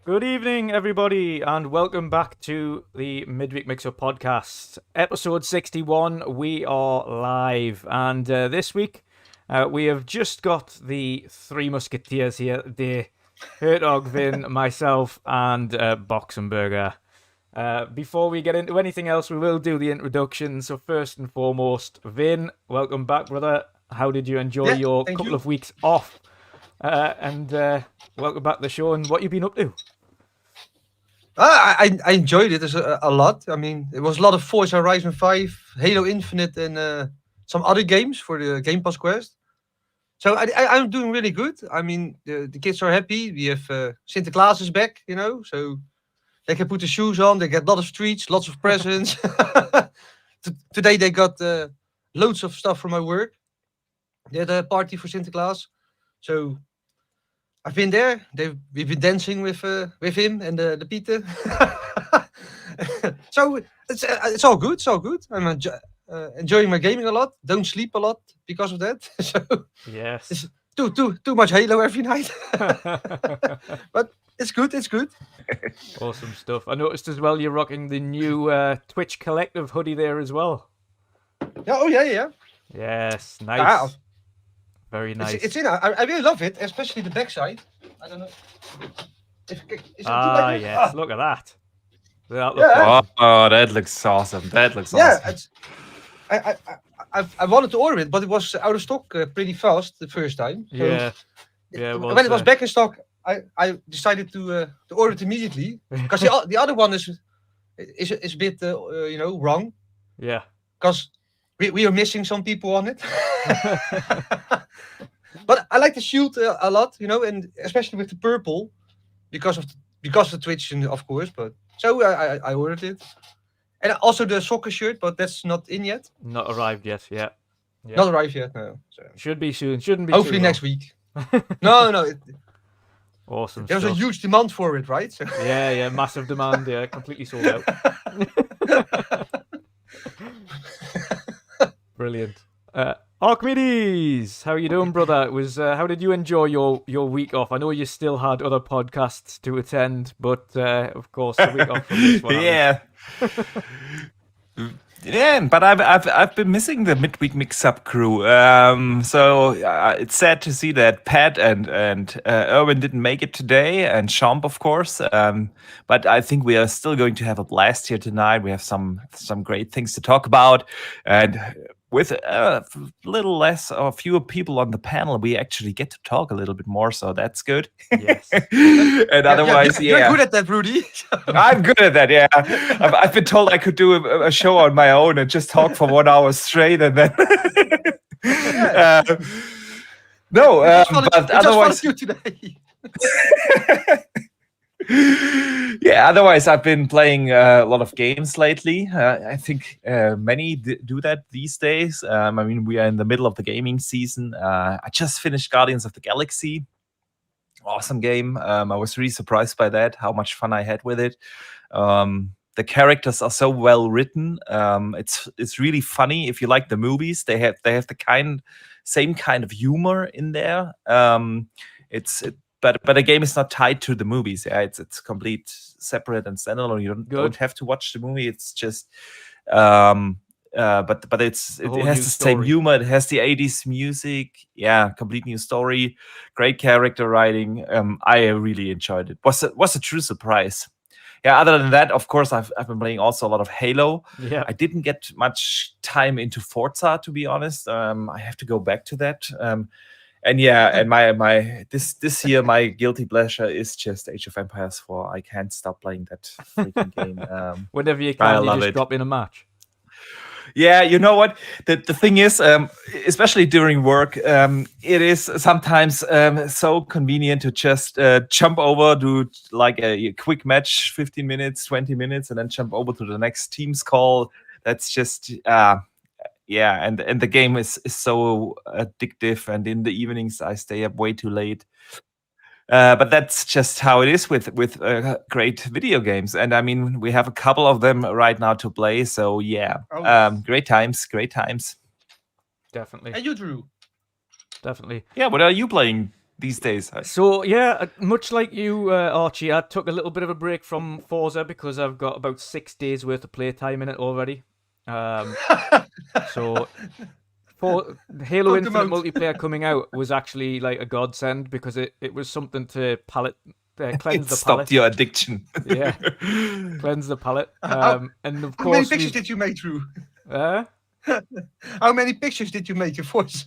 Good evening, everybody, and welcome back to the Midweek Mix-Up Podcast. Episode 61, we are live, and this week we have just got the three musketeers here today. Hertog, Vin, myself, and Boxenberger. Before we get into anything else, we will do the introduction. So first and foremost, Vin, welcome back, brother. How did you enjoy your couple of weeks off? And welcome back to the show, and what you been up to? I enjoyed it a lot. I mean, it was a lot of Forza Erwin 5, Halo Infinite, and some other games for the Gamepass quest. So I'm doing really good. I mean, the kids are happy. We have Sinterklaas is back, so they can put the shoes on. They get a lot of treats, lots of presents. today they got loads of stuff from my work. They had a party for Sinterklaas, so I've been there. We've been dancing with him and the Peter. So it's all good. It's all good. I'm enjoying my gaming a lot. Don't sleep a lot because of that. So Yes. it's too much Halo every night. But it's good. It's good. Awesome stuff. I noticed as well you're rocking the new Twitch Collective hoodie there as well. Yeah. Oh yeah. Yes, nice. Ah, Very nice. it's in. I really love it, especially the backside. I don't know. Is it Yes. Look at that. That looks Yeah. awesome. Oh, that looks awesome. That looks Yeah, awesome. I wanted to order it, but it was out of stock pretty fast the first time. So Yeah. Yeah. when it was back in stock, I decided to order it immediately because the other one is a bit wrong Yeah. because we are missing some people on it. But I like the shield a lot, and especially with the purple because of the Twitch, of course. But so I ordered it, and also the soccer shirt, but that's not in yet. Not arrived yet. Yeah. Yeah. Not arrived yet, no. So Should be soon. Shouldn't be. hopefully too next long. week. No. Awesome. There's a stuff. huge demand for it, right? So Yeah. Massive demand. Yeah. Completely sold out. Brilliant. Archimedes, how are you doing, brother? It was how did you enjoy your week off? I know you still had other podcasts to attend, but of course the week off from this one. Yeah. Yeah, but I've been missing the midweek mix-up crew. So it's sad to see that Pat and Erwin didn't make it today, and Shomp, of course. But I think we are still going to have a blast here tonight. We have some great things to talk about, and with a little less or fewer people on the panel, we actually get to talk a little bit more. So that's good. Yes. And otherwise, you're yeah. good at that, Rudy. I'm good at that, yeah. I've been told I could do a show on my own and just talk for 1 hour straight, and then no, but otherwise, you today. yeah. Otherwise, I've been playing a lot of games lately. I think many do that these days. I mean, we are in the middle of the gaming season. I just finished Guardians of the Galaxy. Awesome game. I was really surprised by that, how much fun I had with it. The characters are so well written. It's really funny. If you like the movies, they have the same kind of humor in there. But the game is not tied to the movies. Yeah, it's complete separate and standalone. You don't have to watch the movie. It's just but it has the same humor. It has the 80s music. Yeah, complete new story. Great character writing. I really enjoyed it. Was a true surprise. Yeah, other than that, of course, I've been playing also a lot of Halo. Yeah. I didn't get much time into Forza, to be honest. I have to go back to that. And yeah, and my this year my guilty pleasure is just Age of Empires 4. I can't stop playing that freaking game. Whenever you can, you just drop in a match. Yeah, you know what? The thing is, especially during work, it is sometimes so convenient to just jump over, do like a quick match, 15 minutes, 20 minutes, and then jump over to the next Teams call. That's just yeah, and the game is so addictive, and in the evenings I stay up way too late. But that's just how it is with great video games, and I mean we have a couple of them right now to play. So yeah, great times. Definitely. And you, Drew? Definitely. Yeah, what are you playing these days? So yeah, much like you, Archie, I took a little bit of a break from Forza because I've got about 6 days worth of playtime in it already. So for Halo Infinite multiplayer coming out was actually like a godsend because it was something to cleanse the palate. Stopped your addiction. Yeah, cleanse the palate. And of course, how many pictures did you make, Drew? How many pictures did you make in Forza?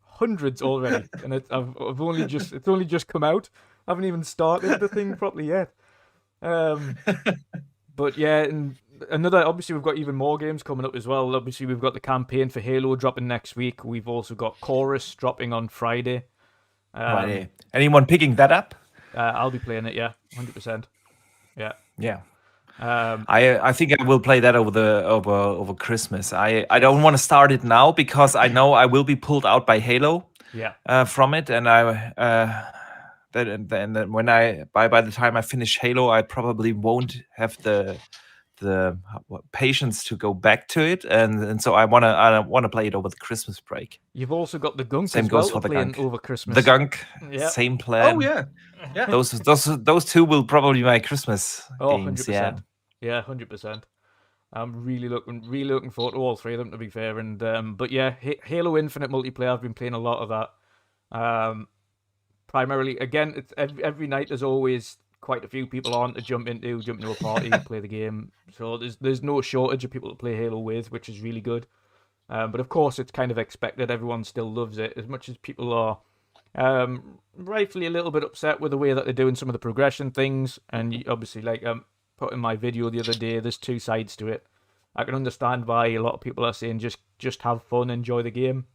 Hundreds already, and it's only just come out. I haven't even started the thing properly yet. But yeah, and obviously we've got even more games coming up as well. Obviously we've got the campaign for Halo dropping next week. We've also got Chorus dropping on Friday. Anyone picking that up? I'll be playing it, yeah, 100%. Yeah. Yeah. I think I will play that over Christmas. I don't want to start it now because I know I will be pulled out by Halo. From it, and then when by the time I finish Halo, I probably won't have the patience to go back to it, and so I wanna play it over the Christmas break. You've also got the Gunk Same as well goes for the playing Gunk. over Christmas. The Gunk, Yeah. same plan. Oh yeah. Those two will probably be my Christmas games. 100%. Yeah, 100%. I'm really looking forward to all three of them, to be fair. And but yeah, Halo Infinite multiplayer. I've been playing a lot of that. Primarily, again, it's every night. There's always quite a few people on to jump into a party, play the game. So there's no shortage of people to play Halo with, which is really good. But of course, it's kind of expected. Everyone still loves it as much as people are. Rightfully a little bit upset with the way that they're doing some of the progression things, and obviously, like put in my video the other day, there's two sides to it. I can understand why a lot of people are saying just have fun, enjoy the game.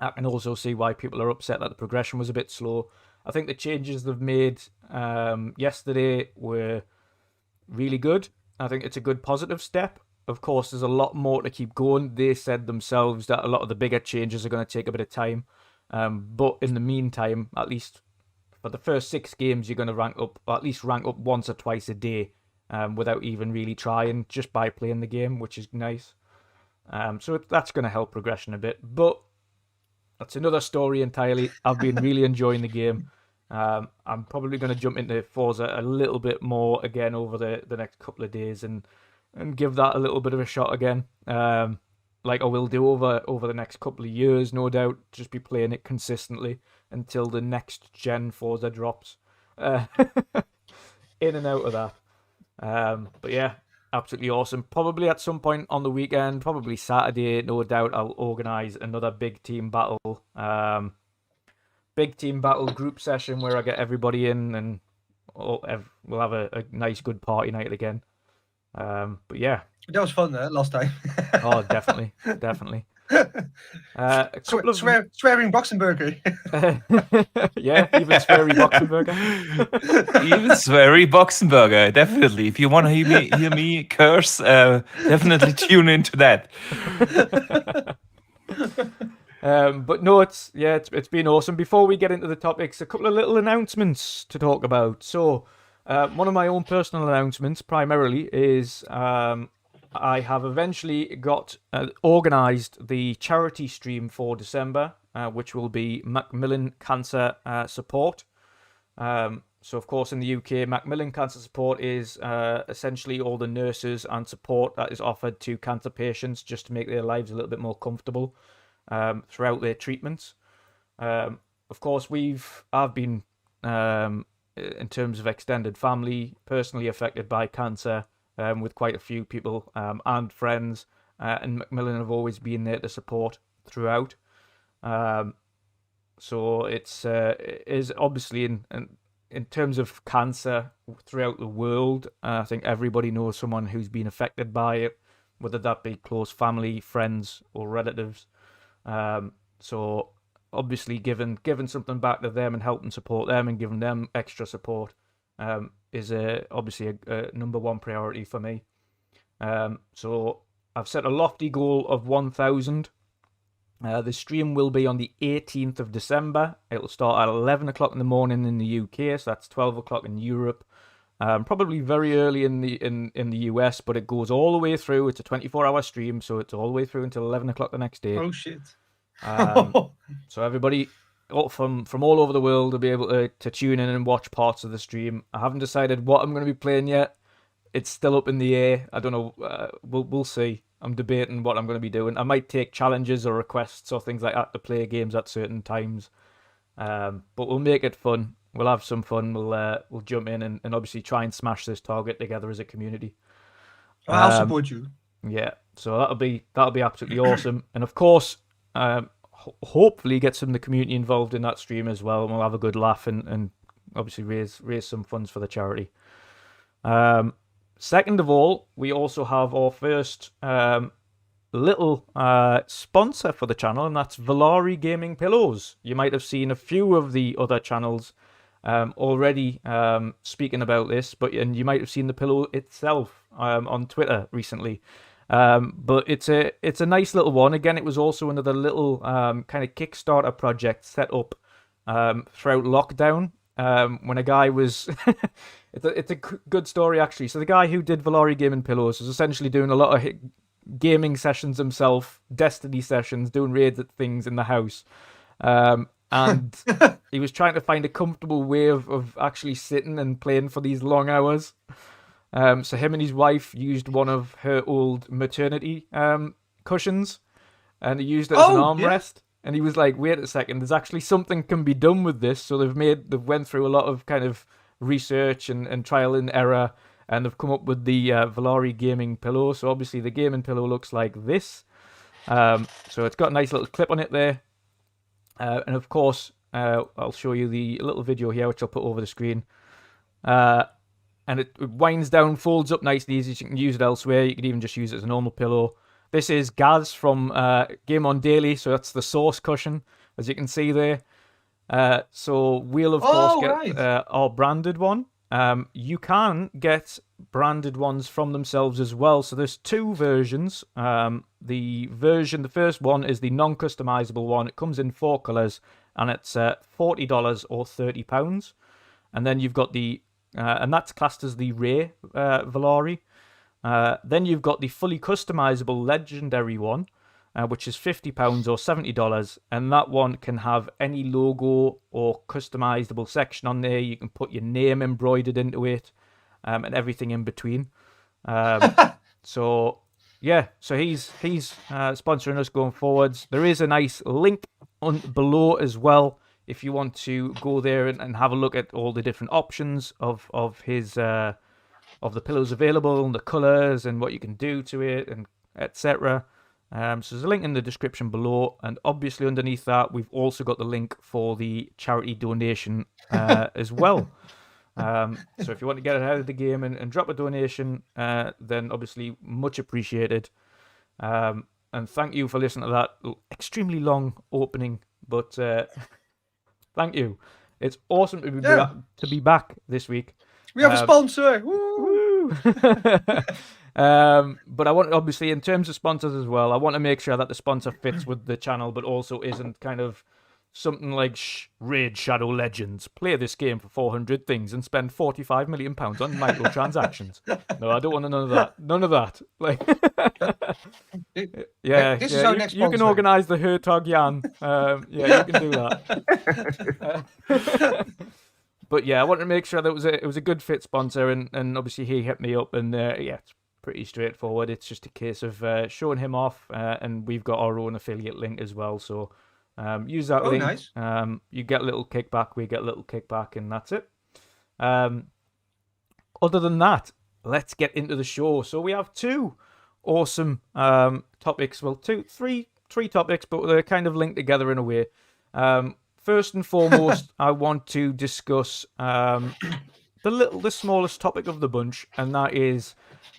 I can also see why people are upset that the progression was a bit slow. I think the changes they've made yesterday were really good. I think it's a good positive step. Of course, there's a lot more to keep going. They said themselves that a lot of the bigger changes are going to take a bit of time. But in the meantime, at least for the first 6 games, you're going to rank up, or at least rank up once or twice a day. Without even really trying, just by playing the game, which is nice. So that's going to help progression a bit. But that's another story entirely. I've been really enjoying the game. I'm probably going to jump into Forza a little bit more again over the next couple of days and give that a little bit of a shot again. Like I will do over the next couple of years, no doubt. Just be playing it consistently until the next gen Forza drops. In and out of that. But yeah, absolutely awesome. Probably at some point on the weekend, probably Saturday, no doubt, I'll organise another big team battle group session where I get everybody in and we'll have a nice good party night again. But yeah, that was fun last time. Oh, definitely. A couple of swearing Boxenberger. Yeah, even sweary Boxenberger. Even sweary Boxenberger, definitely. If you want to hear me curse, definitely tune into that. But no, it's been awesome. Before we get into the topics, a couple of little announcements to talk about. So, one of my own personal announcements, primarily, is I have eventually got organised the charity stream for December, which will be Macmillan Cancer Support. So, of course, in the UK, Macmillan Cancer Support is essentially all the nurses and support that is offered to cancer patients just to make their lives a little bit more comfortable throughout their treatments. Of course, I've been, in terms of extended family, personally affected by cancer. With quite a few people and friends, and Macmillan have always been there to support throughout. So it is obviously in terms of cancer throughout the world. I think everybody knows someone who's been affected by it, whether that be close family, friends, or relatives. So obviously, giving something back to them and helping support them and giving them extra support. Is obviously a number one priority for me. So I've set a lofty goal of 1,000. The stream will be on the 18th of December. It'll start at 11 o'clock in the morning in the UK, so that's 12 o'clock in Europe. Probably very early in the US, but it goes all the way through. It's a 24-hour stream, so it's all the way through until 11 o'clock the next day. Oh shit! So everybody from all over the world will be able to tune in and watch parts of the stream. I haven't decided what I'm going to be playing yet. It's still up in the air. I don't know. We'll see. I'm debating what I'm going to be doing. I might take challenges or requests or things like that to play games at certain times. But we'll make it fun. We'll have some fun. We'll jump in and obviously try and smash this target together as a community. I'll support you. Yeah. So that'll be absolutely awesome. And of course, hopefully get some of the community involved in that stream as well, and we'll have a good laugh and obviously raise some funds for the charity. Second of all, we also have our first little sponsor for the channel, and that's Valari Gaming Pillows. You might have seen a few of the other channels already speaking about this, and you might have seen the pillow itself. on Twitter recently. But it's a nice little one. Again, it was also another little kind of Kickstarter project set up throughout lockdown. When a guy was, it's a good story actually. So the guy who did Valari Gaming Pillows was essentially doing a lot of gaming sessions himself, Destiny sessions, doing raids at things in the house, and he was trying to find a comfortable way of actually sitting and playing for these long hours. So him and his wife used one of her old maternity cushions, and he used it as an armrest. And he was like, "Wait a second, there's actually something can be done with this." So they've went through a lot of kind of research and trial and error, and they've come up with the Valari gaming pillow. So obviously the gaming pillow looks like this. So it's got a nice little clip on it there, and of course I'll show you the little video here, which I'll put over the screen. And it winds down, folds up nicely, easy. So you can use it elsewhere. You could even just use it as a normal pillow. This is Gaz from Game On Daily, so that's the source cushion, as you can see there. So we'll, of course, get our branded one. You can get branded ones from themselves as well. So there's two versions. The first one is the non-customizable one. It comes in 4 colours, and it's $40 or £30. And then you've got the, and that's classed as the Ray Valari. Then you've got the fully customizable legendary one, which is £50 or $70, and that one can have any logo or customizable section on there. You can put your name embroidered into it, and everything in between. So yeah, so he's sponsoring us going forwards. There is a nice link below as well if you want to go there and have a look at all the different options of his. Of the pillows available and the colours and what you can do to it and etc. So there's a link in the description below, and obviously underneath that we've also got the link for the charity donation as well. So if you want to get ahead of the game and drop a donation, then obviously much appreciated. And thank you for listening to that extremely long opening, but thank you. It's awesome to be back this week. We have a sponsor. Woo! But I want, obviously, in terms of sponsors as well, I want to make sure that the sponsor fits with the channel, but also isn't kind of something like Raid Shadow Legends. Play this game for 400 things and spend £45 million on microtransactions. No, I don't want none of that. None of that. Like, This is our next sponsor. You can organise the Hertog Jan. You can do that. But yeah, I wanted to make sure that it was a good fit sponsor, and obviously he hit me up, and it's pretty straightforward. It's just a case of showing him off, and we've got our own affiliate link as well. So use that link. Nice. You get a little kickback, we get a little kickback, and that's it. Other than that, let's get into the show. So we have two awesome topics. Well, three topics, but they're kind of linked together in a way. First and foremost, I want to discuss the smallest topic of the bunch, and that is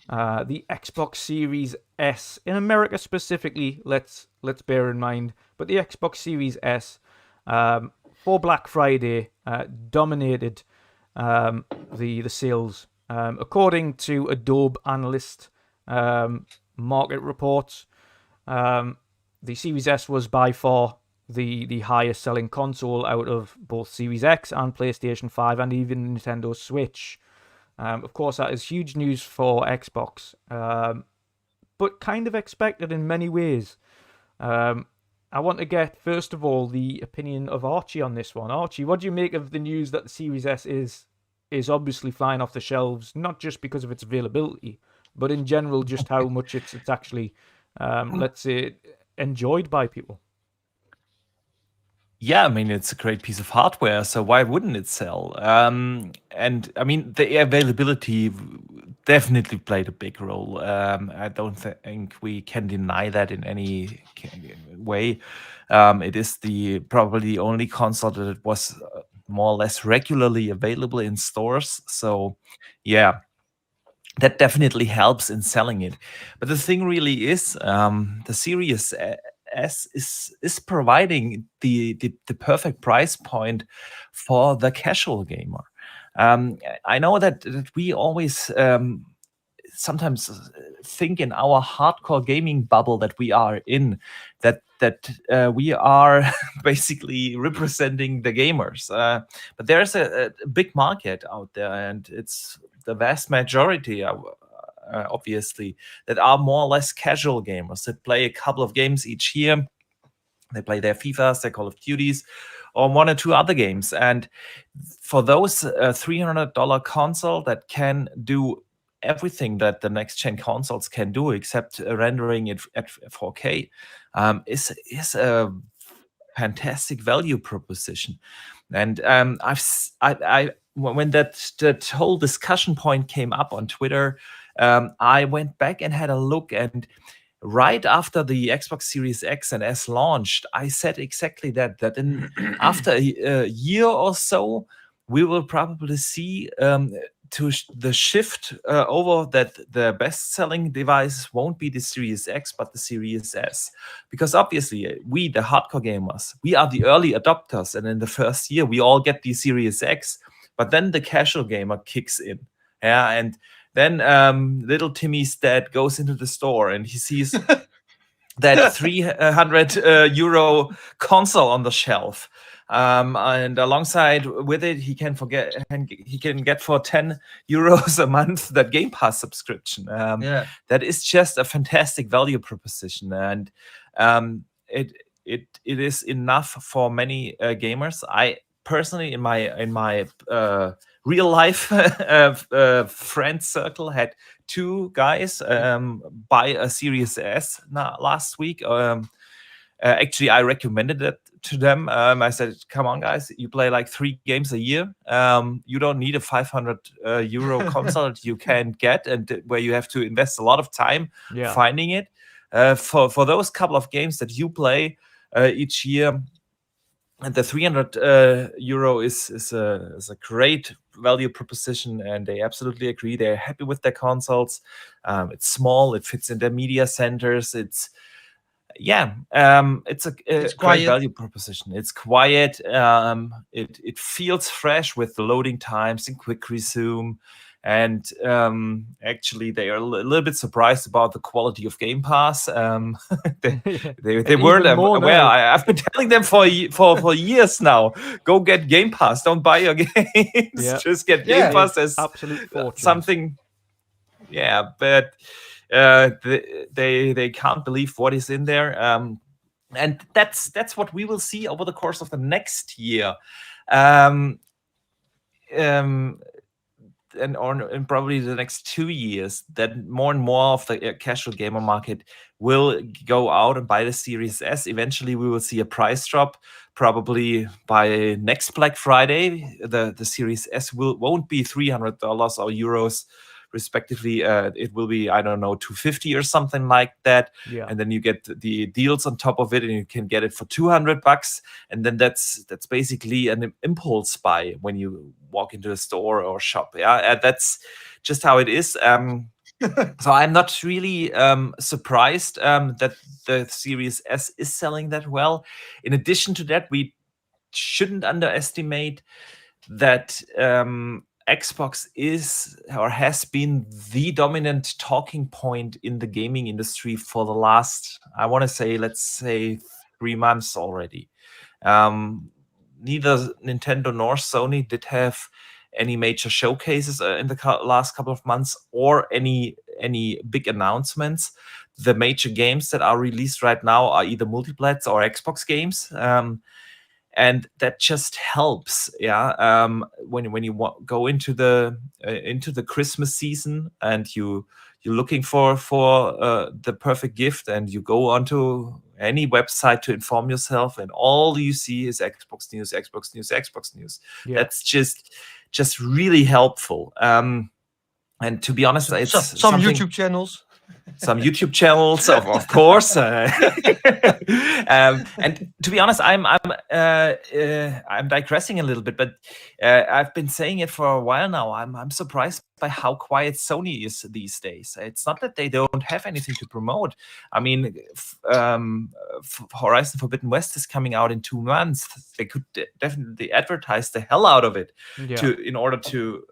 the Xbox Series S in America specifically. Let's bear in mind, but the Xbox Series S for Black Friday dominated the sales, according to Adobe analyst market reports. The Series S was by far the highest selling console out of both Series X and PlayStation 5 and even Nintendo Switch. Of course, that is huge news for Xbox, but kind of expected in many ways. I want to get, first of all, the opinion of Archie on this one. Archie, what do you make of the news that the Series S is obviously flying off the shelves, not just because of its availability, but in general, just how much it's actually, let's say, enjoyed by people? Yeah, I mean, it's a great piece of hardware, so why wouldn't it sell? And I mean, the availability definitely played a big role. I don't think we can deny that in any way. It is probably the only console that was more or less regularly available in stores. So, yeah, that definitely helps in selling it. But the thing really is, the Series S is providing the perfect price point for the casual gamer. I know that we always sometimes think in our hardcore gaming bubble that we are in, that we are basically representing the gamers. But there's a big market out there, and it's the vast majority, obviously, that are more or less casual gamers that play a couple of games each year. They play their FIFAs, their Call of Duties, or one or two other games. And for those $300 console that can do everything that the next gen consoles can do, except rendering it at 4K, is a fantastic value proposition. And when that whole discussion point came up on Twitter, I went back and had a look, and right after the Xbox Series X and S launched, I said exactly that in after a year or so, we will probably see the shift over that the best-selling device won't be the Series X, but the Series S. Because obviously, we, the hardcore gamers, we are the early adopters, and in the first year, we all get the Series X, but then the casual gamer kicks in. Yeah, and then little Timmy's dad goes into the store and he sees that 300 euro console on the shelf. And alongside with it, he can get for 10 euros a month that Gamepass subscription. That is just a fantastic value proposition, and it is enough for many gamers. I personally, in my real life friend circle, had two guys buy a Series S last week. Actually, I recommended it to them. I said, come on, guys, you play like 3 games a year. You don't need a 500 euro console that you can get, and where you have to invest a lot of time finding it. For those couple of games that you play each year, and the 300 euro is a great value proposition, and they absolutely agree. They're happy with their consoles. It's small. It fits in their media centers. It's a great value proposition. It's quiet. It feels fresh with the loading times and quick resume. And actually, they are a little bit surprised about the quality of Game Pass. They weren't aware. I've been telling them for years now. Go get Game Pass. Don't buy your games. Just get Game Pass as absolute something. Yeah, but they can't believe what is in there. And that's what we will see over the course of the next year. And probably the next 2 years, that more and more of the casual gamer market will go out and buy the Series S. Eventually, we will see a price drop. Probably by next Black Friday, the Series S won't be $300 or euros, respectively. It will be, I don't know, $250 or something like that. Yeah. And then you get the deals on top of it, and you can get it for $200. And then that's basically an impulse buy when you walk into a store or shop. Yeah, that's just how it is. So I'm not really surprised that the Series S is selling that well. In addition to that, we shouldn't underestimate that Xbox is or has been the dominant talking point in the gaming industry for the last, I want to say, let's say 3 months already. Neither Nintendo nor Sony did have any major showcases in the last couple of months, or any big announcements. The major games that are released right now are either multiplats or Xbox games. And that just helps, when you go into the Christmas season and you're looking for the perfect gift, and you go onto any website to inform yourself, and all you see is Xbox news, Xbox news, Xbox news. Yeah. That's just really helpful. And to be honest, it's some YouTube channels. Some YouTube channels, of course, and to be honest, I'm digressing a little bit, but I've been saying it for a while now. I'm surprised by how quiet Sony is these days. It's not that they don't have anything to promote. I mean, Horizon Forbidden West is coming out in 2 months. They could definitely advertise the hell out of it in order to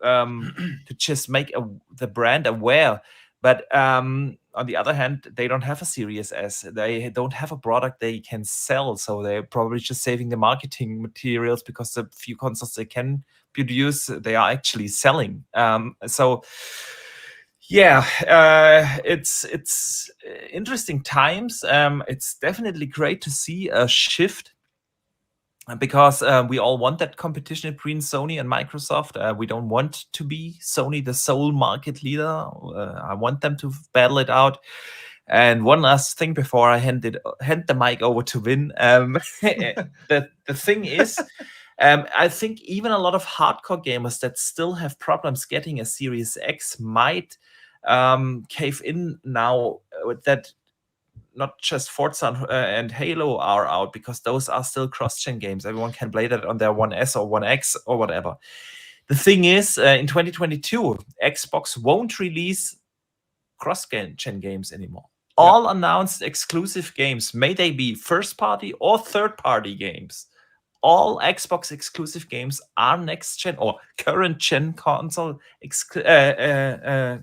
just make the brand aware. But on the other hand, they don't have a Series S. They don't have a product they can sell, so they're probably just saving the marketing materials because the few consoles they can produce, they are actually selling. So yeah, it's interesting times. It's definitely great to see a shift because we all want that competition between Sony and Microsoft. We don't want to be Sony the sole market leader. I want them to battle it out. And one last thing before I hand the mic over to Vin. The thing is, I think even a lot of hardcore gamers that still have problems getting a Series X might cave in now with that. Not just Forza and Halo are out, because those are still cross-gen games. Everyone can play that on their One S or One X or whatever. The thing is, in 2022, Xbox won't release cross-gen games anymore. Yeah. All announced exclusive games, may they be first-party or third-party games, all Xbox exclusive games are next-gen or current-gen console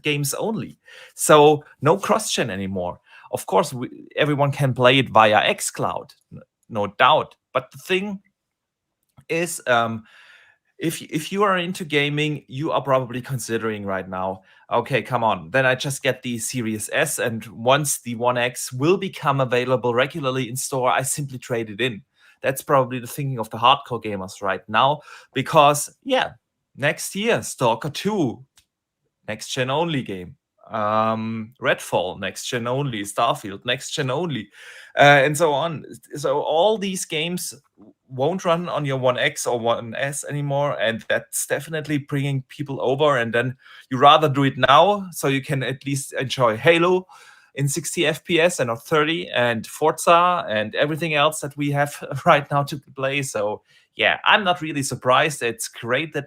games only. So no cross-gen anymore. Of course, everyone can play it via xCloud, no doubt. But the thing is, if you are into gaming, you are probably considering right now, okay, come on, then I just get the Series S, and once the One X will become available regularly in store, I simply trade it in. That's probably the thinking of the hardcore gamers right now, because, yeah, next year, Stalker 2, next-gen only game. Redfall, next gen only, Starfield, next gen only, and so on. So all these games won't run on your One X or One S anymore, and that's definitely bringing people over. And then you rather do it now, so you can at least enjoy Halo in 60 FPS and not 30, and Forza and everything else that we have right now to play. So yeah, I'm not really surprised. It's great that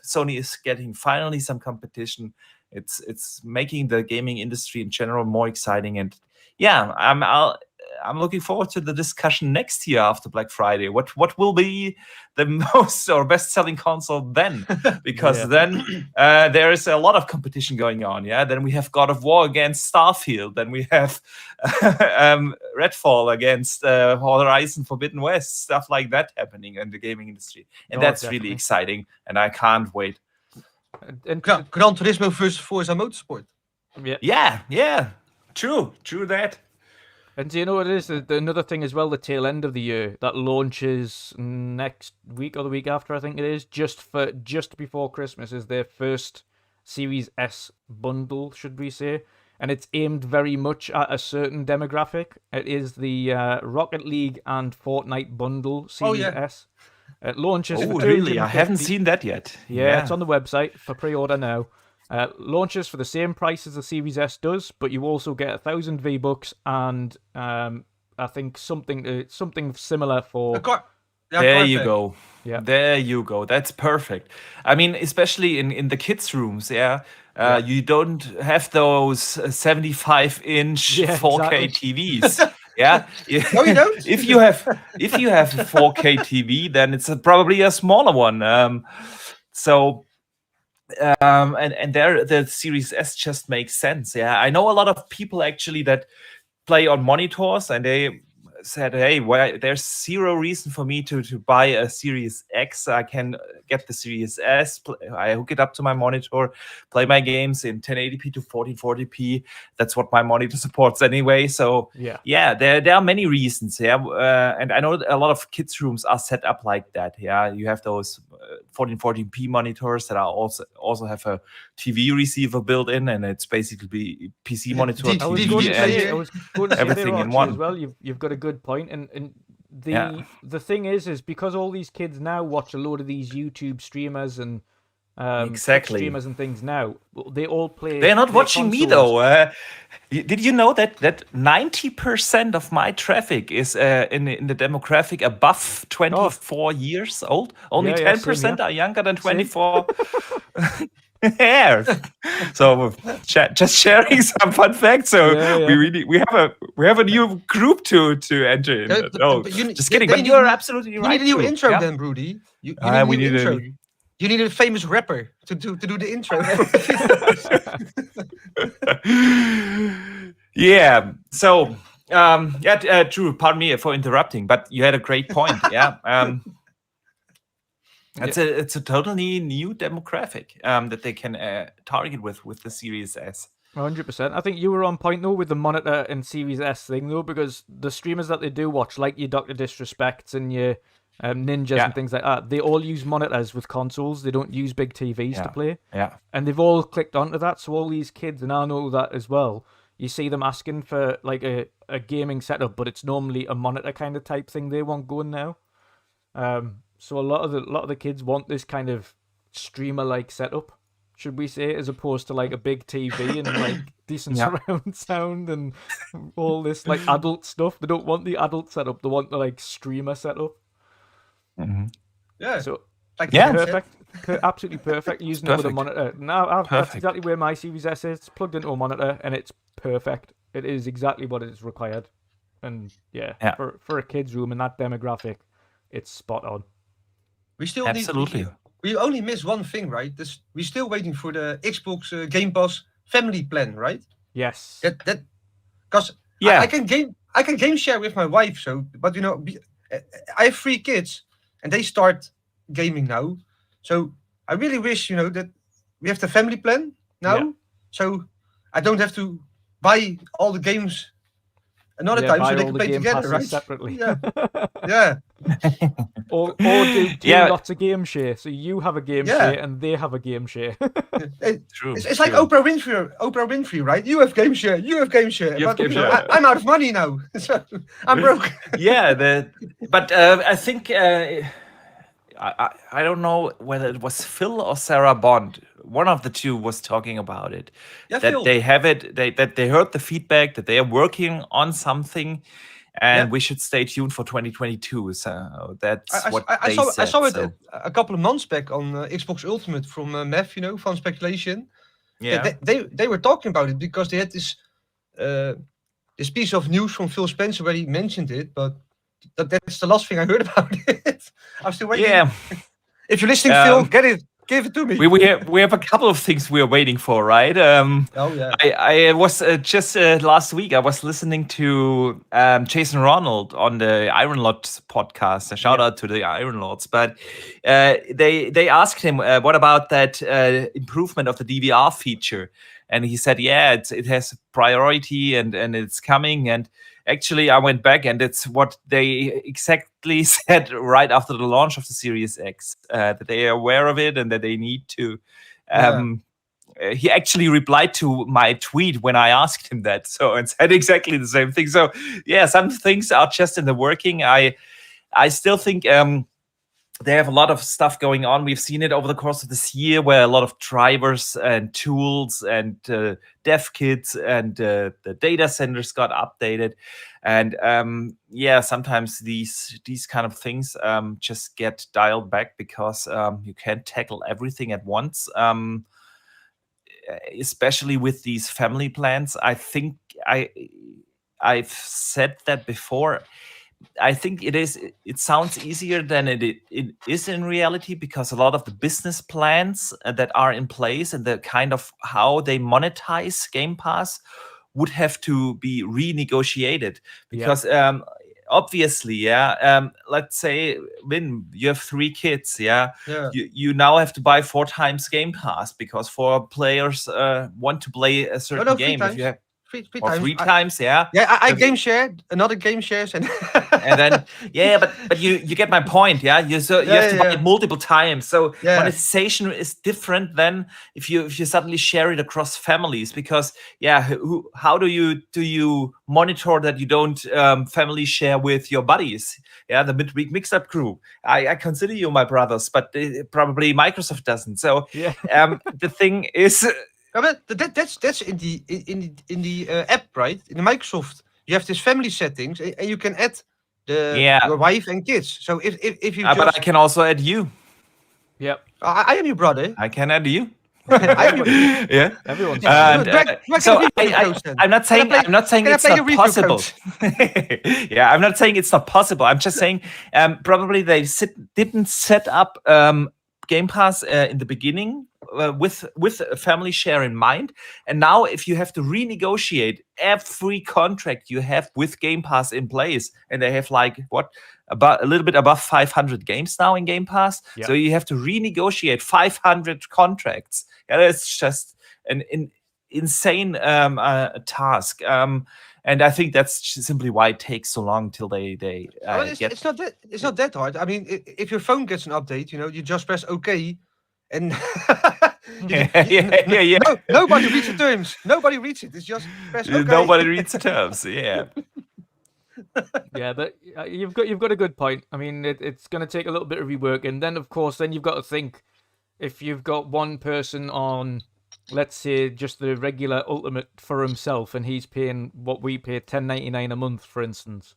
Sony is getting finally some competition. It's making the gaming industry in general more exciting, and yeah, I'm looking forward to the discussion next year after Black Friday. What will be the most or best selling console then? Because then there is a lot of competition going on. Yeah, then we have God of War against Starfield. Then we have Redfall against Horizon Forbidden West. Stuff like that happening in the gaming industry, and that's really exciting. And I can't wait. And Gran Turismo versus Forza Motorsport. Yeah. True that. And do you know what it is? Another thing as well, the tail end of the year that launches next week or the week after, I think it is, just before Christmas, is their first Series S bundle, should we say? And it's aimed very much at a certain demographic. It is the Rocket League and Fortnite bundle Series S. It launches. Oh, really? I haven't seen that yet. Yeah, it's on the website for pre-order now. Launches for the same price as the Series S does, but you also get 1,000 V-Bucks and I think something similar for. There you go. Yeah, there you go. That's perfect. I mean, especially in the kids' rooms. You don't have those 75-inch 4K TVs. Yeah. No, you don't. If you have a 4K TV, then it's probably a smaller one. And there the Series S just makes sense. Yeah, I know a lot of people actually that play on monitors, and they said, hey, there's zero reason for me to buy a Series X. I can get the Series S. I hook it up to my monitor, play my games in 1080p to 1440p. That's what my monitor supports anyway. So yeah, there are many reasons. Yeah, and I know a lot of kids' rooms are set up like that. Yeah, you have those 1440p monitors that are also have a TV receiver built in, and it's basically PC monitor, everything in one as well. You've got a good point, and the thing is because all these kids now watch a load of these YouTube streamers and streamers and things now. They all play. They're not watching consoles. Me though. Did you know that 90% of my traffic is in the demographic above 24 years old? Only 10% are younger than 24. Yeah. So just sharing some fun facts. So we have a new group to enter in. Just kidding. But you're absolutely right. You need a new intro then, Broody. You need a new intro. You need a famous rapper to do the intro. Yeah. So, Drew, pardon me for interrupting, but you had a great point. Yeah. It's a totally new demographic that they can target with the Series S. 100%. I think you were on point though with the monitor and Series S thing though, because the streamers that they do watch, like your Dr. Disrespects and your ninjas and things like that, they all use monitors with consoles. They don't use big TVs to play. Yeah. And they've all clicked onto that. So all these kids, and I know that as well, you see them asking for like a gaming setup, but it's normally a monitor kind of type thing they want going now. So a lot of the kids want this kind of streamer like setup, should we say, as opposed to like a big TV and like decent surround sound and all this like adult stuff. They don't want the adult setup. They want the like streamer setup. Mm-hmm. Yeah. So perfect. Absolutely perfect using it with a monitor. Now that's exactly where my Series S is. It's plugged into a monitor and it's perfect. It is exactly what is required. And for a kid's room in that demographic, it's spot on. We still absolutely. We only miss one thing, right? We're still waiting for the Xbox Game Pass family plan, right? Yes. That because I can game share with my wife. So, but I have 3 kids and they start gaming now. So I really wish that we have the family plan now. So I don't have to buy all the games another time so they can play together, right? Separately. Yeah. or do lots of game share. So you have a game share and they have a game share. True. It's like Oprah Winfrey, right? You have game share. I'm out of money now, so I'm broke. But I think I don't know whether it was Phil or Sarah Bond. One of the two was talking about it. Yeah, that Phil. they have it. That they heard the feedback. That they are working on something, and we should stay tuned for 2022. So that's what they said. I saw it a couple of months back on Xbox Ultimate from Mev, Fun Speculation. Yeah, they were talking about it because they had this piece of news from Phil Spencer where he mentioned it, but that's the last thing I heard about it. I'm still waiting. Yeah. If you're listening, Phil, get it. Give it to me. We have a couple of things we are waiting for, right? I was just last week. I was listening to Jason Ronald on the Iron Lords podcast. A shout out to the Iron Lords. But they asked him, what about that improvement of the DVR feature? And he said, it has priority and it's coming. And actually, I went back and it's what they exactly said right after the launch of the Series X, that they are aware of it and that they need to. He actually replied to my tweet when I asked him that, so and said exactly the same thing. So some things are just in the working. I still think they have a lot of stuff going on. We've seen it over the course of this year where a lot of drivers and tools and dev kits and the data centers got updated. And sometimes these kind of things just get dialed back because you can't tackle everything at once. Especially with these family plans. I think I've said that before. I think it sounds easier than it is in reality, because a lot of the business plans that are in place and the kind of how they monetize Game Pass would have to be renegotiated, because obviously, let's say, Vin, you have 3 kids, you now have to buy 4 times Game Pass because 4 players want to play a certain game. If you have 3 times, I game share, another game shares, and and then but you get my point, you have to buy it multiple times. So monetization is different than if you suddenly share it across families, because how do you monitor that you don't family share with your buddies? The midweek mix-up crew. I consider you my brothers, but probably Microsoft doesn't. So the thing is. But that's in the app, right? In the Microsoft, you have this family settings, and you can add your wife and kids. So if you but I can also add you. Yep. I am your brother. I can add you. Everyone's I'm not saying it's not possible. I'm not saying it's not possible. I'm just saying probably they didn't set up Game Pass in the beginning with a family share in mind, and now if you have to renegotiate every contract you have with Game Pass in place, and they have like about a little bit above 500 games now in Game Pass, so you have to renegotiate 500 contracts. Yeah, it's just an insane task. And I think that's simply why it takes so long till they get. It's not that hard. I mean, if your phone gets an update, you just press OK, and yeah. Nobody reads the terms. Nobody reads it. It's just press OK. Nobody reads the terms. Yeah. Yeah, but you've got a good point. I mean, it's going to take a little bit of rework, and then of course, you've got to think if you've got one person on, let's say, just the regular Ultimate for himself, and he's paying what we pay, $10.99 a month, for instance.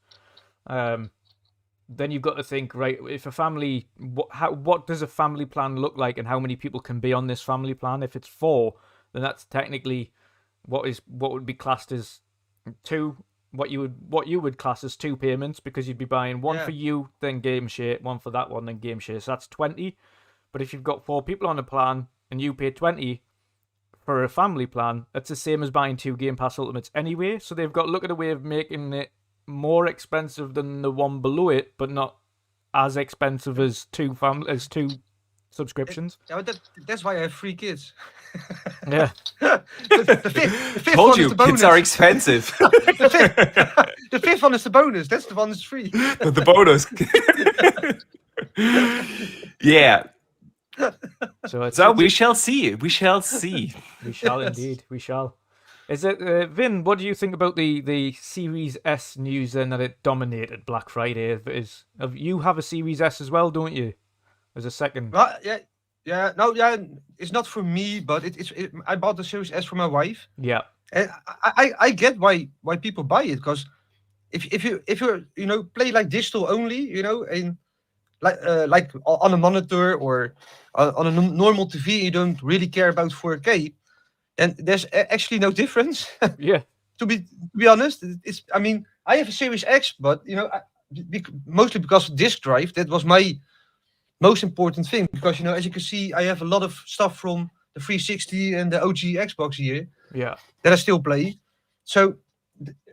Then you've got to think, right? If a family, what does a family plan look like, and how many people can be on this family plan? If it's 4, then that's technically what would be classed as 2. What you would class as 2 payments, because you'd be buying one for you, then game share, one for that one, then game share. So that's 20. But if you've got 4 people on a plan and you pay 20 for a family plan, that's the same as buying 2 Game Pass Ultimates anyway. So they've got to look at a way of making it more expensive than the one below it, but not as expensive as 2 subscriptions. Yeah, but that's why I have 3 kids. Yeah. the fifth Told one you, is the bonus. kids are expensive. The 5th one is the bonus. That's the one that's free. The bonus. Yeah. So we shall see. We shall see. We shall indeed. We shall. Is it Vin? What do you think about the Series S news then, that it dominated Black Friday? You have a Series S as well, don't you? As a second. Well, yeah. It's not for me, but I bought the Series S for my wife. Yeah. And I get why people buy it, because if you play like digital only, and like on a monitor or on a normal TV, you don't really care about 4K, and there's actually no difference. Yeah. To be honest, I mean, I have a Series X, but mostly because of disk drive. That was my most important thing, because as you can see, I have a lot of stuff from the 360 and the OG Xbox here. Yeah. That I still play. So,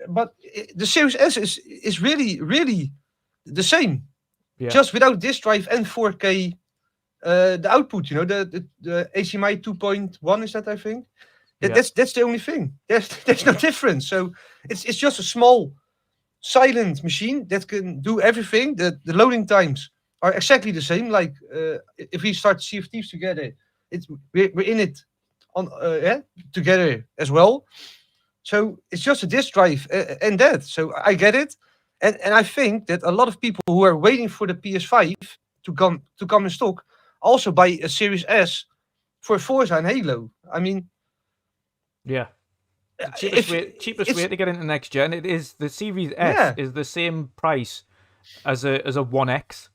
but the Series S is really, really the same. Yeah. Just without disk drive and 4K, the output. The HDMI 2.1 is that, I think. That's the only thing. There's no difference. So it's just a small, silent machine that can do everything. The loading times are exactly the same. Like if we start Sea of Thieves together, we're in it on together as well. So it's just a disk drive and that. So I get it, and I think that a lot of people who are waiting for the PS5 to come in stock also buy a Series S for Forza and Halo. I mean, yeah. The cheapest way to get into next gen. It is the Series S is the same price as a 1X.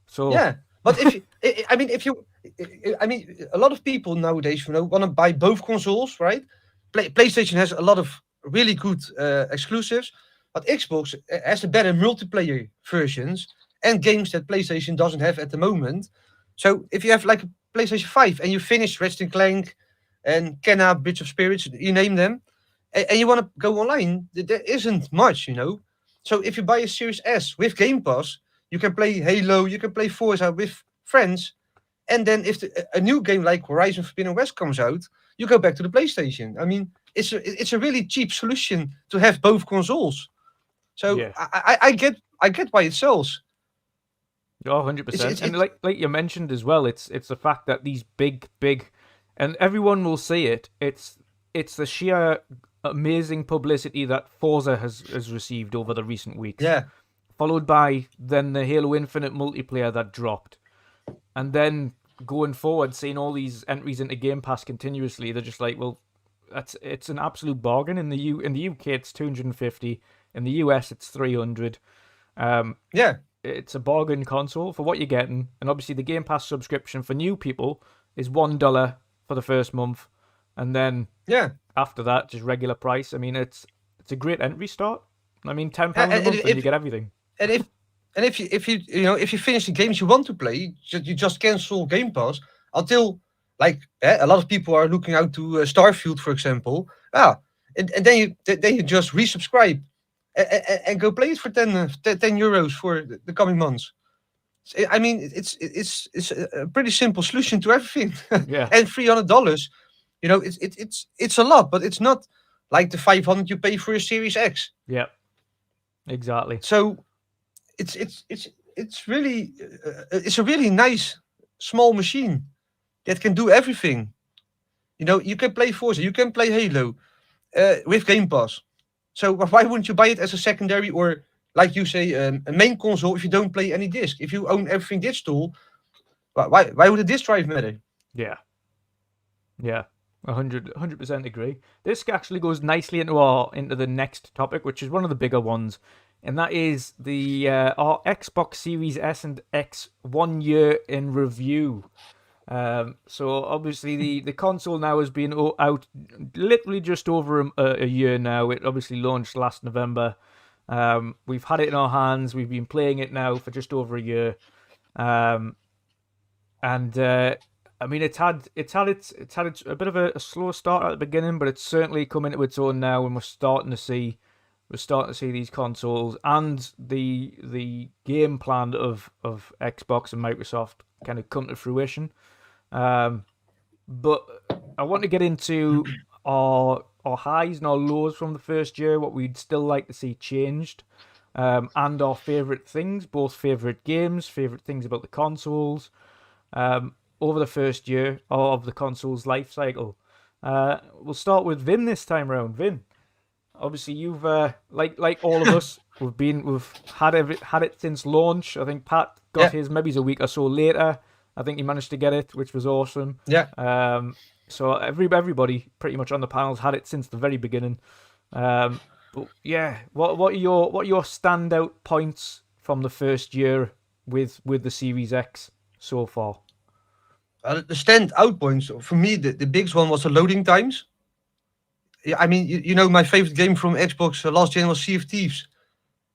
So yeah, but if you a lot of people nowadays want to buy both consoles, right? PlayStation has a lot of really good exclusives, but Xbox has the better multiplayer versions and games that PlayStation doesn't have at the moment. So if you have like a PlayStation 5 and you finish Ratchet & Clank and Kenna, Bridge of Spirits, you name them, and you want to go online, there isn't much, So if you buy a Series S with Game Pass, you can play Halo, you can play Forza with friends, and then if a new game like Horizon Forbidden West comes out, you go back to the PlayStation. I mean, it's a really cheap solution to have both consoles. So yeah. I get why it sells. Oh, 100%. And like you mentioned as well, it's the fact that these big, and everyone will say it. It's the sheer amazing publicity that Forza has received over the recent weeks. Yeah. Followed by then the Halo Infinite multiplayer that dropped, and then going forward, seeing all these entries into Game Pass continuously, they're just like, well, it's an absolute bargain. In the UK it's 250, in the US it's 300. Yeah. It's a bargain console for what you're getting, and obviously the Game Pass subscription for new people is $1 for the first month, and then after that just regular price. I mean, it's a great entry start. I mean, £10 a month and you get everything. And And if you finish the games you want to play, you just cancel Game Pass until a lot of people are looking out to Starfield, for example. And then you just resubscribe and go play it for 10 euros for the coming months. I mean, it's a pretty simple solution to everything. Yeah. And $300, it's a lot, but it's not like the 500 you pay for a Series X. Yeah. Exactly. So it's really it's a really nice small machine that can do everything. You can play Forza, you can play Halo with Game Pass. So why wouldn't you buy it as a secondary or, like you say, a main console if you don't play any disc? If you own everything digital, why would a disc drive matter? Yeah. 100% agree. This actually goes nicely into the next topic, which is one of the bigger ones, and that is the our Xbox Series S and X 1 year in review. So obviously the console now has been out literally just over a year now. It obviously launched last November. We've had it in our hands. We've been playing it now for just over a year. I mean, it's had a bit of a slow start at the beginning, but it's certainly come into its own now, and we're starting to see these consoles and the game plan of Xbox and Microsoft kind of come to fruition. But I want to get into our highs and our lows from the first year, what we'd still like to see changed, and our favourite things, both favourite games, favourite things about the consoles, over the first year of the console's life cycle. We'll start with Vin this time around. Vin, obviously you've like all of us, we've had it since launch. I think Pat got his maybe a week or so later. I think he managed to get it, which was awesome. Yeah. So everybody pretty much on the panel's had it since the very beginning. But yeah, what are your standout points from the first year with the Series X so far? The standout points for me, the biggest one was the loading times. Yeah, I mean, my favorite game from Xbox last gen was Sea of Thieves,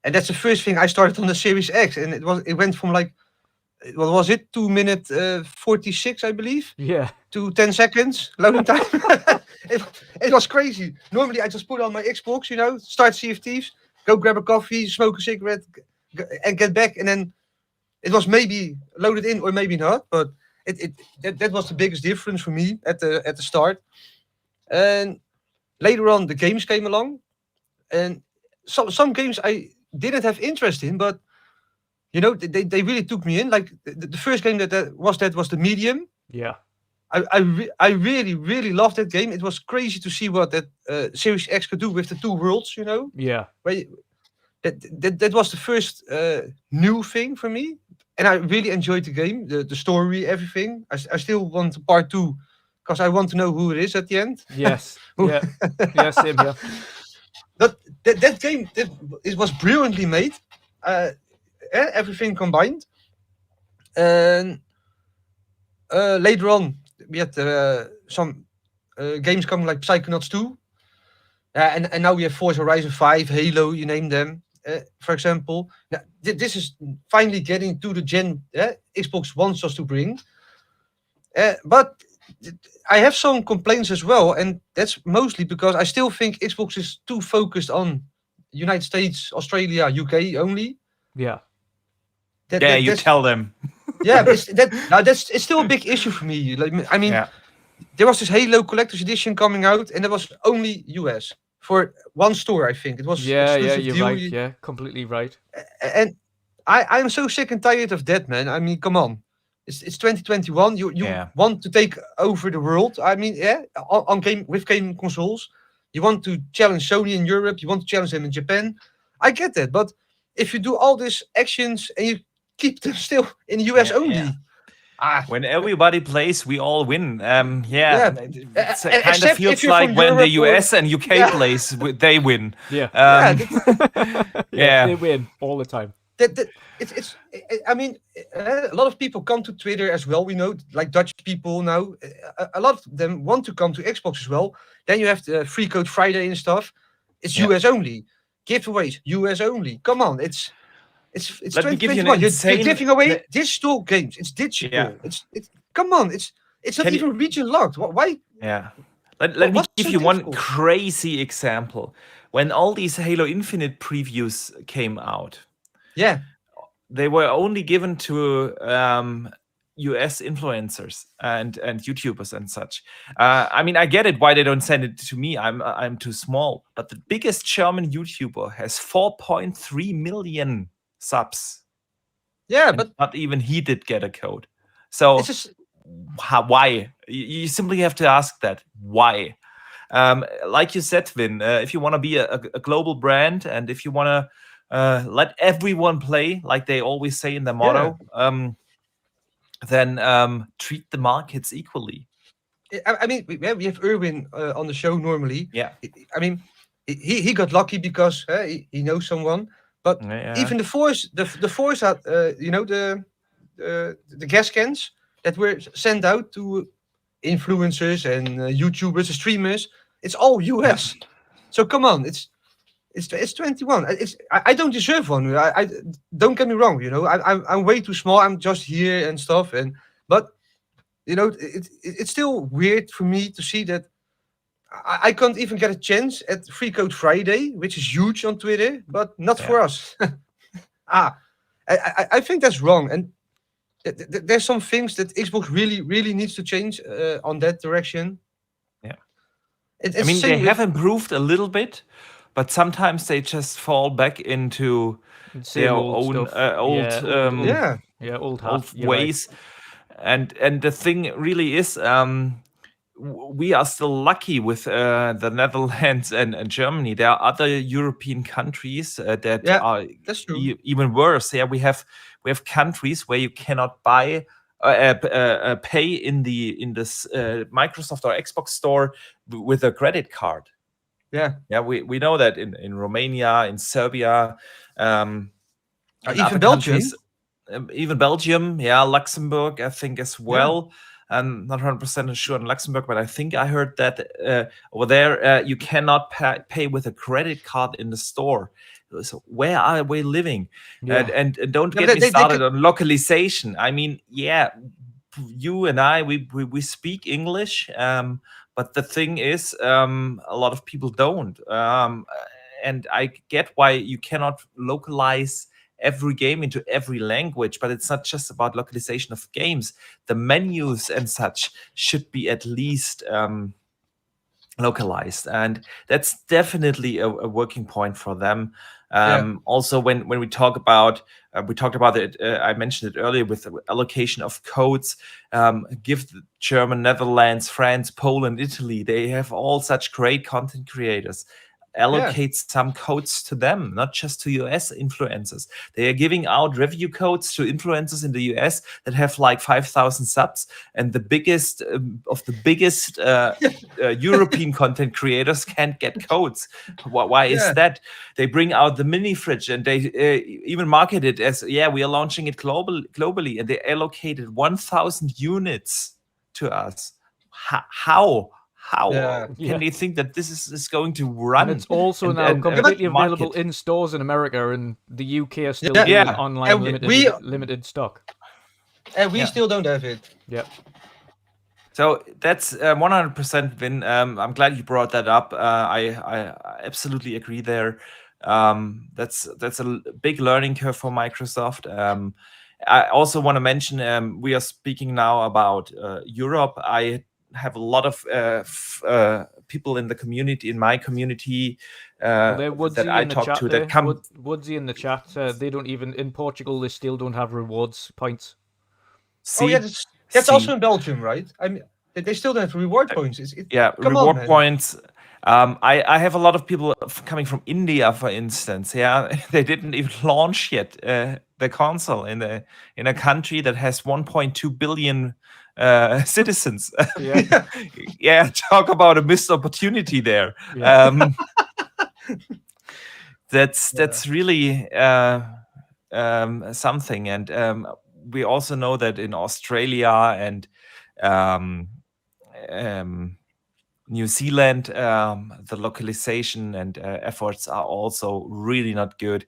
and that's the first thing I started on the Series X, and it went from what was it, 2 minutes 46, I believe, to 10 seconds loading time. it was crazy. Normally, I just put on my Xbox, start Sea of Thieves, go grab a coffee, smoke a cigarette, and get back, and then it was maybe loaded in or maybe not, but that was the biggest difference for me at the start. And later on, the games came along, and some games I didn't have interest in, but they really took me in. Like the first game that was the Medium. Yeah. I really, really loved that game. It was crazy to see what that Series X could do with the two worlds, Yeah. That was the first new thing for me. And I really enjoyed the game, the story, everything. I still want part 2 because I want to know who it is at the end. Yes. Yeah. Yeah, same here. But that game, it was brilliantly made. Everything combined. And later on, we had some games coming like Psychonauts 2. And now we have Forza Horizon 5, Halo, you name them. For example, now, this is finally getting to the gen Xbox wants us to bring. But I have some complaints as well, and that's mostly because I still think Xbox is too focused on United States, Australia, UK only. Yeah. You tell them. Yeah, but it's still a big issue for me. There was this Halo Collector's Edition coming out, and it was only US. For one store, I think it was. Yeah, you're right. Yeah, completely right. And I'm so sick and tired of that, man. I mean, come on, it's 2021. You want to take over the world. I mean, on game consoles, you want to challenge Sony in Europe. You want to challenge them in Japan. I get that, but if you do all these actions and you keep them still in the US only. When everybody plays, we all win. It kind of feels like when Europe the US and UK plays, they win. Yeah. They win all the time. I mean, a lot of people come to Twitter as well. We know, like Dutch people now, a lot of them want to come to Xbox as well. Then you have the Free Code Friday and stuff. It's US only. Giveaways, US only. Come on, it's It's Let me give you an 2021. You're insane- giving away digital games. It's digital. Yeah. It's come on. It's not Can you- even region locked. Why? Yeah. Let me what's give so you one difficult? crazy example. When all these Halo Infinite previews came out, Yeah. they were only given to US influencers and YouTubers and such. I mean, I get it why they don't send it to me. I'm too small. But the biggest German YouTuber has 4.3 million subs. Yeah, And but not even he did get a code. So it's just why? You simply have to ask that. Why? Like you said, Vin, if you want to be a global brand and if you want to let everyone play, like they always say in their motto, then treat the markets equally. I mean, we have Erwin on the show normally. Yeah. I mean, he got lucky because he knows someone. But Yeah. even the Forza, you know, the gas cans that were sent out to influencers and YouTubers, streamers, it's all US. So come on, it's 21. I don't deserve one. I don't get me wrong. You know, I'm way too small. I'm just here and stuff. But you know, it's still weird for me to see that I can't even get a chance at Free Code Friday, which is huge on Twitter, but not for us. I think that's wrong. And there's some things that Xbox really needs to change on that direction. Yeah. It's I mean, same they with- have improved a little bit, but sometimes they just fall back into Same their old own stuff. old Yeah, old- yeah. Yeah, old hat. old You're right. ways. And the thing really is, we are still lucky with the Netherlands and Germany. There are other European countries that Yeah, are that's true. even worse. Yeah, we have countries where you cannot buy pay in this Microsoft or Xbox store with a credit card. Yeah. Yeah, we know that in Romania, in Serbia, and Even other Belgium. countries, even Belgium, yeah, Luxembourg, I think as well. I'm not 100% sure on Luxembourg, but I think I heard that over there you cannot pay with a credit card in the store. So where are we living? Yeah. And don't Yeah, get but me they started could- on localization. I mean, yeah, you and I, we speak English, but the thing is, a lot of people don't. And I get why you cannot localize every game into every language, but it's not just about localization of games. The menus and such should be at least localized, and that's definitely a working point for them. Also, when we talk about we talked about it, I mentioned it earlier with the allocation of codes. Give the German, Netherlands, France, Poland, Italy, they have all such great content creators. Allocate some codes to them, not just to US influencers. They are giving out review codes to influencers in the US that have like 5,000 subs, and the biggest of the biggest European content creators can't get codes. Why is that? They bring out the mini fridge and they even market it as, yeah, we are launching it globally, and they allocated 1,000 units to us. How can they think that this is going to run? And it's also now completely available in stores in America, and the UK are still doing online limited stock. And we still don't have it. Yep. So that's 100% Vin. I'm glad you brought that up. I absolutely agree there. That's a big learning curve for Microsoft. I also want to mention we are speaking now about Europe. I have a lot of people in the community, in my community, that I talk to that come. Woodsy in the chat. They don't even in Portugal. They still don't have rewards points. That's also in Belgium, right? I mean, they still don't have reward points. Reward points. I have a lot of people coming from India, for instance. Yeah, they didn't even launch yet the console in a country that has 1.2 billion citizens. Talk about a missed opportunity there. That's really something. And we also know that in Australia and New Zealand, the localization and efforts are also really not good.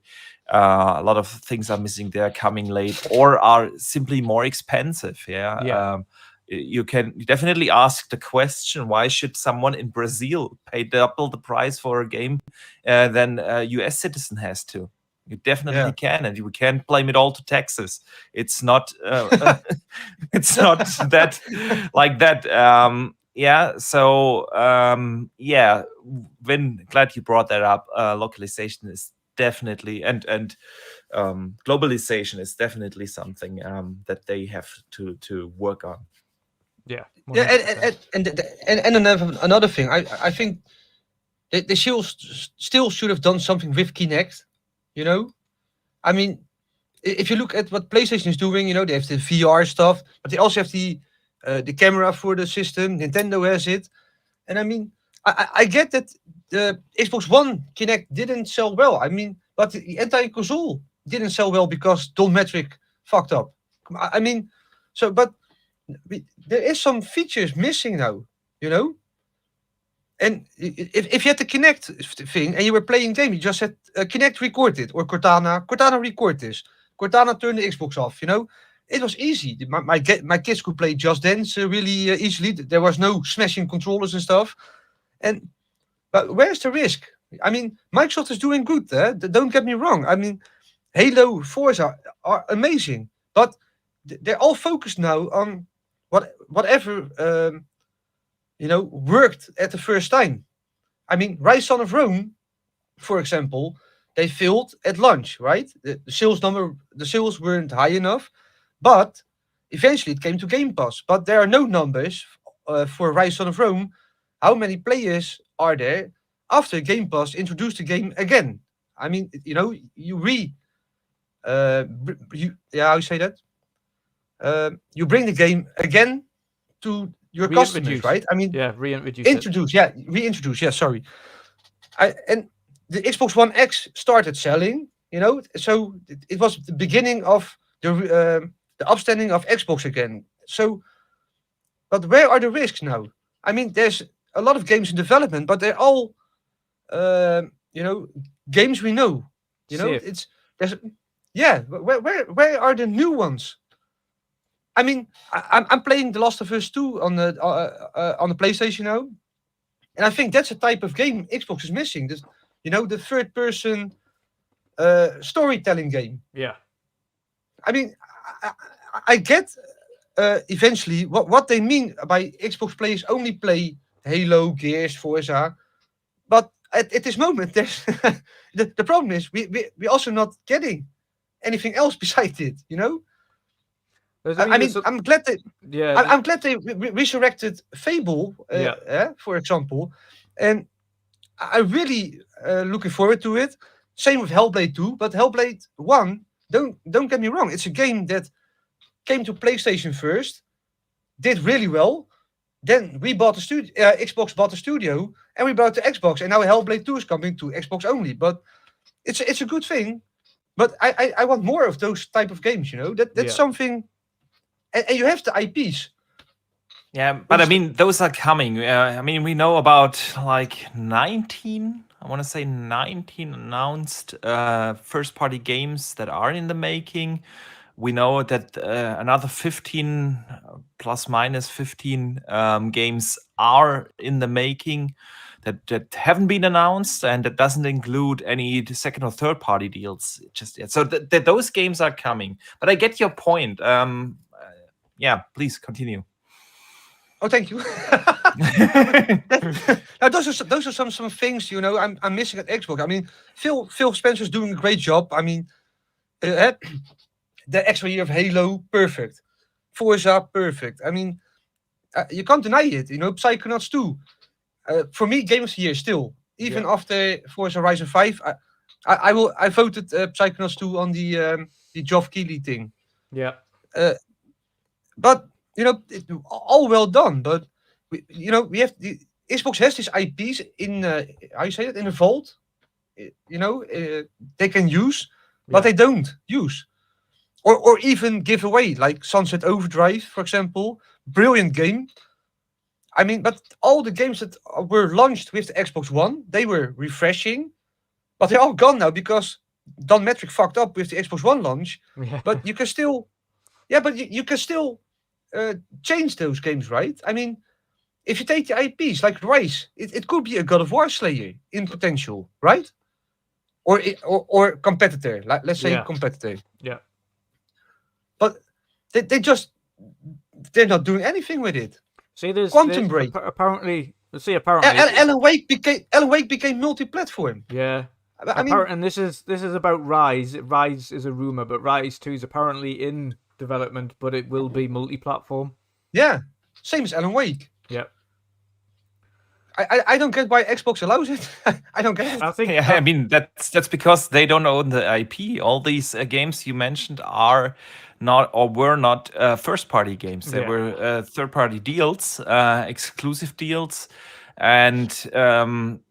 A lot of things are missing there, coming late, or are simply more expensive. You can definitely ask the question: why should someone in Brazil pay double the price for a game than a US citizen has to? You definitely can, and we can't blame it all to Texas. It's not. It's not that like that. Vin, glad you brought that up. Localization is definitely and globalization is definitely something that they have to work on. Yeah, and another thing, I think they still should have done something with Kinect. You know, I mean, if you look at what PlayStation is doing, you know, they have the VR stuff, but they also have the camera for the system. Nintendo has it, and I mean, I get that the Xbox One Kinect didn't sell well. I mean, but the entire console didn't sell well because Don Metric fucked up. I mean, but there is some features missing now, you know. And if you had the Kinect thing and you were playing game, you just said Kinect record it, or Cortana record this, Cortana turn the Xbox off. You know, it was easy. My kids could play Just Dance really easily. There was no smashing controllers and stuff. But where's the risk? I mean, Microsoft is doing good. Don't get me wrong. I mean, Halo, Forza are amazing, but they're all focused now on whatever worked at the first time. I mean, Rise Son of Rome, for example, they failed at launch, right? The sales weren't high enough, but eventually it came to Game Pass. But there are no numbers for Rise Son of Rome. How many players are there after Game Pass introduced the game again? I mean, you know, how you say that? You bring the game again to your customers, right? I mean, reintroduce. Yeah, sorry. And the Xbox One X started selling, you know, so it was the beginning of the upstanding of Xbox again. So, but where are the risks now? I mean, there's a lot of games in development, but they're all, games we know. You know, where are the new ones? I mean, I'm playing The Last of Us 2 on the PlayStation now, and I think that's a type of game Xbox is missing. This, you know, the third-person storytelling game. Yeah. I mean, I get eventually what they mean by Xbox players only play Halo, Gears, Forza, but at this moment, there's the problem is we also not getting anything else besides it. You know. I'm glad they resurrected Fable, for example, and I really looking forward to it. Same with Hellblade 2, but Hellblade 1, don't get me wrong, it's a game that came to PlayStation first, did really well. Then we bought the studio, Xbox bought the studio, and we bought the Xbox, and now Hellblade 2 is coming to Xbox only. But it's a good thing. But I want more of those type of games. You know, that's something. And you have the IPs. Yeah, but I mean, those are coming. I mean, we know about like 19, I want to say 19 announced first-party games that are in the making. We know that another 15, plus minus 15 games are in the making that haven't been announced, and that doesn't include any second or third-party deals just yet. So those games are coming. But I get your point. Yeah, please continue. Oh, thank you. Now, those are some things, you know, I'm missing at Xbox. I mean, Phil Spencer's doing a great job. I mean, the extra year of Halo, perfect. Forza, perfect. I mean, you can't deny it. You know, Psychonauts 2. For me, Game of the Year still. Even after Forza Horizon 5, I voted Psychonauts 2 on the Geoff Keighley thing. Yeah. But you know, all well done. But we have the Xbox has these IPs in how you say it, in a vault. You know, they can use, but they don't use, or even give away. Like Sunset Overdrive, for example, brilliant game. I mean, but all the games that were launched with the Xbox One, they were refreshing, but they're all gone now because Don Metric fucked up with the Xbox One launch. Yeah. But you can still, you can still change those games, right? I mean, if you take the IPs like Rise, it could be a God of War Slayer in potential, right? Or competitor, like let's say Yeah. competitor. Yeah. But they're not doing anything with it. See, there's Quantum Break. Apparently, Alan Wake became multi-platform. yeah. I mean, And this is about Rise. Rise is a rumor, but Rise 2 is apparently in development, but it will be multi-platform. yeah, same as Alan Wake. Yeah. I don't get why Xbox allows it. I don't get it. I think Yeah, I mean that's because they don't own the IP. All these games you mentioned are not or were not first-party games. They Yeah. were third-party deals, exclusive deals, and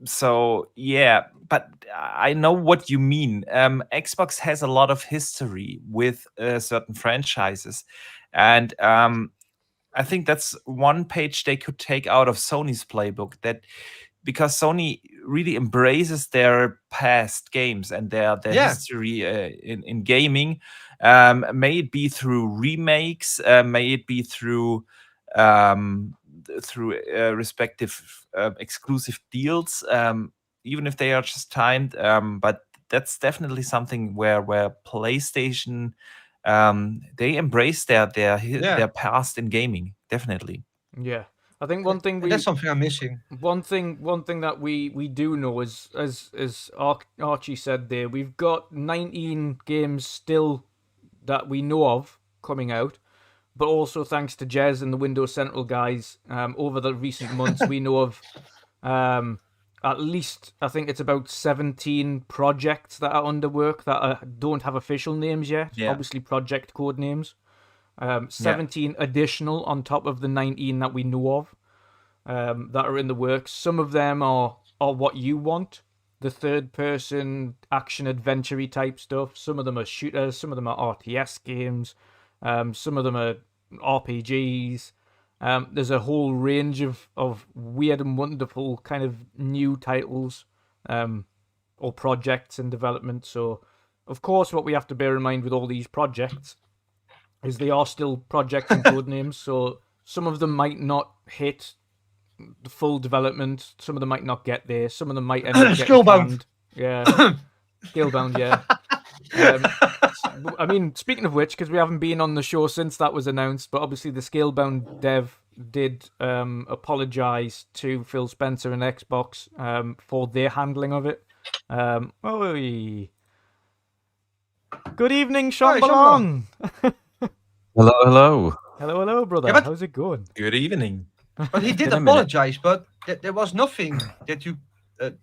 so yeah. But I know what you mean. Xbox has a lot of history with certain franchises, and I think that's one page they could take out of Sony's playbook, that because Sony really embraces their past games and their Yeah. history in gaming, may it be through remakes, may it be through respective exclusive deals, even if they are just timed. But that's definitely something where PlayStation they embrace their past in gaming, definitely. yeah. I think one thing That's something I'm missing. one thing that we do know is, as Archie said there, we've got 19 games still that we know of coming out, but also thanks to Jez and the Windows Central guys, over the recent months we know of at least, I think it's about 17 projects that are under work that don't have official names yet. Yeah. Obviously project code names. 17 additional on top of the 19 that we know of, that are in the works. Some of them are what you want, the third-person action adventure type stuff. Some of them are shooters. Some of them are RTS games. Some of them are RPGs. There's a whole range of weird and wonderful kind of new titles or projects in development. So, of course, what we have to bear in mind with all these projects is they are still projects and code names. So some of them might not hit the full development. Some of them might not get there. Some of them might end up getting Skillbound. canned. Yeah, Skillbound. Yeah. I mean, speaking of which, because we haven't been on the show since that was announced, but obviously the Scalebound dev did apologize to Phil Spencer and Xbox for their handling of it. Oi. Good evening, Hi, Shomberlon. Hello. Hello, brother. Yeah, but- How's it going? Good evening. But he did In a minute. apologize, but there was nothing that you.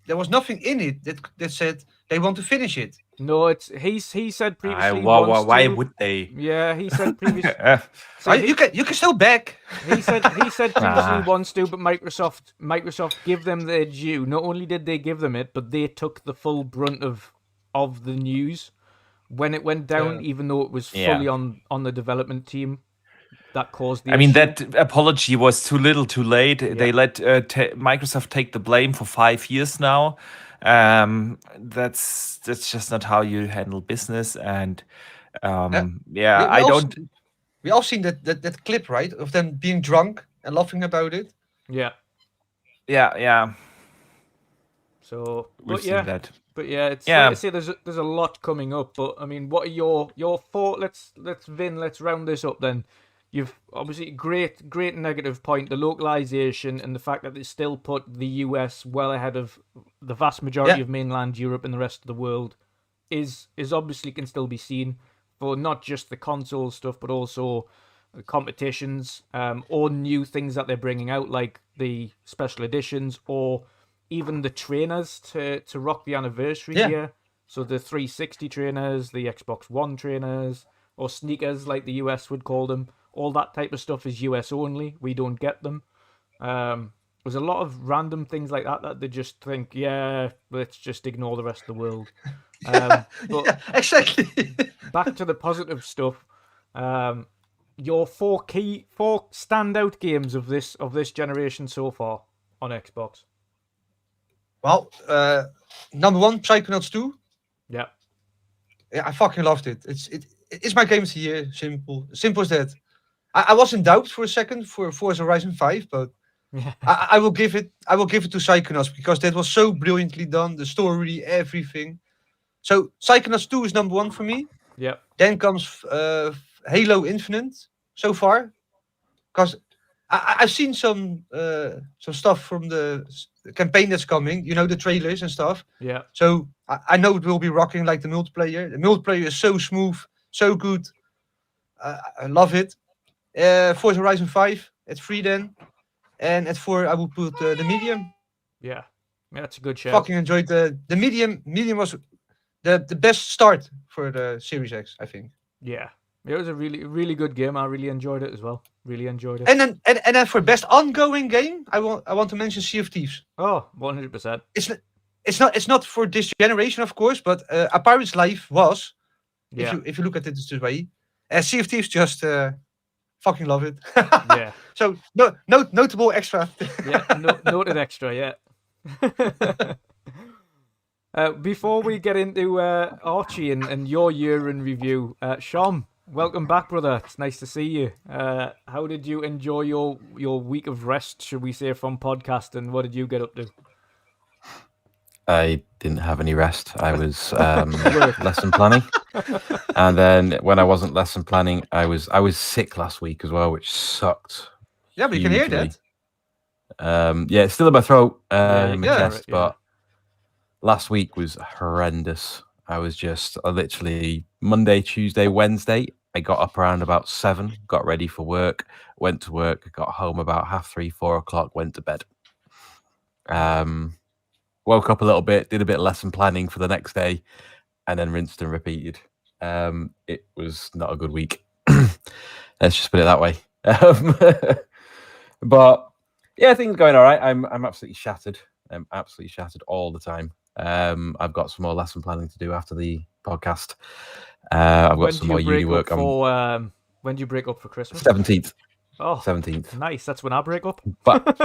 There was nothing in it that said they want to finish it. No, he said previously. Why wants to- would they? Yeah, he said previously. Uh, You can still back. He said previously Ah. wants to, but Microsoft give them their due. Not only did they give them it, but they took the full brunt of the news when it went down, Yeah. even though it was Yeah. fully on the development team that caused the I mean, issue. that apology was too little, too late. Yeah. They let Microsoft take the blame for 5 years now. That's just not how you handle business. And yeah, We I all don't. We all seen that clip, right, of them being drunk and laughing about it. Yeah. Yeah, So, we've but seen yeah, that. but yeah, it's Yeah. like I say, there's a lot coming up. But I mean, what are your thoughts? Let's round this up then. You've obviously great negative point, the localization and the fact that they still put the US well ahead of the vast majority Yeah. of mainland Europe and the rest of the world is obviously can still be seen for not just the console stuff, but also competitions or new things that they're bringing out, like the special editions or even the trainers to rock the anniversary Yeah. year. So the 360 trainers, the Xbox One trainers, or sneakers like the US would call them. All that type of stuff is US only. We don't get them. There's a lot of random things like that they just think, yeah, let's just ignore the rest of the world. But Yeah, exactly. back to the positive stuff. your four standout games of this generation so far on Xbox. Well, number one, Psychonauts 2. Yeah. Yeah, I fucking loved it. It's my game of the year. Simple as that. I was in doubt for a second for Forza Horizon 5, but Yeah. I will give it to Psychonauts because that was so brilliantly done. The story, everything. So Psychonauts 2 is number one for me. Yeah. Then comes Halo Infinite so far, because I've seen some stuff from the campaign that's coming. You know, the trailers and stuff. Yeah. So I know it will be rocking like the multiplayer. The multiplayer is so smooth, so good. I love it. Forza Horizon 5 at 3 then. And at 4 I will put the medium. Yeah. That's a good show. Fucking enjoyed the medium. Medium was the best start for the Series X, I think. Yeah. It was a really good game. I really enjoyed it as well. Really enjoyed it. And then for best ongoing game, I want to mention Sea of Thieves. Oh, 100%. It's not for this generation, of course, but A Pirate's Life was. Yeah. If you look at it this way, Sea of Thieves just fucking love it. Yeah. So notable extra. Yeah. Noted extra. Yeah. Before we get into Archie and your year in review, Shom, welcome back, brother. It's nice to see you. How did you enjoy your week of rest, should we say, from podcasting? What did you get up to? I didn't have any rest. I was lesson planning, and then when I wasn't lesson planning, I was sick last week as well, which sucked. Yeah, but you can hear that. Yeah, it's still in my throat, in my yeah, chest, right, yeah. but last week was horrendous. I literally Monday, Tuesday, Wednesday. I got up around about 7, got ready for work, went to work, got home about 3:30, 4 o'clock, went to bed. Woke up a little bit, did a bit of lesson planning for the next day, and then rinsed and repeated. It was not a good week. Let's just put it that way. But yeah, things going all right. I'm absolutely shattered. I'm absolutely shattered all the time. I've got some more lesson planning to do after the podcast. I've got some more uni work. When do you break up for Christmas? 17th. Oh, 17th. nice. That's when I break up. But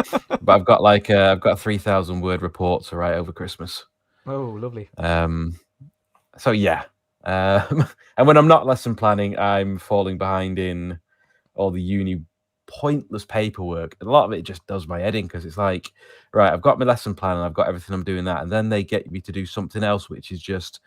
I've got a 3,000 word report to write over Christmas. Oh, lovely. So yeah. And when I'm not lesson planning, I'm falling behind in all the uni pointless paperwork. And a lot of it just does my head in because it's like, right, I've got my lesson plan and I've got everything I'm doing that. And then they get me to do something else, which is just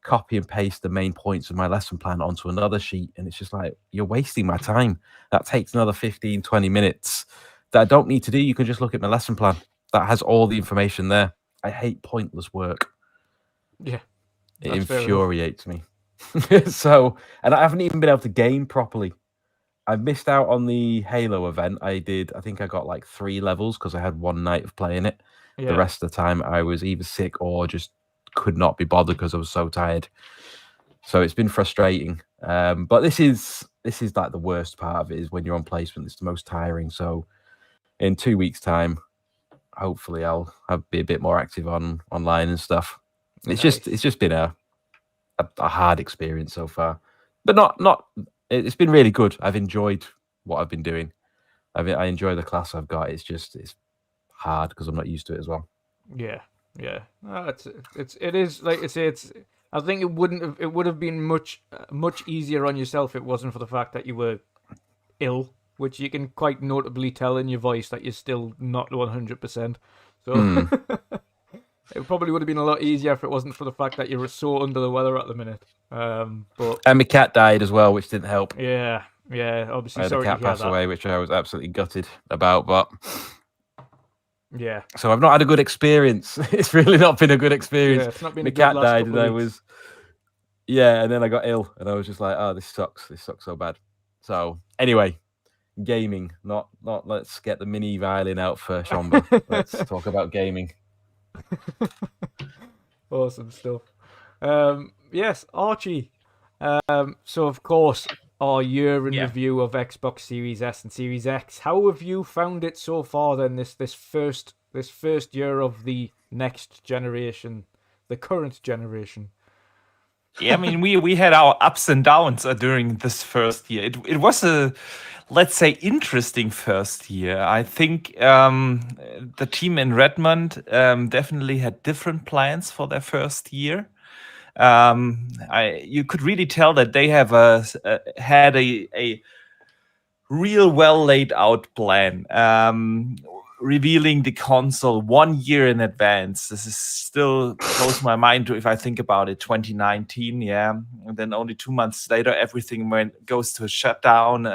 copy and paste the main points of my lesson plan onto another sheet. And it's just like, you're wasting my time. That takes another 15, 20 minutes that I don't need to do. You can just look at my lesson plan. That has all the information there. I hate pointless work. Yeah. It infuriates me. So, and I haven't even been able to game properly. I missed out on the Halo event. I think I got like 3 levels because I had one night of playing it. Yeah. The rest of the time I was either sick or just could not be bothered because I was so tired. So it's been frustrating. But this is like the worst part of it is when you're on placement. It's the most tiring. So in 2 weeks' time, hopefully I'll be a bit more active online and stuff. It's just been a hard experience so far, but not. It's been really good. I've enjoyed what I've been doing. I enjoy the class I've got. It's hard because I'm not used to it as well. Yeah. It is like I say. I think it would have been much easier on yourself if it wasn't for the fact that you were ill, which you can quite notably tell in your voice that you're still not 100%. So it probably would have been a lot easier if it wasn't for the fact that you were so under the weather at the minute. But And my cat died as well, which didn't help. yeah. Obviously, I had sorry a cat to hear pass that. away, which I was absolutely gutted about. But Yeah. so I've not had a good experience. It's really not been a good experience. Yeah, it's not been My a good cat last died, couple and of I weeks. was and then I got ill, and I was just like, oh, this sucks. This sucks so bad. So anyway, gaming. Not let's get the mini violin out for Shomber. Let's talk about gaming. Awesome stuff. Yes, Archie. So of course, our year in review of Xbox Series S and Series X. How have you found it so far? Then this first year of the next generation, the current generation. Yeah, I mean, we had our ups and downs during this first year. It was a, let's say, interesting first year. I think the team in Redmond definitely had different plans for their first year. You could really tell that they have had a real well laid out plan, revealing the console 1 year in advance. This is still blows my mind if I think about it. 2019, yeah, and then only 2 months later, everything goes to a shutdown.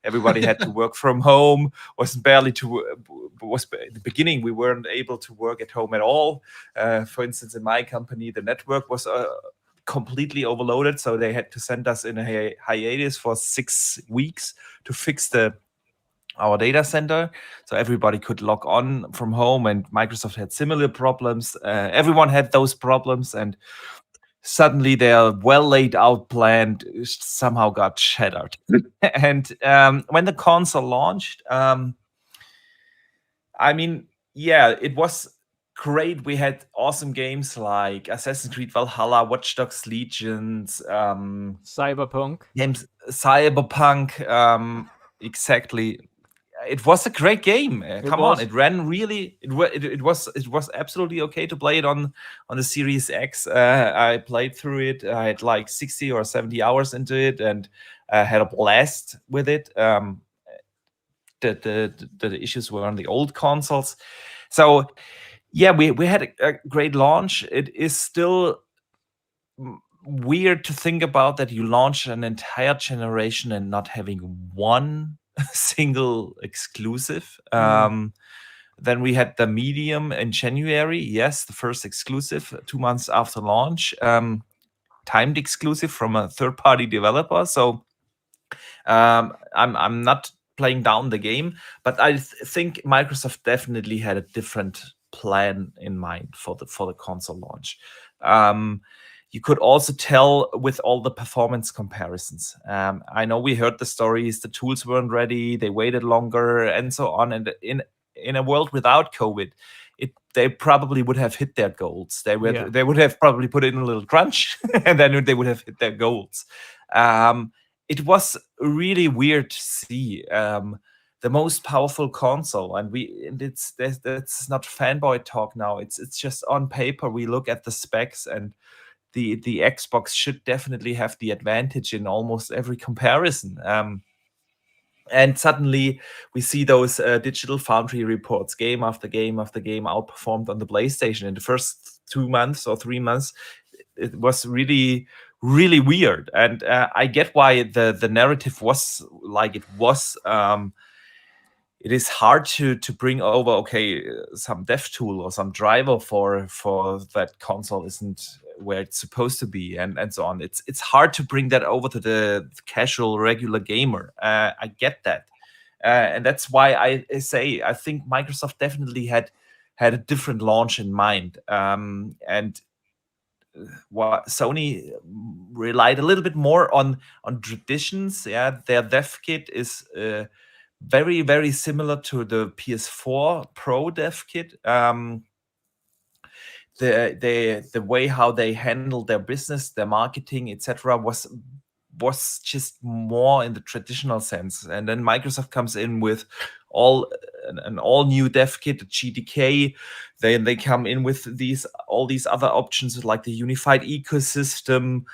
Everybody had to work from home. Was at the beginning we weren't able to work at home at all. For instance, in my company, the network was completely overloaded, so they had to send us in a hiatus for 6 weeks to fix our data center, so everybody could log on from home. And Microsoft had similar problems. Everyone had those problems, and suddenly their well laid out plan somehow got shattered. And when the console launched, I mean, yeah, it was great. We had awesome games like Assassin's Creed Valhalla, Watch Dogs Legions, Cyberpunk. games, Cyberpunk, exactly. It was a great game. Come on, it ran really. It was absolutely okay to play it on the Series X. I played through it. I had like 60 or 70 hours into it, and had a blast with it. The issues were on the old consoles, so yeah, we had a great launch. It is still weird to think about that you launch an entire generation and not having one single exclusive. Then we had the Medium in January. Yes, the first exclusive 2 months after launch, timed exclusive from a third-party developer. So I'm not playing down the game, but I think Microsoft definitely had a different plan in mind for the console launch. You could also tell with all the performance comparisons. I know we heard the stories, the tools weren't ready, they waited longer, and so on. And in a world without COVID, they probably would have hit their goals. They would have probably put in a little crunch, and then they would have hit their goals. It was really weird to see the most powerful console, and that's not fanboy talk now. It's just on paper. We look at the specs, and the Xbox should definitely have the advantage in almost every comparison. And suddenly we see those Digital Foundry reports, game after game after game, outperformed on the PlayStation. In the first 2 months or 3 months, it was really, really weird. And I get why the narrative was like it was. It is hard to bring over, some dev tool or some driver for that console isn't where it's supposed to be, and so on. It's hard to bring that over to the casual, regular gamer. I get that. And that's why I say I think Microsoft definitely had a different launch in mind. And what Sony relied a little bit more on traditions. Yeah, their dev kit is very, very similar to the PS4 Pro dev kit. The way how they handle their business, their marketing, etc., was just more in the traditional sense. And then Microsoft comes in with an all new dev kit, the GTK. They come in with all these other options like the unified ecosystem,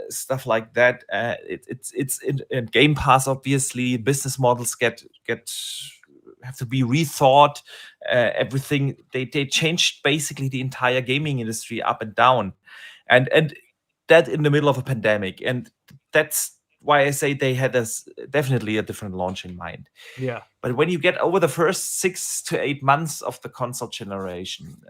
stuff like that. It's in Gamepass, obviously. Business models have to be rethought. Everything they changed basically the entire gaming industry up and down, and that in the middle of a pandemic. And that's why I say they had definitely a different launch in mind. Yeah. But when you get over the first 6 to 8 months of the console generation,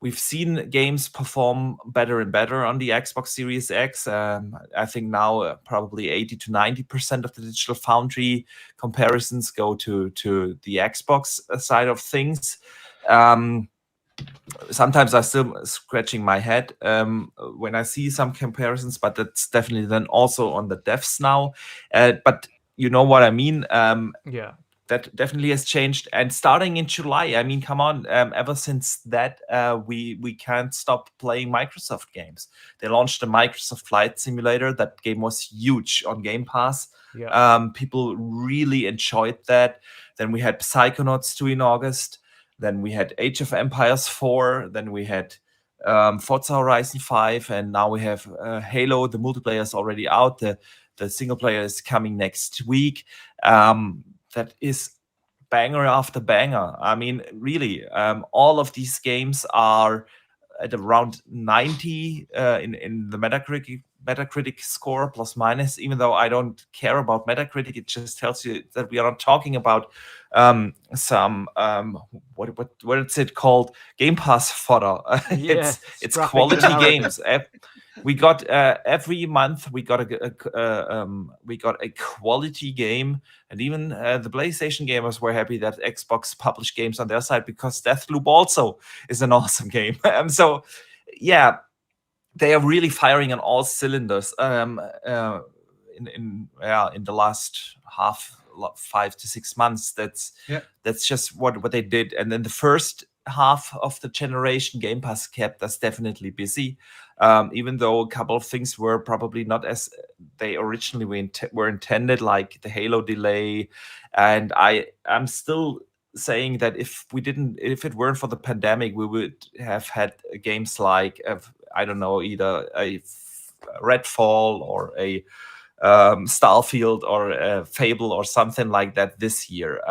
we've seen games perform better and better on the Xbox Series X. I think now probably 80 to 90% of the Digital Foundry comparisons go to the Xbox side of things. Sometimes I'm still scratching my head when I see some comparisons, but that's definitely then also on the devs now. But you know what I mean? that definitely has changed. And starting in July, I mean, come on, ever since that, we can't stop playing Microsoft games. They launched the Microsoft Flight Simulator. That game was huge on Game Pass. Yeah. People really enjoyed that. Then we had Psychonauts 2 in August. Then we had Age of Empires 4. Then we had Forza Horizon 5. And now we have Halo. The multiplayer is already out. The single player is coming next week. That is banger after banger. I mean, really, all of these games are at around 90 in the Metacritic score, plus minus. Even though I don't care about Metacritic, it just tells you that we are not talking about some what is it called, Game Pass fodder. Yeah, it's scrapping quality the narrative. games. We got every month we got a quality game, and even the PlayStation gamers were happy that Xbox published games on their side, because Deathloop also is an awesome game. So yeah, they are really firing on all cylinders in the last 5 to 6 months. That's just what they did. And then the first half of the generation, Game Pass kept us definitely busy, even though a couple of things were probably not as they originally were intended, like the Halo delay. And I'm still saying that if it weren't for the pandemic, we would have had games like I don't know, either a Redfall or a Starfield or a Fable or something like that this year.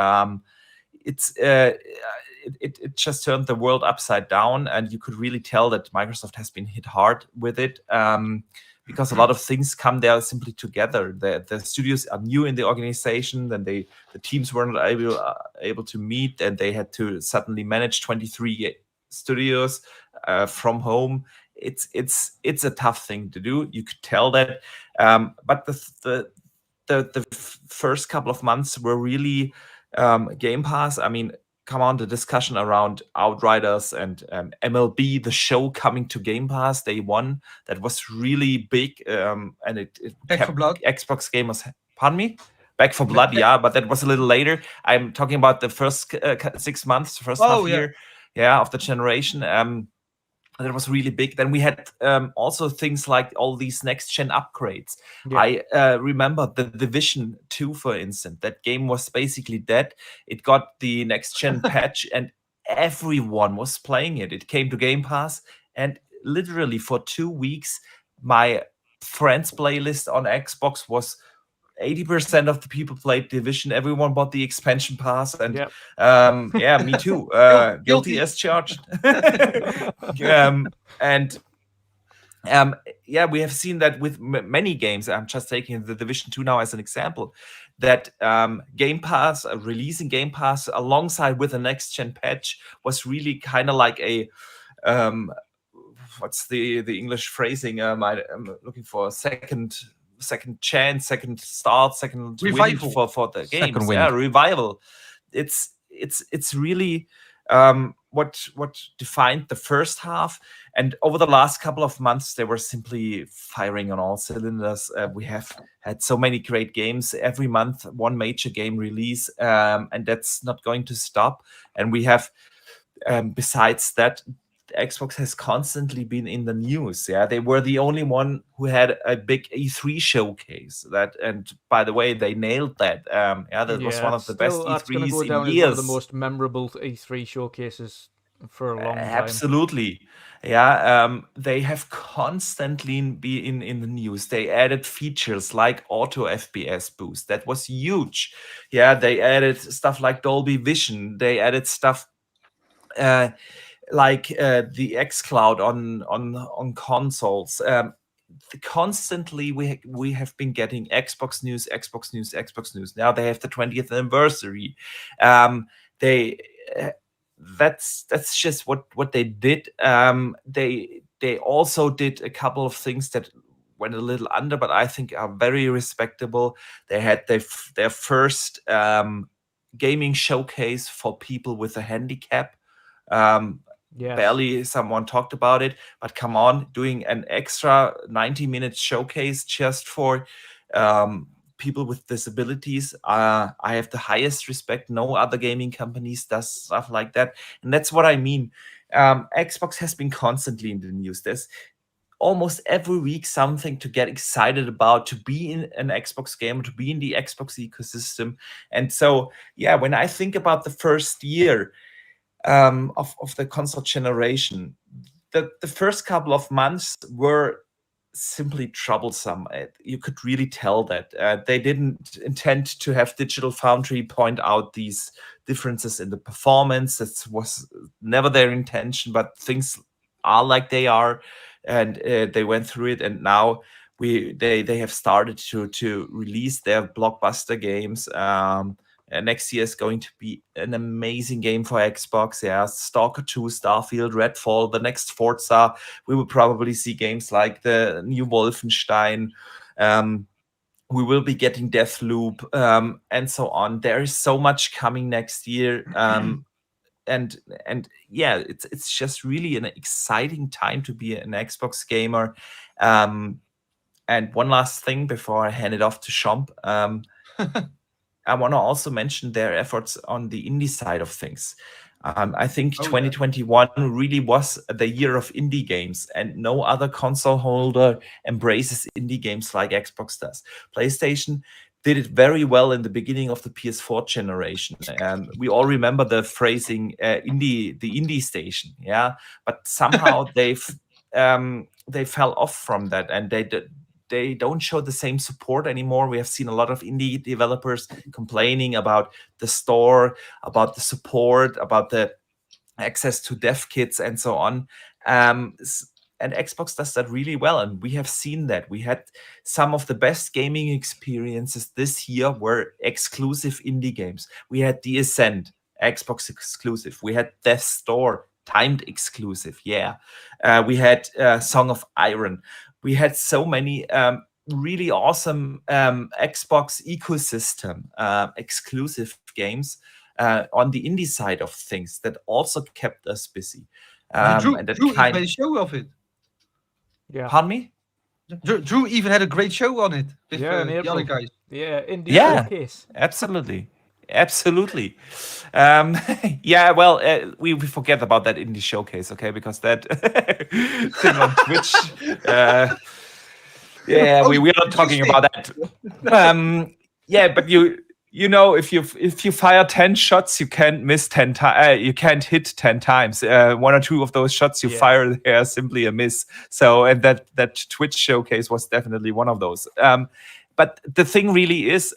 It just turned the world upside down, and you could really tell that Microsoft has been hit hard with it, because a lot of things come there simply together. The studios are new in the organization, and the teams weren't able to meet, and they had to suddenly manage 23 studios from home. It's a tough thing to do. You could tell that, but the first couple of months were really Game Pass. I mean, come on, the discussion around Outriders and MLB, the show coming to Game Pass day one, that was really big, and it Back kept for Blood. Xbox gamers. Pardon me? Back for Blood, yeah, but that was a little later. I'm talking about the first 6 months, first half year, of the generation. That was really big. Then we had also things like all these next-gen upgrades. Yeah. I remember the Division 2, for instance. That game was basically dead. It got the next-gen patch, and everyone was playing it. It came to Game Pass, and literally for 2 weeks, my friends' playlist on Xbox was 80% of the people played Division. Everyone bought the expansion pass, and me too. Guilty as charged. We have seen that with many games. I'm just taking the Division 2 now as an example. That Game Pass, releasing Game Pass alongside with a next gen patch was really kind of like a what's the English phrasing? I'm looking for a second chance, second start, second revival for the games. Second wind. Yeah, revival. It's really what defined the first half, and over the last couple of months they were simply firing on all cylinders. We have had so many great games every month, one major game release, and that's not going to stop. And we have besides that, Xbox has constantly been in the news. Yeah, they were the only one who had a big E3 showcase. And by the way, they nailed that. That was one of the best That's going to go E3s down in as one of years. the most memorable E3 showcases for a long time. Absolutely. Yeah, they have constantly been in the news. They added features like auto FPS boost. That was huge. Yeah, they added stuff like Dolby Vision. They added stuff like the xCloud on consoles. Constantly we have been getting Xbox news. Now they have the 20th anniversary. That's just what they did. They also did a couple of things that went a little under, but I think are very respectable. They had their first gaming showcase for people with a handicap. Yes. Barely someone talked about it, but come on, doing an extra 90-minute showcase just for people with disabilities. I have the highest respect. No other gaming companies does stuff like that, and that's what I mean. Xbox has been constantly in the news. There's almost every week something to get excited about, to be in an Xbox gamer, to be in the Xbox ecosystem. And so, yeah, when I think about the first year of the console generation, the first couple of months were simply troublesome. You could really tell that they didn't intend to have Digital Foundry point out these differences in the performance. That was never their intention, but things are like they are, and they went through it, and now they have started to release their blockbuster games. Next year is going to be an amazing game for Xbox. Yeah, Stalker 2, Starfield, Redfall, the next Forza. We will probably see games like the new Wolfenstein. We will be getting Deathloop, and so on. There is so much coming next year. And yeah, it's just really an exciting time to be an Xbox gamer. And one last thing before I hand it off to Shomp. I want to also mention their efforts on the indie side of things. I think 2021 really was the year of indie games, and no other console holder embraces indie games like Xbox does. PlayStation did it very well in the beginning of the PS4 generation. We all remember the phrasing the indie station, yeah. But somehow they fell off from that, and they don't show the same support anymore. We have seen a lot of indie developers complaining about the store, about the support, about the access to dev kits, and so on. And Xbox does that really well, and we have seen that. We had some of the best gaming experiences this year were exclusive indie games. We had The Ascent, Xbox exclusive. We had Death's Door, timed exclusive. Yeah, we had Song of Iron. We had so many really awesome Xbox ecosystem exclusive games on the indie side of things that also kept us busy. Drew and that even made a show of it. Yeah. Pardon me? Drew even had a great show on it with Yeah, in the other April. guys. Yeah, indie Yeah. showcase. Absolutely. Yeah, well, we forget about that indie showcase, okay? Because that thing on Twitch, yeah, we're not talking about that. Yeah, but you know, if you fire 10 shots, you can't miss 10 times. You can't hit 10 times. One or two of those shots you fire, they are simply a miss. So, and that Twitch showcase was definitely one of those. But the thing really is,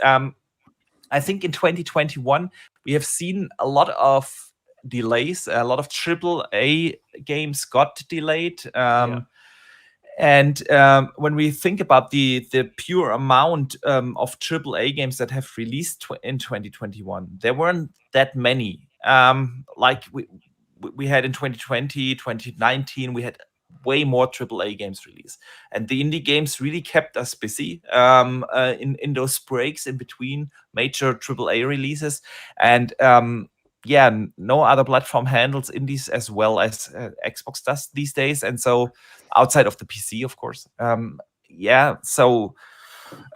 I think in 2021 we have seen a lot of delays. A lot of AAA games got delayed. And when we think about the pure amount of AAA games that have released in 2021, there weren't that many. Like we had in 2020, 2019, we had way more AAA games released. And the indie games really kept us busy in those breaks in between major AAA releases. And yeah, no other platform handles indies as well as Xbox does these days. And so outside of the PC, of course. Yeah, so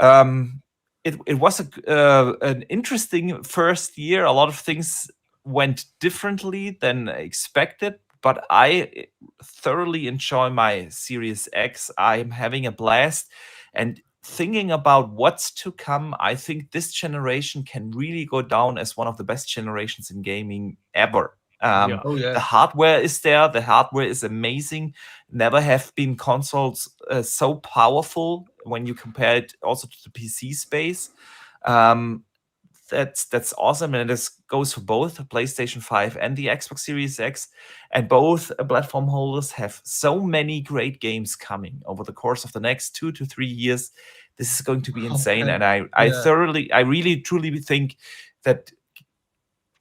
it was an interesting first year. A lot of things went differently than expected, but I thoroughly enjoy my Series X. I'm having a blast. And thinking about what's to come, I think this generation can really go down as one of the best generations in gaming ever. The hardware is there. The hardware is amazing. Never have been consoles so powerful when you compare it also to the PC space. That's awesome, and this goes for both the PlayStation 5 and the Xbox Series X. And both platform holders have so many great games coming over the course of the next 2 to 3 years. This is going to be insane, and I really truly think that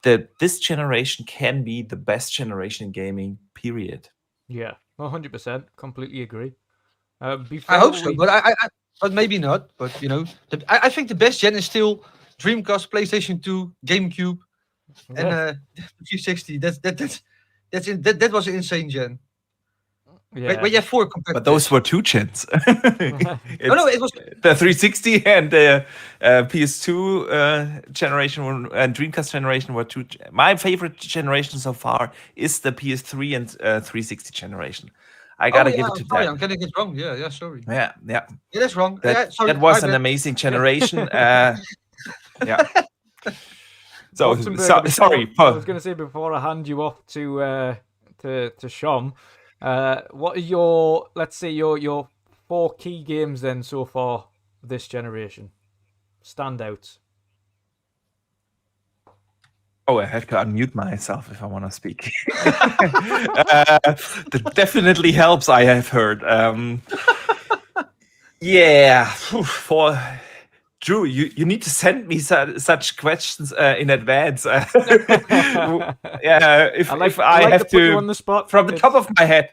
this generation can be the best generation in gaming, period. Yeah, 100%. Completely agree. I hope so, but maybe not. But you know, I think the best gen is still Dreamcast, PlayStation 2, GameCube, and 360. That was an insane gen. Yeah. But yeah, 4 compared. But those were 2 gens. No, it was. The 360 and the PS2 generation and Dreamcast generation were 2. My favorite generation so far is the PS3 and 360 generation. I gotta give it to sorry, that. I'm getting it wrong. Yeah, sorry. Yeah. It is wrong. That, sorry, that was my an bad. amazing generation. Yeah. So Boxenberger, sorry. I was going to say before I hand you off to Shom, what are your, let's say your 4 key games then so far this generation? Standouts. Oh, I have to unmute myself if I want to speak. That definitely helps, I have heard. Yeah, for Drew, you need to send me such questions in advance. Yeah, if I have to put you to on the spot from the top of my head.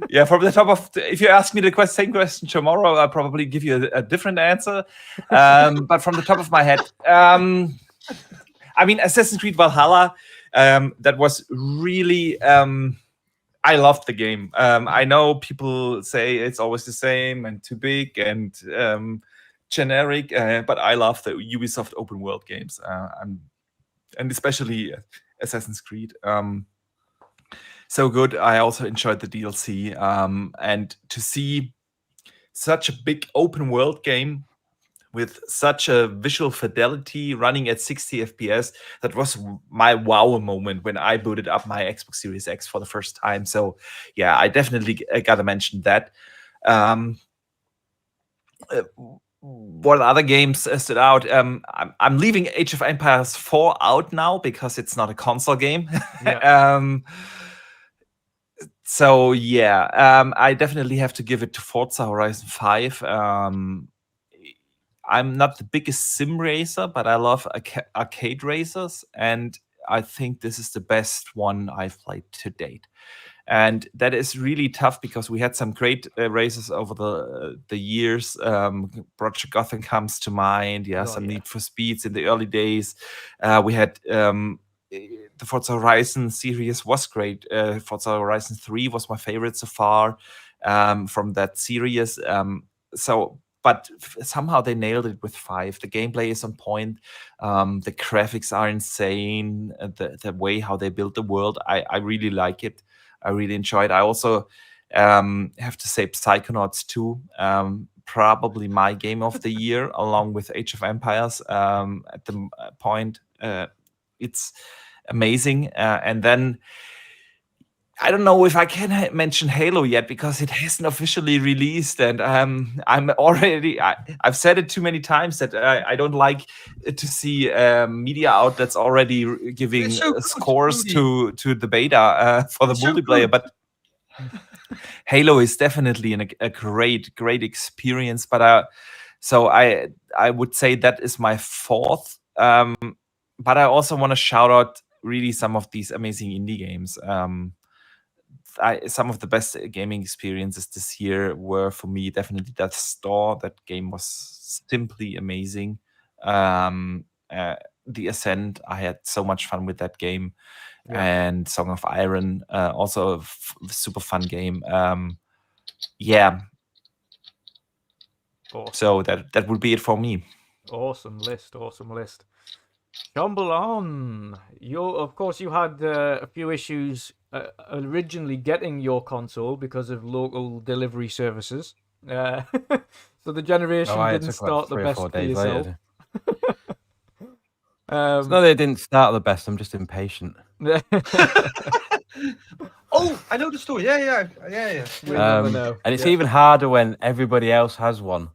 Yeah, from the top of. If you ask me the same question tomorrow, I'll probably give you a different answer. But from the top of my head, I mean, Assassin's Creed Valhalla. That was really. I loved the game. I know people say it's always the same and too big and generic, but I love the Ubisoft open world games, and especially Assassin's Creed. So good. I also enjoyed the DLC, and to see such a big open world game with such a visual fidelity running at 60 FPS, that was my wow moment when I booted up my Xbox Series X for the first time. So yeah, I definitely gotta mention that. What other games stood out? I'm leaving Age of Empires 4 out now because it's not a console game. Yeah. So yeah, I definitely have to give it to Forza Horizon 5. I'm not the biggest sim racer, but I love arcade racers, and I think this is the best one I've played to date. And that is really tough because we had some great races over the years. Project Gotham comes to mind. Yeah, some Need for Speeds in the early days. We had the Forza Horizon series was great. Forza Horizon 3 was my favorite so far from that series. But somehow they nailed it with 5. The gameplay is on point. The graphics are insane. The way how they built the world, I really like it. I really enjoy it. I also have to say Psychonauts 2, probably my game of the year, along with Age of Empires. At the point, it's amazing. And then I don't know if I can mention Halo yet because it hasn't officially released, and I'm already. I've said it too many times that I don't like to see media outlets already giving scores to the beta for the multiplayer. But Halo is definitely a great experience. But so I would say that is my 4th. But I also want to shout out really some of these amazing indie games. Some of the best gaming experiences this year were for me definitely Death's Store. That game was simply amazing. The Ascent, I had so much fun with that game. Yeah. And Song of Iron, also a super fun game. Yeah. Awesome. So that would be it for me. Awesome list. Shomberlon, of course you had a few issues originally getting your console because of local delivery services. So the generation didn't start the best for yourself. No, they didn't start the best. I'm just impatient. Oh, I know the story. Yeah. And it's even harder when everybody else has one.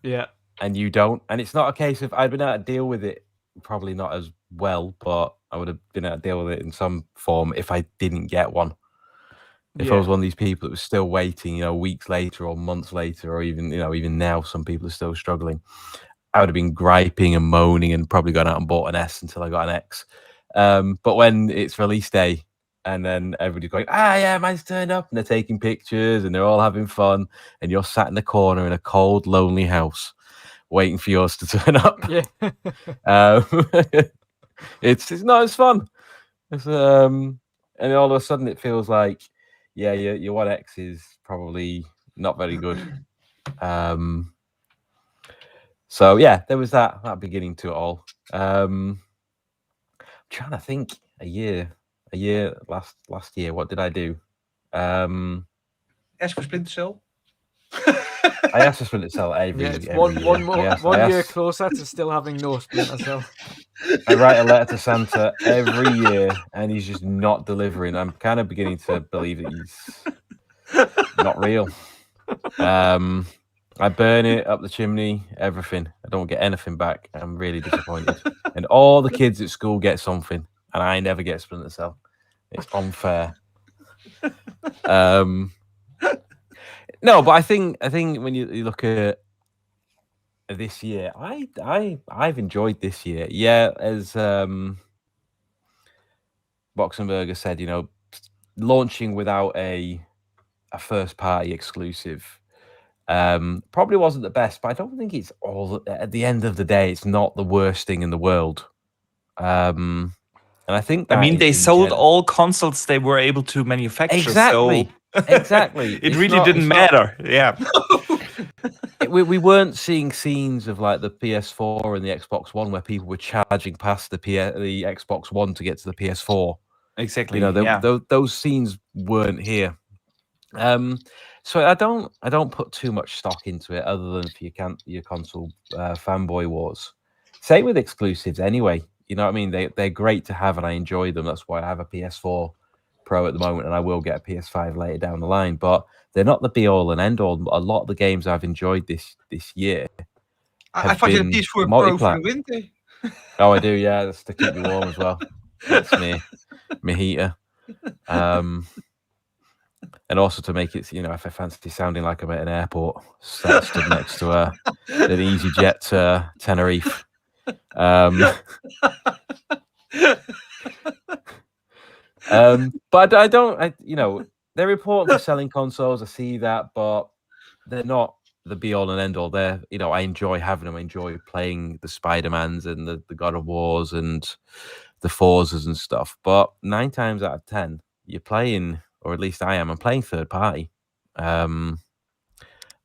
Yeah. And you don't. And it's not a case of I'd been able to deal with it. Probably not as well, but I would have been able to deal with it in some form if I didn't get one. If I was one of these people that was still waiting, weeks later or months later, or even now, some people are still struggling. I would have been griping and moaning and probably gone out and bought an S until I got an X. But when it's release day and then everybody's going, yeah, mine's turned up, and they're taking pictures and they're all having fun, and you're sat in the corner in a cold, lonely house waiting for yours to turn up. Yeah. It's not as fun. And all of a sudden it feels like, yeah, your One X is probably not very good. So yeah, there was that beginning to it all. I'm trying to think. A year last year. What did I do? Ask for Splinter Cell. I asked for Splinter Cell every Yeah, it's every one year. one year closer to still having no Splinter Cell. I write a letter to Santa every year, and he's just not delivering. I'm kind of beginning to believe that he's not real. I burn it up the chimney, everything. I don't get anything back. I'm really disappointed. And all the kids at school get something, and I never get Splinter Cell. It's unfair. No, but I think when you look at this year, I've enjoyed this year. Yeah, as Boxenberger said, launching without a first party exclusive probably wasn't the best, but I don't think it's all. At the end of the day, it's not the worst thing in the world. And I think they sold all consoles they were able to manufacture. Exactly. So exactly. it really didn't matter. Yeah. We weren't seeing scenes of like the PS4 and the Xbox One where people were charging past the Xbox One to get to the PS4. Exactly. Those scenes weren't here. So I don't put too much stock into it, other than for your console fanboy wars. Same with exclusives, anyway. You know what I mean? They're great to have, and I enjoy them. That's why I have a PS4 Pro at the moment, and I will get a PS5 later down the line. But they're not the be all and end all. A lot of the games I've enjoyed this year. I thought you had a PS4 Pro for the winter. Oh, I do. Yeah, that's to keep me warm as well. That's me heater. And also to make it, if I fancy sounding like I'm at an airport, stood next to an EasyJet to Tenerife. But I don't, they're important for selling consoles. I see that, but they're not the be all and end all. They're, I enjoy having them. I enjoy playing the Spider-Mans and the God of Wars and the Forzas and stuff. But 9 times out of 10, you're playing, or at least I'm playing third party.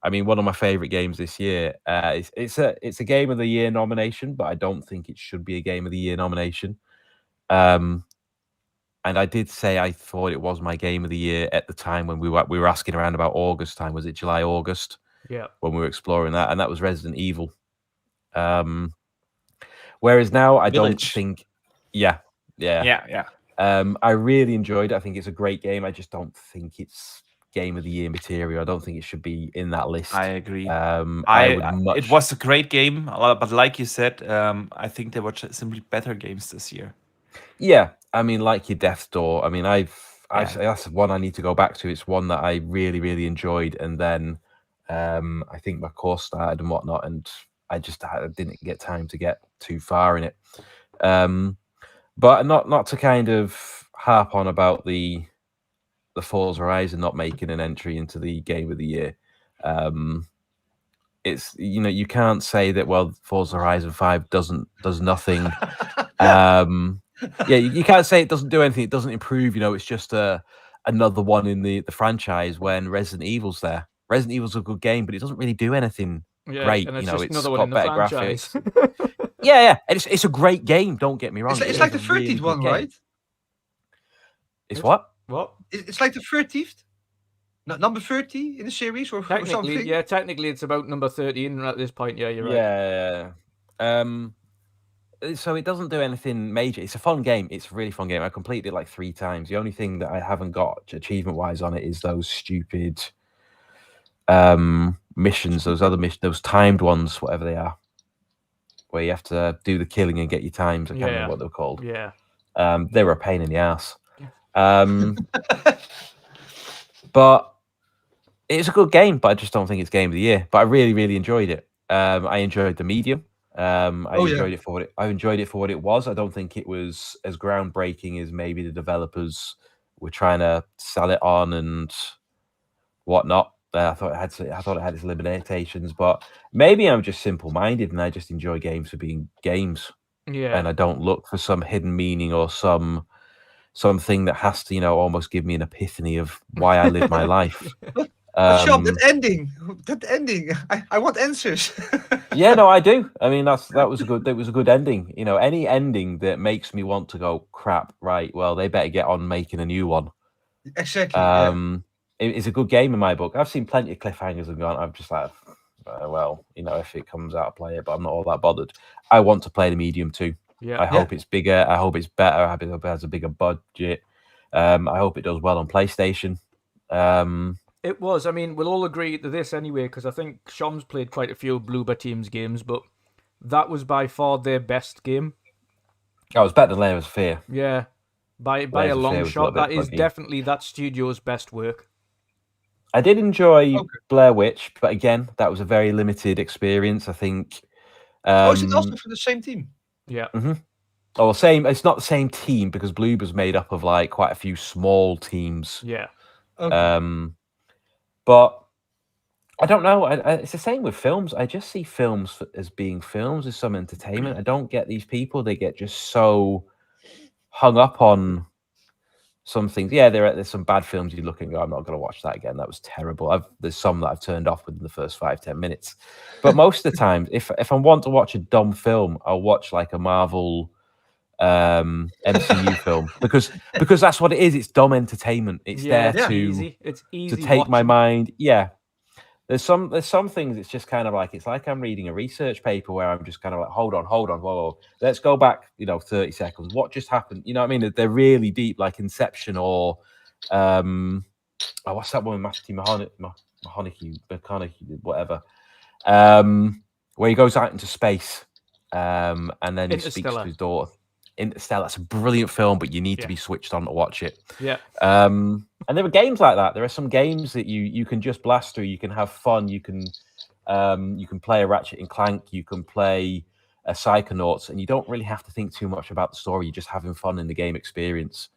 I mean, one of my favorite games this year, it's a Game of the Year nomination, but I don't think it should be a Game of the Year nomination. And I did say I thought it was my Game of the Year at the time when we were asking around about August time. Was it July, August? Yeah. When we were exploring that, and that was Resident Evil. Whereas now I don't think. Yeah. I really enjoyed it. I think it's a great game. I just don't think it's Game of the Year material. I don't think it should be in that list. I agree. It was a great game, but like you said, I think there were simply better games this year. Yeah, I mean, like your Death's Door. I mean, that's one I need to go back to. It's one that I really, really enjoyed, and then I think my course started and whatnot, and I didn't get time to get too far in it. But not to kind of harp on about the Forza Horizon not making an entry into the Game of the Year. It's you can't say that Forza Horizon 5 does nothing. Yeah, you can't say it doesn't do anything. It doesn't improve. It's just another one in the franchise when Resident Evil's there. Resident Evil's a good game, but it doesn't really do anything great. And it's another one in the franchise. Graphics. Yeah. It's a great game. Don't get me wrong. It's like the 30th one, right? It's what? What? It's like the 30th? Number 30 in the series or something? Yeah, technically it's about number 13 at this point. Yeah, you're right. Yeah. So it doesn't do anything major. It's a fun game. It's a really fun game. I completed it like 3 times. The only thing that I haven't got achievement-wise on it is those stupid missions, those timed ones, whatever they are, where you have to do the killing and get your times. I can't remember what they're called. Yeah. They were a pain in the ass. But it's a good game, but I just don't think it's Game of the Year. But I really, really enjoyed it. I enjoyed the medium. I enjoyed it for what it was. I don't think it was as groundbreaking as maybe the developers were trying to sell it on and whatnot. I thought it had its limitations, but maybe I'm just simple-minded and I just enjoy games for being games. Yeah. And I don't look for some hidden meaning or some, something that has to, almost give me an epiphany of why I live my life. But Shom, that ending, I want answers. Yeah, no, I do. I mean, that was a good ending. Any ending that makes me want to go, crap, right? Well, they better get on making a new one. Exactly. It's a good game in my book. I've seen plenty of cliffhangers and gone, I'm just like, well, if it comes out, I'll play it, but I'm not all that bothered. I want to play the medium too. Yeah. I hope it's bigger. I hope it's better. I hope it has a bigger budget. I hope it does well on PlayStation. It was. I mean, we'll all agree to this anyway, because I think Shom's played quite a few Bloober Team's games, but that was by far their best game. Oh, it was better than Layers of Fear. Yeah, by a long shot. That is definitely that studio's best work. I did enjoy Blair Witch, but again, that was a very limited experience. I think. Is it also for the same team? Yeah. Mm-hmm. Oh, same. It's not the same team because Bloober's made up of like quite a few small teams. Yeah. Okay. But I don't know. It's the same with films. I just see films as being films, as some entertainment. I don't get these people. They get just so hung up on some things. Yeah, there's some bad films you look and go, I'm not going to watch that again. That was terrible. There's some that I've turned off within the first 5-10 minutes. But most of the time, if I want to watch a dumb film, I'll watch like a Marvel MCU film because that's what it is. It's dumb entertainment. It's It's easy to take watching. my mind. Yeah. There's some things it's just kind of like it's like I'm reading a research paper where I'm just kind of like, hold on, whoa. Let's go back, 30 seconds. What just happened? You know what I mean? They're really deep, like Inception or what's that one with Matthew McConaughey, whatever. Where he goes out into space and then he speaks to his daughter. Interstellar, that's a brilliant film, but you need to be switched on to watch it. Yeah. And there are games like that. There are some games that you can just blast through. You can have fun. You can play a Ratchet and Clank. You can play a Psychonauts, and you don't really have to think too much about the story. You're just having fun in the game experience.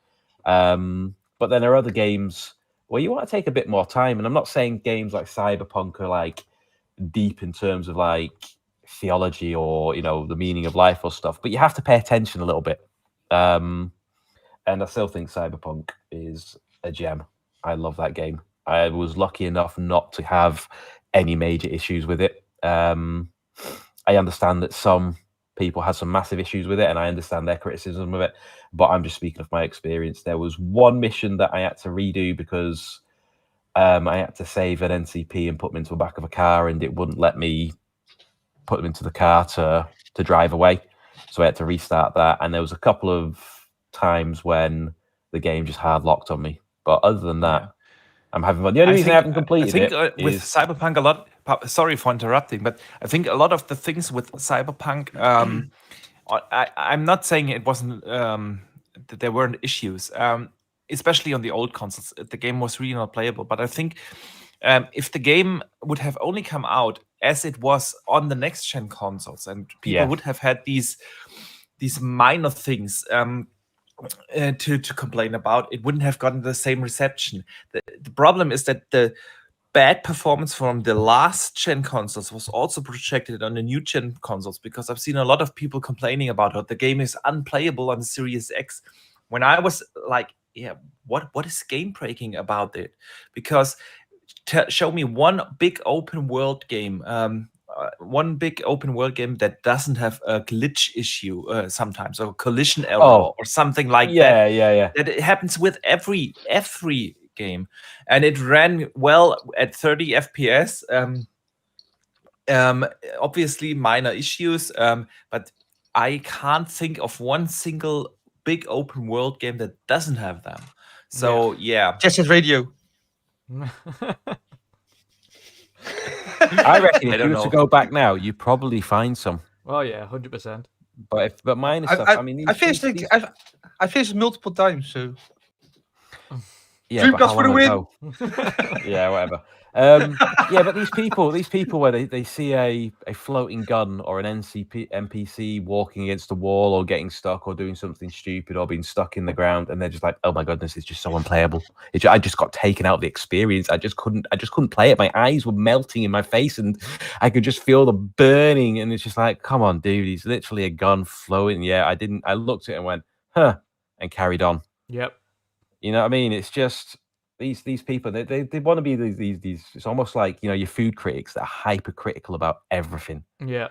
But then there are other games where you want to take a bit more time. And I'm not saying games like Cyberpunk are like deep in terms of like theology or the meaning of life or stuff, but you have to pay attention a little bit. And I still think Cyberpunk is a gem. I love that game. I was lucky enough not to have any major issues with it. I understand that some people had some massive issues with it, and I understand their criticism of it, but I'm just speaking of my experience. There was one mission that I had to redo because I had to save an NCP and put them into the back of a car, and it wouldn't let me put them into the car to drive away. So I had to restart that. And there was a couple of times when the game just hard locked on me. But other than that, I'm having fun. The only reason I haven't completed with Cyberpunk a lot, sorry for interrupting, but I think a lot of the things with Cyberpunk, I'm not saying it wasn't, that there weren't issues, especially on the old consoles. The game was really not playable. But I think if the game would have only come out as it was on the next gen consoles, and people would have had these minor things to complain about, it wouldn't have gotten the same reception. The problem is that the bad performance from the last gen consoles was also projected on the new gen consoles, because I've seen a lot of people complaining about how the game is unplayable on the Series X. When I was like, what is game breaking about it? Because show me one big open world game, that doesn't have a glitch issue sometimes, or collision error or something like that. Yeah. That it happens with every game, and it ran well at 30 FPS. Obviously minor issues, but I can't think of one single big open world game that doesn't have them. So Jet Set Radio. I reckon if you were to go back now, you probably find some. Oh yeah, 100%. But minor stuff. I finished I finished multiple times. So Dreamcast for the win. Yeah, whatever. But these people where they see a floating gun or an NPC walking against a wall or getting stuck or doing something stupid or being stuck in the ground, and they're just like, oh my goodness, it's just so unplayable. I just got taken out of the experience. I just couldn't play it. My eyes were melting in my face and I could just feel the burning, and it's just like, come on, dude, he's literally a gun floating. I looked at it and went, huh, and carried on. Yep. You know what I mean? It's just these people. They want to be these. It's almost like, you know, your food critics that are hypercritical about everything. Yeah.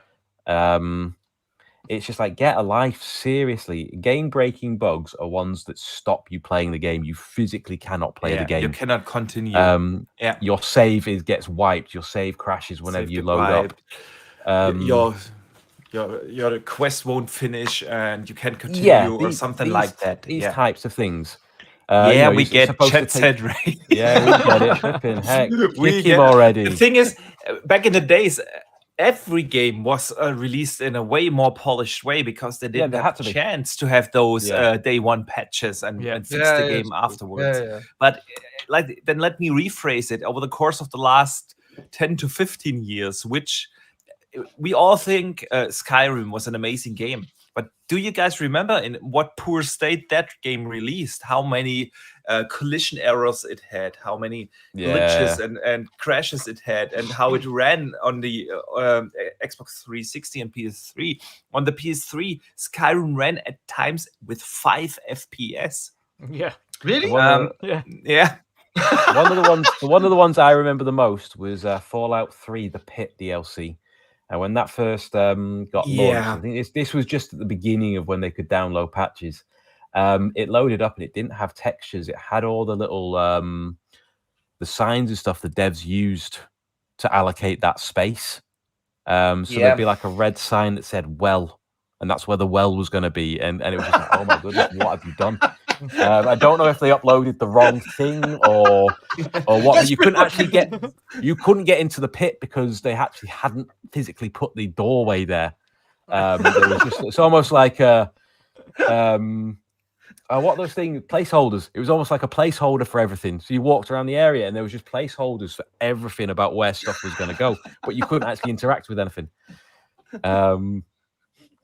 It's just like, get a life, seriously. Game-breaking bugs are ones that stop you playing the game. You physically cannot play the game. You cannot continue. Your save gets wiped. Your save crashes whenever you load up. Your quest won't finish and you can't continue or something like that. These types of things. We get Jet Set Ray. Yeah, we get it. Flipping heck. We get him already. The thing is, back in the days, every game was released in a way more polished way because they didn't have a chance to have those day one patches and fix the game afterwards. But then let me rephrase it. Over the course of the last 10 to 15 years, which we all think Skyrim was an amazing game. But do you guys remember in what poor state that game released? How many collision errors it had, how many glitches and crashes it had, and how it ran on the Xbox 360 and PS3. On the PS3, Skyrim ran at times with 5 FPS. Yeah. Really? Yeah. One of the ones I remember the most was Fallout 3, the Pit DLC. And when that first got launched, I think this was just at the beginning of when they could download patches. It loaded up and it didn't have textures. It had all the little the signs and stuff the devs used to allocate that space. There'd be like a red sign that said "well," and that's where the well was going to be. And it was just like, oh my goodness, what have you done? I don't know if they uploaded the wrong thing or what. You couldn't get into the pit because they actually hadn't physically put the doorway there. It's almost like what those things, placeholders. It was almost like a placeholder for everything. So you walked around the area and there was just placeholders for everything about where stuff was going to go, but you couldn't actually interact with anything.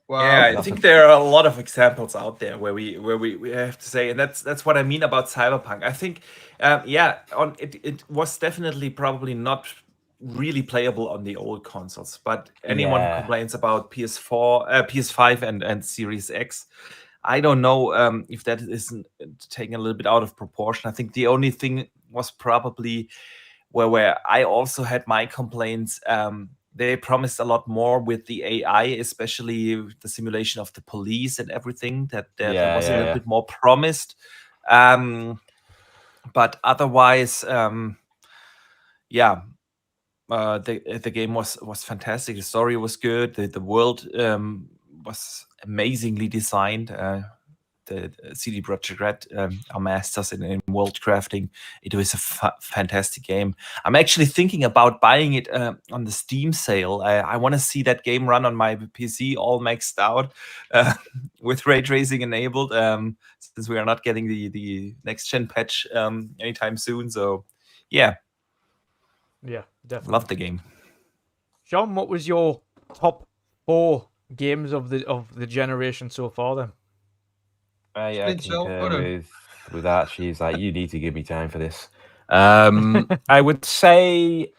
Wow. Yeah, I think there are a lot of examples out there where we have to say, and that's what I mean about Cyberpunk. I think, it was definitely probably not really playable on the old consoles, but anyone who complains about PS4, PS5, and Series X, I don't know if that isn't taken a little bit out of proportion. I think the only thing was probably where I also had my complaints. They promised a lot more with the AI, especially the simulation of the police and everything. That was a little bit more promised. But otherwise, the game was fantastic. The story was good. The world was amazingly designed. The CD Projekt Red are masters in world crafting. It was a fantastic game. I'm actually thinking about buying it on the Steam sale. I want to see that game run on my PC all maxed out with ray tracing enabled, since we are not getting the next gen patch anytime soon. So yeah, definitely love the game. Sean, what was your top 4 games of the generation so far then? I concur with that. She's like, you need to give me time for this. I would say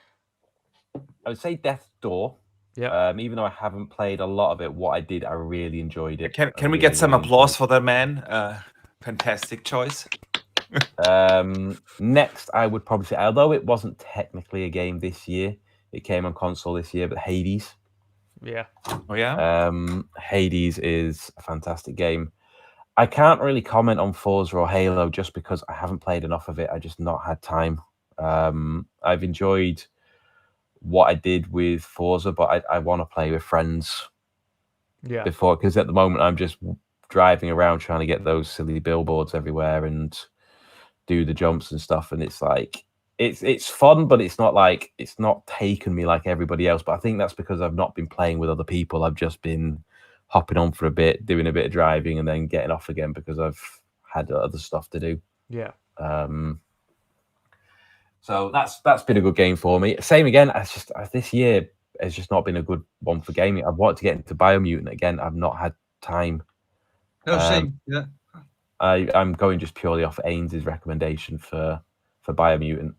Death's Door. Yeah. Even though I haven't played a lot of it, what I did, I really enjoyed it. Can we get some applause for that man? Fantastic choice. Next, I would probably say, although it wasn't technically a game this year, it came on console this year, but Hades. Yeah. Oh yeah. Hades is a fantastic game. I can't really comment on Forza or Halo just because I haven't played enough of it. I just not had time. I've enjoyed what I did with Forza, but I want to play with friends before, because at the moment I'm just driving around trying to get those silly billboards everywhere and do the jumps and stuff. And it's like, it's fun, but it's not taken me like everybody else. But I think that's because I've not been playing with other people. I've just been hopping on for a bit, doing a bit of driving, and then getting off again because I've had other stuff to do. Yeah. So that's been a good game for me. Same again. This year has just not been a good one for gaming. I've wanted to get into Biomutant again. I've not had time. No, same. Yeah. I'm going just purely off Ains's recommendation for Biomutant.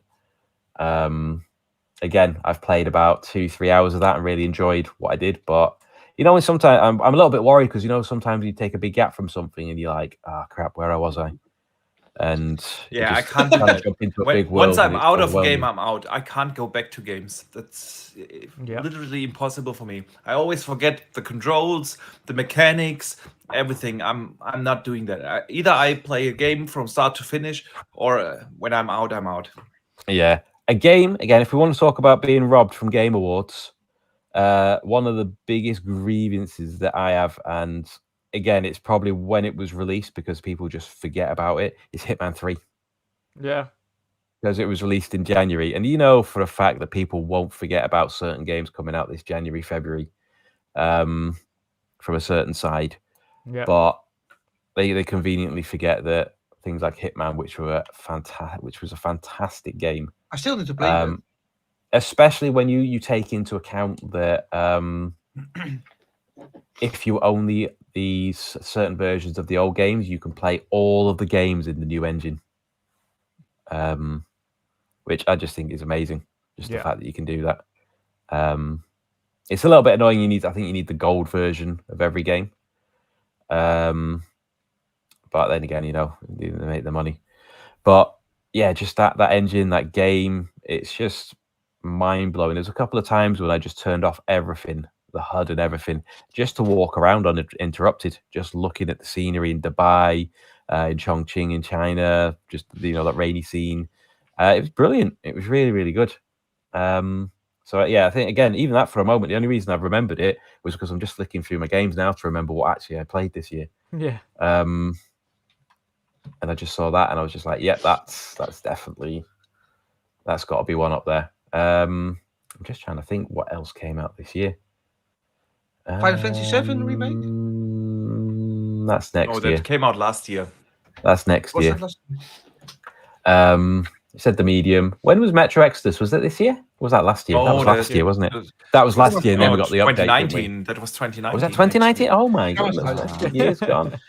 Again, I've played about 2-3 hours of that and really enjoyed what I did, but when sometimes I'm a little bit worried because sometimes you take a big gap from something and you're like, crap, where was I? and Yeah, I just can't do kind of that. jump into a big world. Once I'm and it's out of a game, overwhelming. I'm out. I can't go back to games. That's Yeah. literally impossible for me. I always forget the controls, the mechanics, everything. I'm not doing that. Either I play a game from start to finish, or when I'm out, I'm out. Yeah, a game again. If we want to talk about being robbed from Game Awards, one of the biggest grievances that I have, and again, it's probably when it was released because people just forget about it, is Hitman 3. Yeah. Because it was released in January. And you know for a fact that people won't forget about certain games coming out this January, February, from a certain side. Yeah. But they conveniently forget that things like Hitman, which was a fantastic game. I still need to play that. Especially when you take into account that if you own these certain versions of the old games, you can play all of the games in the new engine. Which I just think is amazing. Just the fact that you can do that. It's a little bit annoying. I think you need the gold version of every game. But then again, they make the money. But yeah, just that engine, that game, it's just mind blowing. There's a couple of times when I just turned off everything, the HUD and everything, just to walk around uninterrupted, just looking at the scenery in Dubai, in Chongqing in China, just that rainy scene. It was brilliant. It was really, really good. So yeah, I think again, even that for a moment, the only reason I've remembered it was because I'm just flicking through my games now to remember what actually I played this year. Yeah. And I just saw that, and I was just like, yeah, that's definitely, that's got to be one up there. I'm just trying to think what else came out this year. Final Fantasy VII remake? That's next that year. came out last year. That's next Was year. that last year? You said the Medium. When was Metro Exodus? Was that this year? Or was that last year? That was last year, wasn't it? That was last year, and then we got the update. 2019. That was 2019. Was that 2019? Oh my That was goodness, last year. years gone.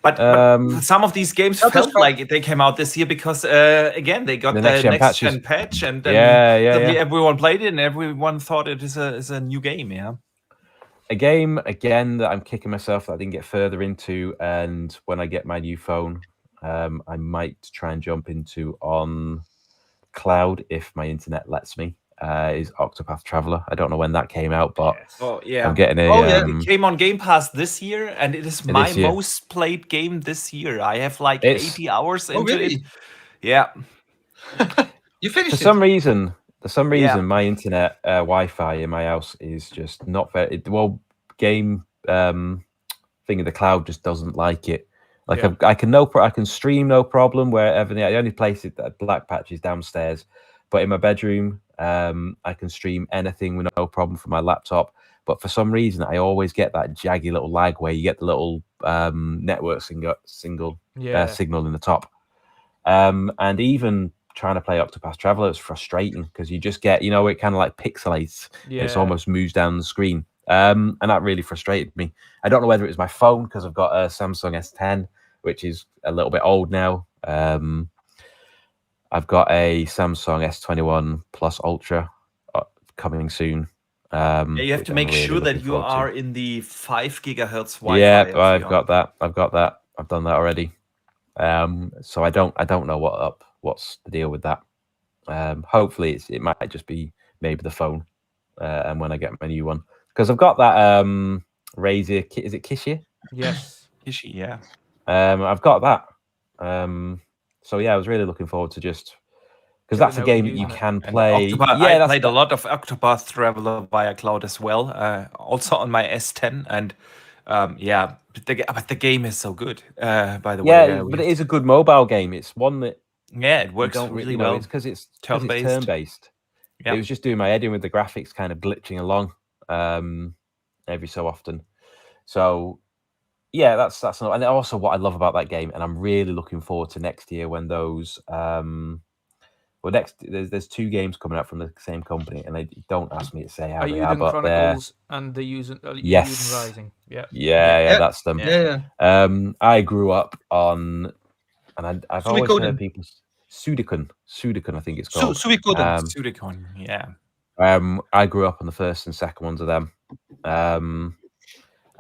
But some of these games That was felt like they came out this year because again they got the next gen patch, and then suddenly everyone played it and everyone thought it is a new game. Yeah, a game again that I'm kicking myself that I didn't get further into, and when I get my new phone, I might try and jump into on cloud if my internet lets me. Is Octopath Traveler. I don't know when that came out, but I'm getting it came on Game Pass this year, and it is my most played game this year. I have like 80 hours into it. Yeah. You finished For some reason, my internet Wi-Fi in my house is just not very game thing in the cloud just doesn't like it. Like I can stream no problem wherever. The only place that black patch is downstairs, but in my bedroom, I can stream anything with no problem from my laptop. But for some reason, I always get that jaggy little lag where you get the little network signal in the top. And even trying to play Octopath Traveler is frustrating because you just get, it kind of like pixelates. Yeah. It's almost moves down the screen. And that really frustrated me. I don't know whether it was my phone because I've got a Samsung S10, which is a little bit old now. I've got a Samsung S21 Plus Ultra coming soon. You have to make sure that you are in the 5 gigahertz Wi-Fi. Yeah, I've got that. I've done that already. So I don't know what's the deal with that. Hopefully it might just be maybe the phone, and when I get my new one, because I've got that Razer. Is it Kishi? Yes, Kishi. Yeah. I've got that. So yeah, I was really looking forward to just because that's a game that you can play. I played a lot of Octopath Traveler via cloud as well, also on my S10, and but the game is so good. By the way, yeah, but it is a good mobile game. It's one that it works really well. It's because it's turn-based. Yeah. It was just doing my head in with the graphics kind of glitching along every so often. So. Yeah, that's not, and also what I love about that game, and I'm really looking forward to next year when those there's 2 games coming out from the same company, and they don't ask me to say how they are, but Chronicles and the Eden Rising. Yeah, that's them. Yeah. I grew up on, and I've always heard people Suikoden, I think it's called. Suikoden, yeah. I grew up on the first and second ones of them.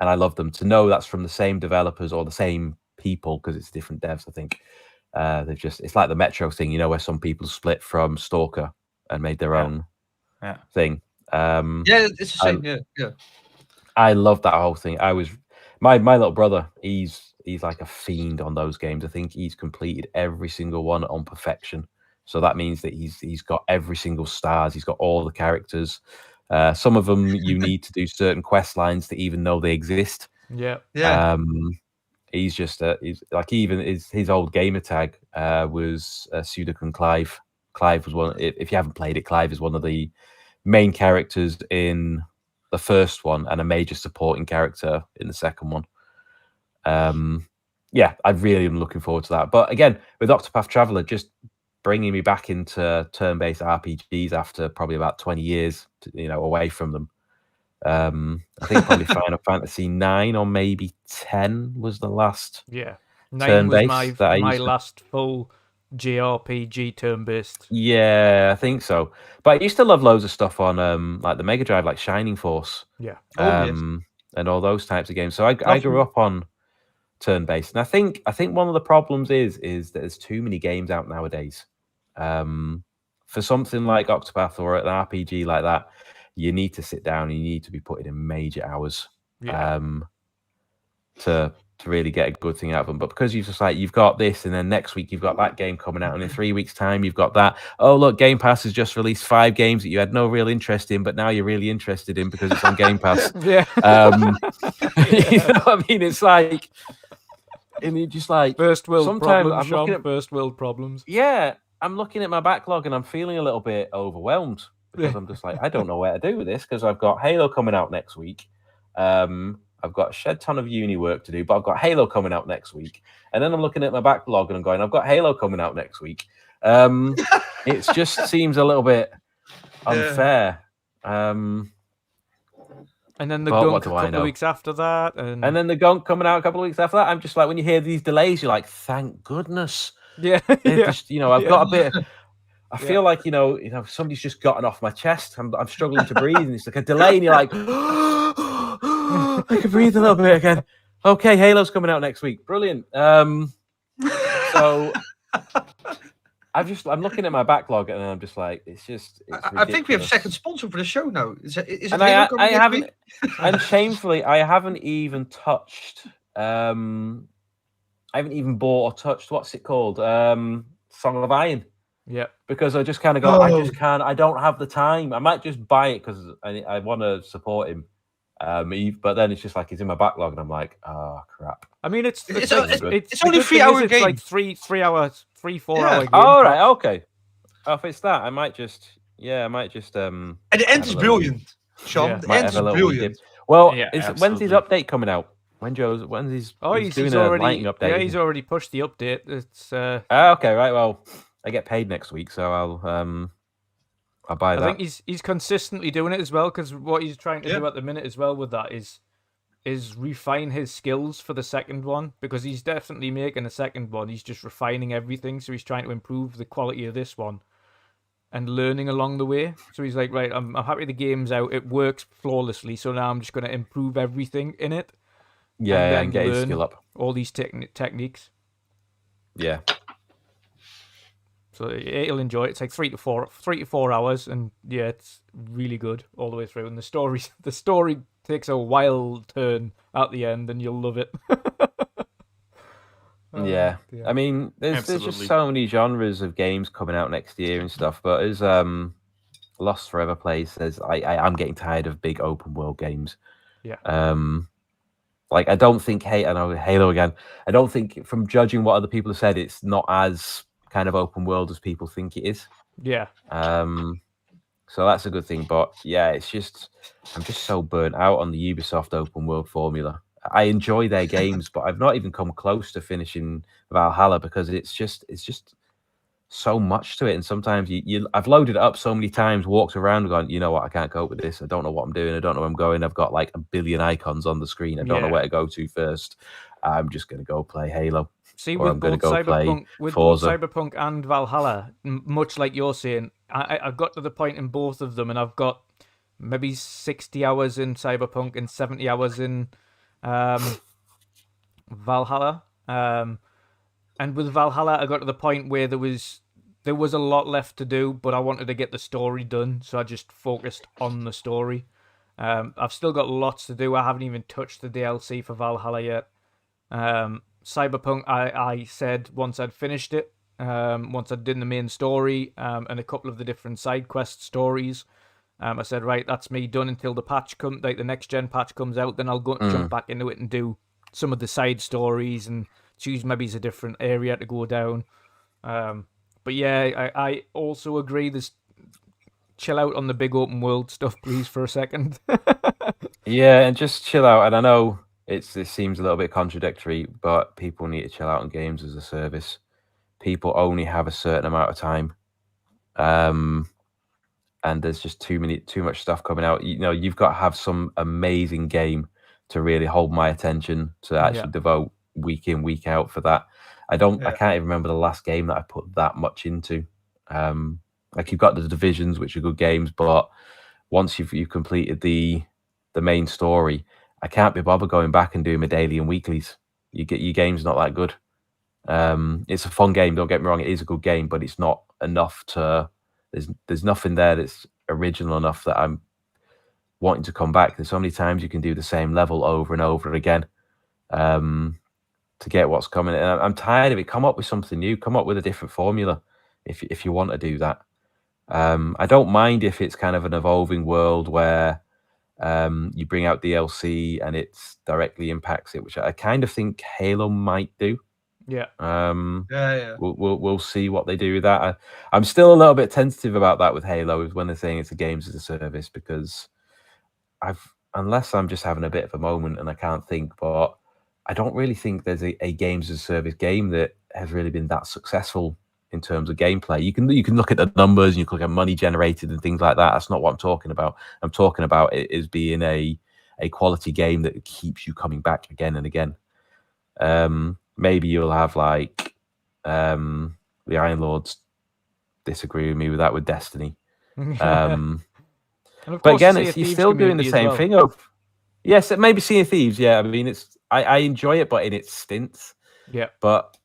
And I love them. To know that's from the same developers or the same people, because it's different devs, I think. It's like the Metro thing, where some people split from Stalker and made their own thing. Yeah, it's the same. Yeah. I love that whole thing. My little brother, he's like a fiend on those games. I think he's completed every single one on perfection. So that means that he's got every single stars. He's got all the characters. Some of them you need to do certain quest lines to even know they exist. Yeah. He's just he's like, even his old gamer tag was Sudoku Clive. Clive was one. If you haven't played it, Clive is one of the main characters in the first one and a major supporting character in the second one. I really am looking forward to that. But again, with Octopath Traveler, just bringing me back into turn-based RPGs after probably about 20 years, away from them. I think probably Final Fantasy 9 or maybe 10 was the last. Yeah, 9 was my to... last full JRPG turn-based. Yeah, I think so. But I used to love loads of stuff on like the Mega Drive, like Shining Force. Yeah. And all those types of games. So I grew up on turn-based, and I think one of the problems is that there's too many games out nowadays. For something like Octopath or an RPG like that, you need to sit down and you need to be putting in major hours to really get a good thing out of them. But because you've got this, and then next week you've got that game coming out, and in 3 weeks' time you've got that. Oh, look, Game Pass has just released 5 games that you had no real interest in, but now you're really interested in because it's on Game Pass. Yeah. You know what I mean? It's like, and you just like first world problems. First world problems. Yeah, I'm looking at my backlog and I'm feeling a little bit overwhelmed because I'm just like, I don't know where to do with this, because I've got Halo coming out next week. I've got a shed ton of uni work to do, but I've got Halo coming out next week. And then I'm looking at my backlog and I'm going, I've got Halo coming out next week. It just seems a little bit unfair. And then the Gunk a couple of weeks after that. And then the Gunk coming out a couple of weeks after that. I'm just like, when you hear these delays, you're like, thank goodness. Yeah. Just, I've got a bit... I feel like, somebody's just gotten off my chest. I'm struggling to breathe, and it's like a delay, and you're like, I can breathe a little bit again. Okay, Halo's coming out next week. Brilliant. So I'm looking at my backlog, and I'm just like, it's I think we have a second sponsor for the show now. Is it and I haven't, and shamefully, I haven't even touched. I haven't even bought or touched. What's it called? Song of Iron. Yeah, because I just kind of go, I just can't. I don't have the time. I might just buy it because I want to support him. But then it's just like, it's in my backlog, and I'm like, oh crap. I mean, it's only 3 hour game. It's like 3 hours, 4 hour game. All right, okay. Oh, if it's that, I might just. And the end is brilliant, Sean. Yeah. The end is brilliant. Well, when's his update coming out? When's his? He's doing already, a lighting update. Yeah, he's already pushed the update. It's. Okay, right. Well, I get paid next week, so I'll buy that. I think he's consistently doing it as well, because what he's trying to do at the minute as well with that is refine his skills for the second one, because he's definitely making a second one. He's just refining everything, so he's trying to improve the quality of this one and learning along the way. So he's like, right, I'm happy the game's out. It works flawlessly, so now I'm just going to improve everything in it. And get his skill up. All these techniques. Yeah. So he'll enjoy it. It's like 3 to 4 hours, and it's really good all the way through. And the story takes a wild turn at the end, and you'll love it. Yeah. I mean, there's just so many genres of games coming out next year and stuff. But as Lost Forever Play says, I'm getting tired of big open world games. Yeah. Like, I don't think Halo again. I don't think, from judging what other people have said, it's not as kind of open world as people think it is. Yeah. So that's a good thing. But yeah, I'm just so burnt out on the Ubisoft open world formula. I enjoy their games, but I've not even come close to finishing Valhalla, because it's just so much to it. And sometimes I've loaded it up so many times, walked around going, you know what, I can't cope with this. I don't know what I'm doing. I don't know where I'm going. I've got like a billion icons on the screen. I don't know where to go to first. I'm just going to go play Halo. See, with both Cyberpunk and Valhalla, much like you're saying, I've got to the point in both of them, and I've got maybe 60 hours in Cyberpunk and 70 hours in Valhalla. And with Valhalla, I got to the point where there was a lot left to do, but I wanted to get the story done, so I just focused on the story. I've still got lots to do. I haven't even touched the DLC for Valhalla yet. Cyberpunk, I said once I'd finished it, once I'd done the main story and a couple of the different side quest stories, I said, right, that's me done until the patch like the next gen patch comes out. Then I'll go jump back into it and do some of the side stories and choose maybe a different area to go down. But yeah, I also agree. There's chill out on the big open world stuff, please, for a second. Yeah, and just chill out. And I know it seems a little bit contradictory, but people need to chill out on games as a service. People only have a certain amount of time, and there's just too much stuff coming out. You know, you've got to have some amazing game to really hold my attention to actually devote week in, week out for that. I can't even remember the last game that I put that much into. Like you've got the Divisions, which are good games, but once you've completed the main story, I can't be bothered going back and doing my daily and weeklies. Your game's not that good. It's a fun game, don't get me wrong, it is a good game, but it's not enough to there's nothing there that's original enough that I'm wanting to come back. There's so many times you can do the same level over and over again to get what's coming. And I'm tired of it. Come up with something new, come up with a different formula if you want to do that. I don't mind if it's kind of an evolving world where you bring out DLC and it directly impacts it, which I kind of think Halo might do. Yeah. We'll see what they do with that. I'm still a little bit tentative about that with Halo when they're saying it's a games as a service, because unless I'm just having a bit of a moment and I can't think, but I don't really think there's a games as a service game that has really been that successful in terms of gameplay. You can look at the numbers and you can look at money generated and things like that. That's not what I'm talking about. I'm talking about it as being a quality game that keeps you coming back again and again. Maybe you'll have like the Iron Lords disagree with me with that with Destiny. But again, you're still doing the same thing. Yes, maybe Sea of Thieves. Yeah, I mean, I enjoy it, but in its stints. Yeah. But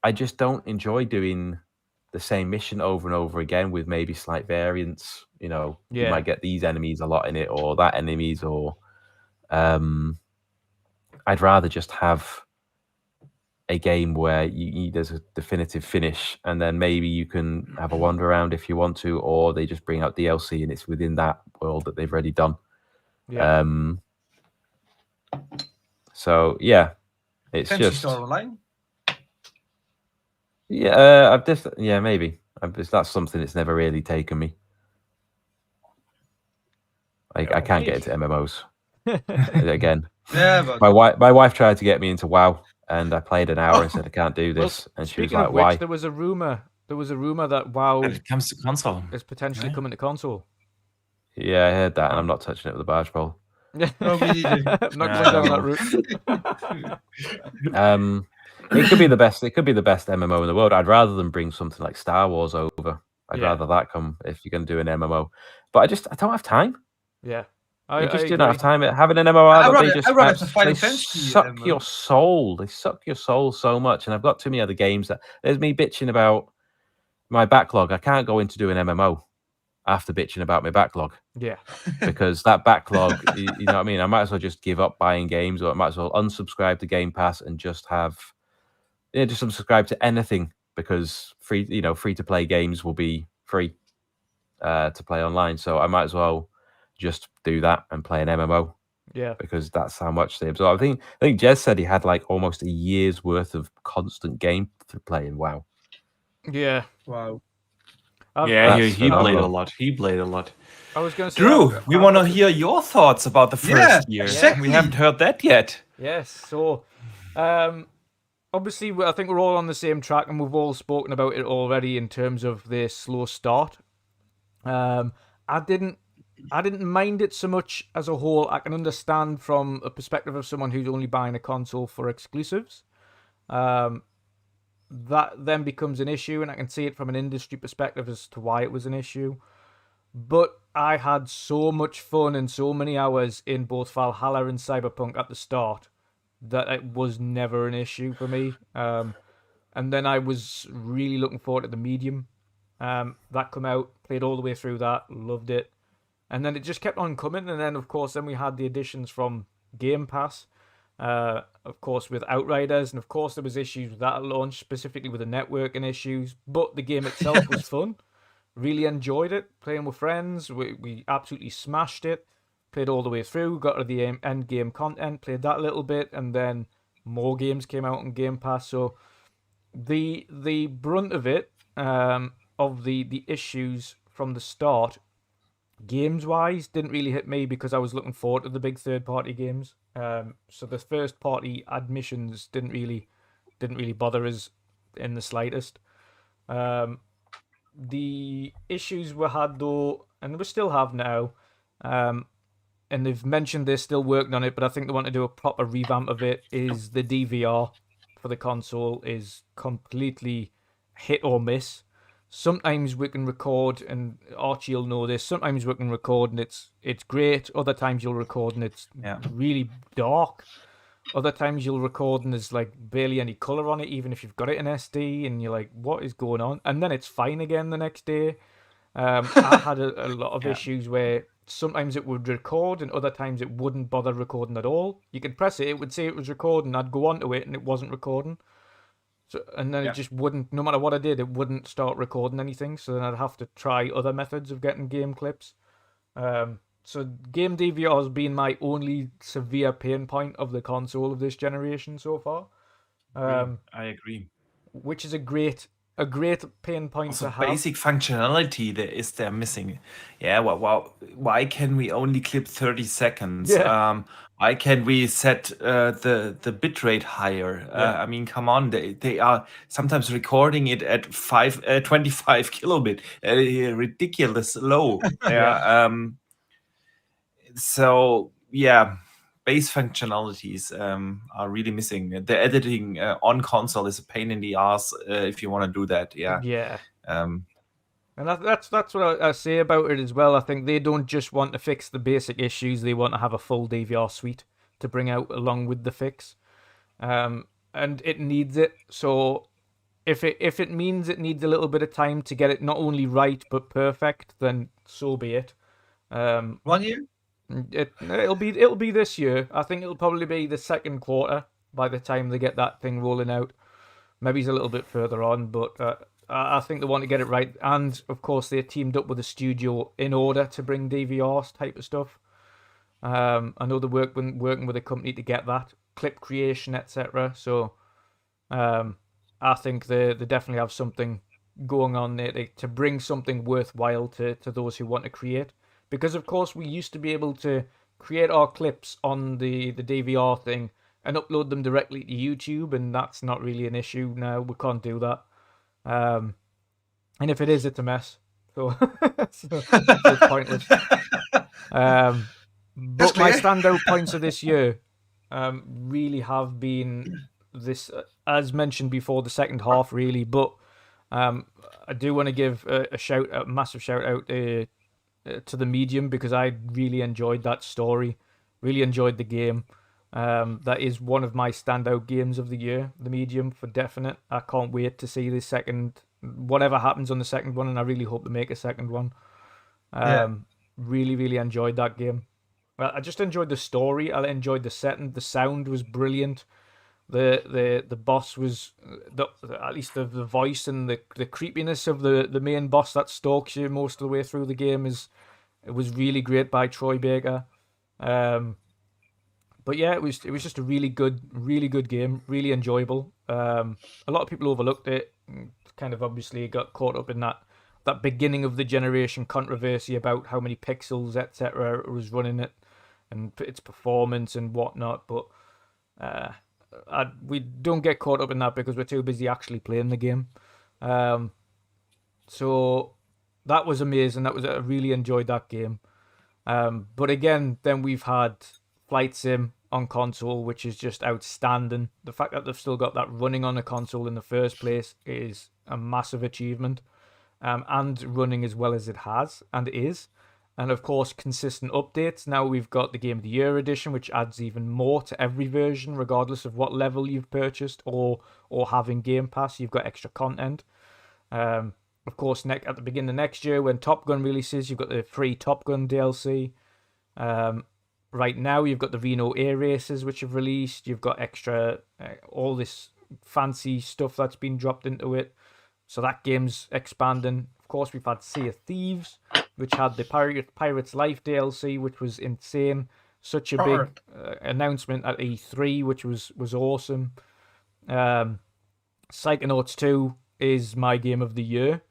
I just don't enjoy doing the same mission over and over again with maybe slight variants. You know, you might get these enemies a lot in it, or that enemies, or I'd rather just have a game where there's a definitive finish, and then maybe you can have a wander around if you want to, or they just bring out DLC and it's within that world that they've already done. Yeah. So yeah, it's Fancy just Star Online. Yeah, maybe. That's something that's never really taken me. I can't get into MMOs again. Yeah, but My wife tried to get me into WoW, and I played an hour and said I can't do this, and she was Speaking like, of which, "Why?" there was a rumor that WoW When it comes to console. is potentially Right. coming to console. Yeah, I heard that, and I'm not touching it with a barge pole. No, me neither. Not going down that route. It could be the best. It could be the best MMO in the world. I'd rather than bring something like Star Wars over. I'd rather that come if you're going to do an MMO. But I don't have time. Yeah. I just do not have time. Having an MMO, I'd they rather have the Final they Fantasy suck MMO. your soul. They suck your soul so much. And I've got too many other games that there's me bitching about my backlog. I can't go into doing MMO after bitching about my backlog. Yeah. Because that backlog, you know what I mean? I might as well just give up buying games, or I might as well unsubscribe to Gamepass and just have, just unsubscribe to anything, because free to play games will be free to play online. So I might as well just do that and play an MMO. Yeah. Because that's how much they absorb. I think Jez said he had like almost a year's worth of constant game to play in WoW. Yeah. Wow. Yeah, That's he played a phenomenal. lot. He played a lot. I was going to say, Drew, we want to hear your thoughts about the first year. exactly. We haven't heard that yet. Yes. So, obviously, I think we're all on the same track, and we've all spoken about it already in terms of the slow start. I didn't mind it so much as a whole. I can understand from a perspective of someone who's only buying a console for exclusives. That then becomes an issue, and I can see it from an industry perspective as to why it was an issue. But I had so much fun and so many hours in both Valhalla and Cyberpunk at the start that it was never an issue for me. And then I was really looking forward to the medium. That come out, played all the way through that, loved it. And then it just kept on coming. And then, of course, then we had the additions from Gamepass, of course, with Outriders. And, of course, there was issues with that at launch, specifically with the networking issues. But the game itself was fun. Really enjoyed it, playing with friends. We absolutely smashed it. Played all the way through, got to the end game content, played that a little bit, and then more games came out on Game Pass. So the brunt of it, of the issues from the start, games wise, didn't really hit me because I was looking forward to the big third party games. So the first party admissions didn't really bother us in the slightest. The issues we had though, and we still have now, and they've mentioned they're still working on it, but I think they want to do a proper revamp of it, is the DVR for the console is completely hit or miss. Sometimes we can record, and Archie will know this, sometimes we can record and it's great, other times you'll record and it's really dark. Other times you'll record and there's like barely any colour on it, even if you've got it in SD, and you're like, what is going on? And then it's fine again the next day. I had a lot of issues where sometimes it would record and other times it wouldn't bother recording at all. You could press it, it would say it was recording, I'd go onto it and it wasn't recording. So, and then it just wouldn't, no matter what I did, it wouldn't start recording anything. So then I'd have to try other methods of getting game clips. So game DVR has been my only severe pain point of the console of this generation so far. I agree. Which is a great pain point Also, to have. basic functionality they're missing. Yeah, well, why can we only clip 30 seconds? Yeah. Why can't we set the bitrate higher? I mean, come on, they are sometimes recording it at 25 kilobit, ridiculous low. So yeah, base functionalities are really missing. The editing on console is a pain in the ass if you want to do that. Yeah. And that's what I say about it as well. I think they don't just want to fix the basic issues; they want to have a full DVR suite to bring out along with the fix, and it needs it. So if it means it needs a little bit of time to get it not only right but perfect, then so be it. 1 year? It'll be this year. I think it'll probably be the second quarter by the time they get that thing rolling out. Maybe it's a little bit further on, but I think they want to get it right. And of course, they teamed up with a studio in order to bring DVRs type of stuff. I know they're working with a company to get that clip creation, etc. So I think they definitely have something going on there to bring something worthwhile to those who want to create. Because, of course, we used to be able to create our clips on the DVR thing and upload them directly to YouTube, and that's not really an issue now. We can't do that. And if it is, it's a mess. So, it's pointless. But my standout points of this year really have been this, as mentioned before, the second half, really. But I do want to give a massive shout out to the medium, because I really enjoyed that story, really enjoyed the game. That is one of my standout games of the year, the medium, for definite. I can't wait to see the second, whatever happens on the second one, and I really hope to make a second one. Really, really enjoyed that game. I just enjoyed the story. I enjoyed the setting. The sound was brilliant. The boss was at least the voice and the creepiness of the main boss that stalks you most of the way through the game it was really great by Troy Baker. But yeah, it was just a really good game, really enjoyable. A lot of people overlooked it, kind of obviously got caught up in that beginning of the generation controversy about how many pixels, etc. was running it and its performance and whatnot. But we don't get caught up in that because we're too busy actually playing the game. So that was amazing. I really enjoyed that game. But again, then we've had Flight Sim on console, which is just outstanding. The fact that they've still got that running on a console in the first place is a massive achievement. And running as well as it has and is. And of course, consistent updates. Now we've got the Game of the Year edition, which adds even more to every version, regardless of what level you've purchased or having Game Pass. You've got extra content. Of course, at the beginning of next year, when Top Gun releases, you've got the free Top Gun DLC. Right now, you've got the Reno Air Races, which have released. You've got extra, all this fancy stuff that's been dropped into it. So that game's expanding. Of course, we've had Sea of Thieves, which had the Pirate's Life DLC, which was insane. Such a big announcement at E3, which was awesome. Psychonauts 2 is my game of the year,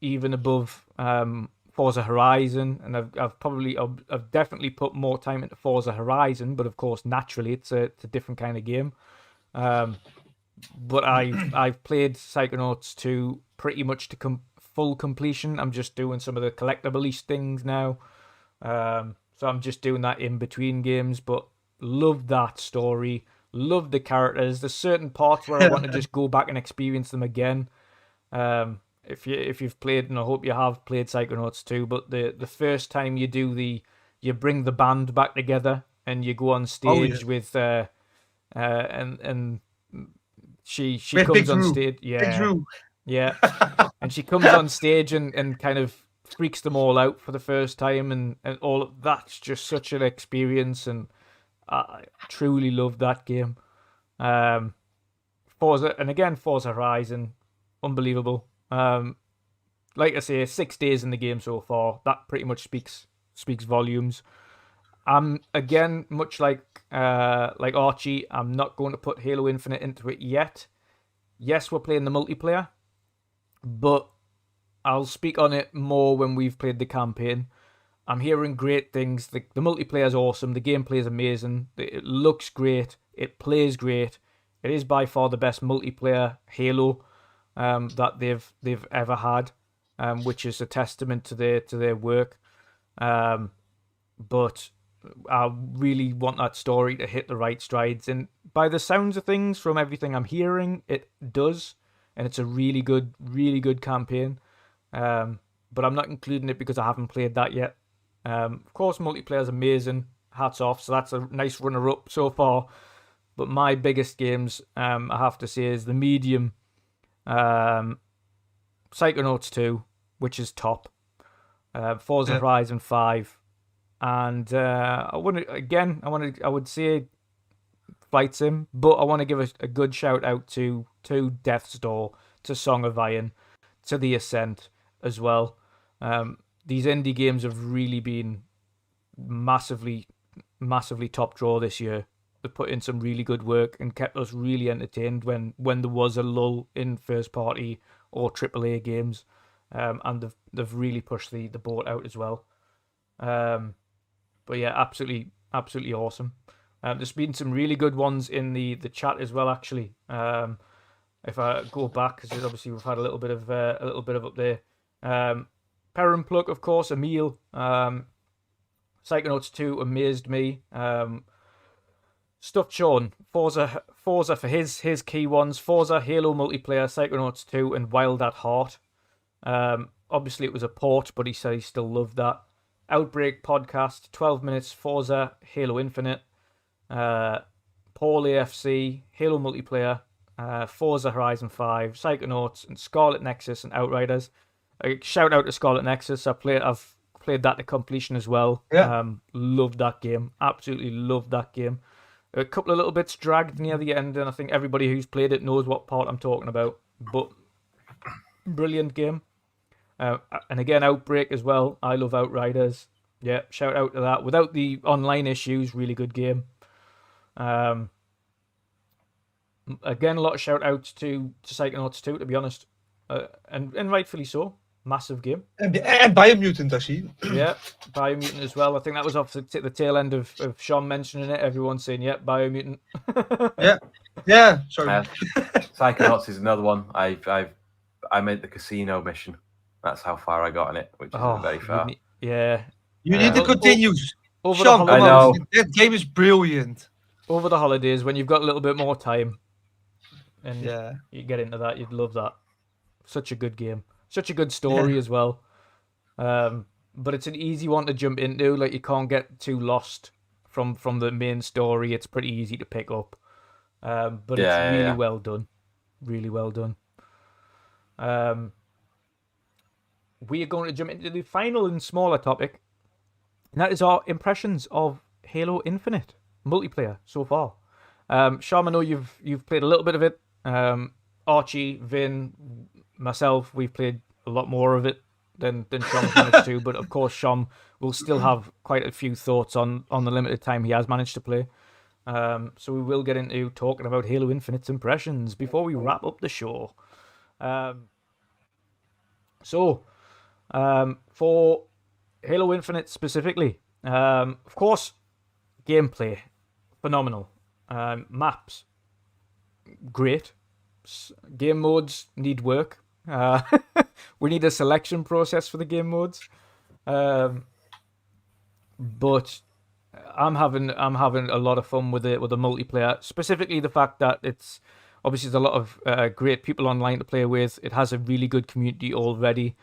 even above Forza Horizon, and I've definitely put more time into Forza Horizon, but of course, naturally, it's a different kind of game. But I've played Psychonauts 2 pretty much to full completion. I'm just doing some of the collectible things now. So I'm just doing that in between games, but love that story. Love the characters. There's certain parts where I want to just go back and experience them again. If you've played, and I hope you have played Psychonauts 2, but the first time you bring the band back together and you go on stage with and she comes on stage. Yeah. And she comes on stage and kind of freaks them all out for the first time, and all of that's just such an experience, and I truly love that game. Forza Horizon, unbelievable. Like I say, 6 days in the game so far. That pretty much speaks volumes. Again, much like Archie, I'm not going to put Halo Infinite into it yet. Yes, we're playing the multiplayer, but I'll speak on it more when we've played the campaign. I'm hearing great things. The multiplayer is awesome. The gameplay is amazing. It looks great. It plays great. It is by far the best multiplayer Halo that they've ever had, which is a testament to their work. But I really want that story to hit the right strides, and by the sounds of things, from everything I'm hearing, it does, and it's a really good campaign. But I'm not including it because I haven't played that yet. Of course, multiplayer is amazing. Hats off. So that's a nice runner-up so far. But my biggest games, I have to say, is the medium. Psychonauts 2, which is top. Forza Horizon 5, and I would say Flight Sim, but I want to give a good shout out to Death's Door, to Song of Iron, to The Ascent as well. These indie games have really been massively top draw this year. They put in some really good work and kept us really entertained when there was a lull in first party or AAA games, and they've really pushed the boat out as well. But yeah, absolutely awesome. There's been some really good ones in the chat as well, actually. If I go back, because obviously we've had a little bit of up there. Perrin of course, Emil. Psychonauts 2 amazed me. Stuffed Sean, Forza for his key ones: Forza, Halo multiplayer, Psychonauts 2, and Wild at Heart. Obviously it was a port, but he said he still loved that. Outbreak podcast, 12 minutes, Forza, Halo Infinite, Paul AFC, Halo multiplayer, Forza Horizon 5, Psychonauts, and Scarlet Nexus and Outriders. A shout out to Scarlet Nexus. I've played that to completion as well. Yeah. Loved that game. Absolutely loved that game. A couple of little bits dragged near the end, and I think everybody who's played it knows what part I'm talking about. But brilliant game. And again, Outbreak as well. I love Outriders. Yeah, shout out to that. Without the online issues, really good game. Again, a lot of shout outs to Psychonauts 2, to be honest. And rightfully so. Massive game. And Biomutant, I see. Yeah, Biomutant as well. I think that was off the tail end of Sean mentioning it. Everyone saying, "Yep, Biomutant." Yeah. Sorry. Psychonauts is another one. I made the casino mission. That's how far I got in it, which is very far. Yeah. You need to continue. Over Sean, the I know. that game is brilliant. Over the holidays, when you've got a little bit more time, and Yeah. you get into that, you'd love that. Such a good game. Such a good story as well. but it's an easy one to jump into. Like, you can't get too lost from the main story. It's pretty easy to pick up. But it's really well done. Really well done. We are going to jump into the final and smaller topic, and that is our impressions of Halo Infinite multiplayer so far. Sham, I know you've played a little bit of it. Archie, Vin, myself, we've played a lot more of it than Sham managed to, but of course Sham will still have quite a few thoughts on the limited time he has managed to play. So we will get into talking about Halo Infinite's impressions before we wrap up the show. For Halo Infinite specifically, of course, gameplay, phenomenal. Maps, great. Game modes need work. We need a selection process for the game modes. But I'm having a lot of fun with the multiplayer. Specifically, the fact that it's obviously there's a lot of great people online to play with. It has a really good community already.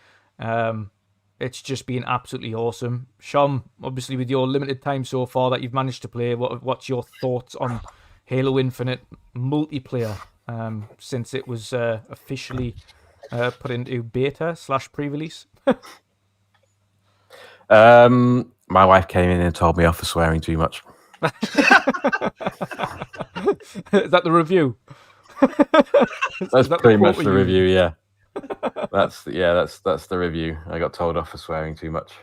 It's just been absolutely awesome. Sham, obviously with your limited time so far that you've managed to play, what's your thoughts on Halo Infinite multiplayer since it was officially put into beta / pre-release? My wife came in and told me off for swearing too much. Is that the review? That's pretty much the review, yeah. That's the review. I got told off for swearing too much.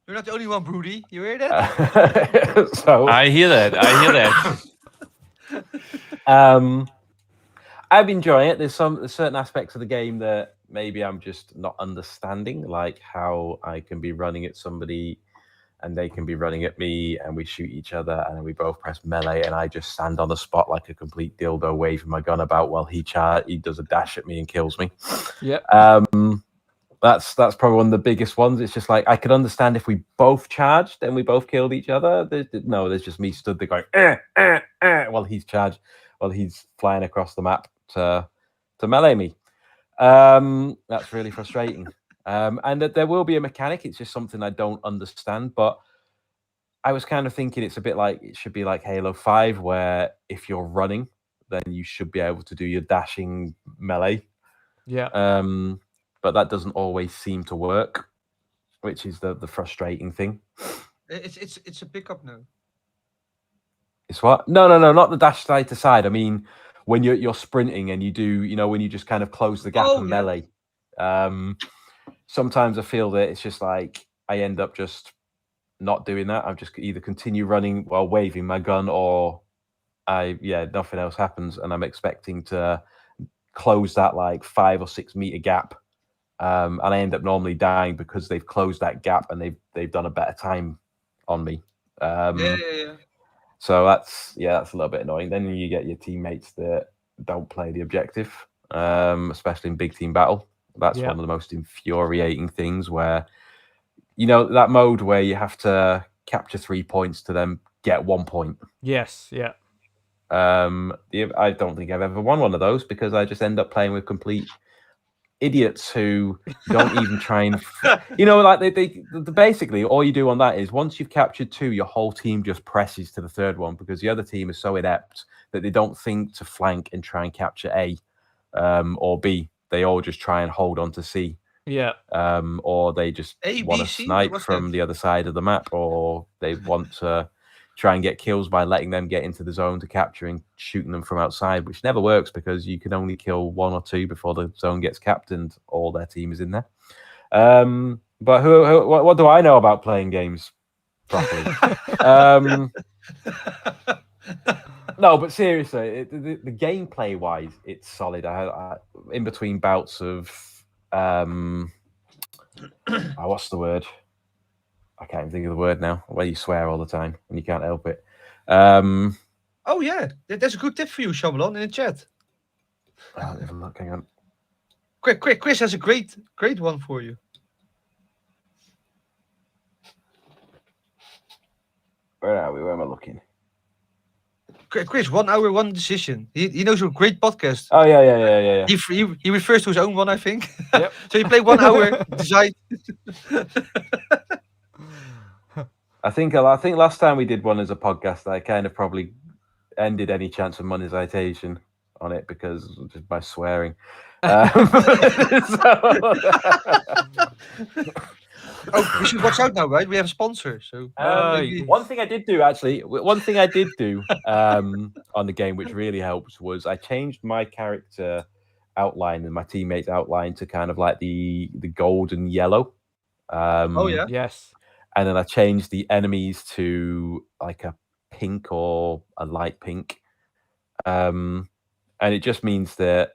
You're not the only one, Broody. You hear that? So I hear that. I'm enjoying it. There's certain aspects of the game that maybe I'm just not understanding, like how I can be running at somebody and they can be running at me and we shoot each other and then we both press melee and I just stand on the spot like a complete dildo waving my gun about while he does a dash at me and kills me. Yeah. That's probably one of the biggest ones. It's just like I could understand if we both charged and we both killed each other. There's just me stood there going while he's charged, while he's flying across the map to melee me. That's really frustrating. And that there will be a mechanic. It's just something I don't understand. But I was kind of thinking it should be like Halo 5, where if you're running, then you should be able to do your dashing melee. Yeah. But that doesn't always seem to work, which is the frustrating thing. It's a pickup now. It's what? No, not the dash side to side. I mean, when you're sprinting and you do, when you just kind of close the gap and melee. Sometimes I feel that it's just like I end up just not doing that. I'm just either continue running while waving my gun, or nothing else happens, and I'm expecting to close that like 5 or 6 meter gap, and I end up normally dying because they've closed that gap and they've done a better time on me. So that's a little bit annoying. Then you get your teammates that don't play the objective, especially in big team battle. That's one of the most infuriating things, where that mode where you have to capture 3 points to then get 1 point. Yes, yeah. I don't think I've ever won one of those because I just end up playing with complete idiots who don't even try and they basically all you do on that is once you've captured 2, your whole team just presses to the 3rd one because the other team is so inept that they don't think to flank and try and capture A or B. They all just try and hold on to C. Yeah. Or they just want to snipe from the other side of the map, or they want to try and get kills by letting them get into the zone to capture and shooting them from outside, which never works because you can only kill 1 or 2 before the zone gets capped and all their team is in there. But what do I know about playing games properly? No, but seriously, the gameplay wise, it's solid. I in between bouts of what's the word? I can't even think of the word now. Where you swear all the time and you can't help it. Oh yeah, there's a good tip for you, Shomberlon, in the chat. Look, hang on. Quick, Chris has a great one for you. Where are we? Where am I looking? Chris, 1 hour, 1 decision. He knows a great podcast. Oh yeah. He refers to his own one, I think. Yep. So you play 1 hour, decide. I think last time we did one as a podcast, I kind of probably ended any chance of monetization on it because just by swearing. Oh, we should watch out now, right? We have a sponsor. So maybe... one thing I did do on the game, which really helps, was I changed my character outline and my teammates' outline to kind of like the gold and yellow. Yes. And then I changed the enemies to like a pink or a light pink. And it just means that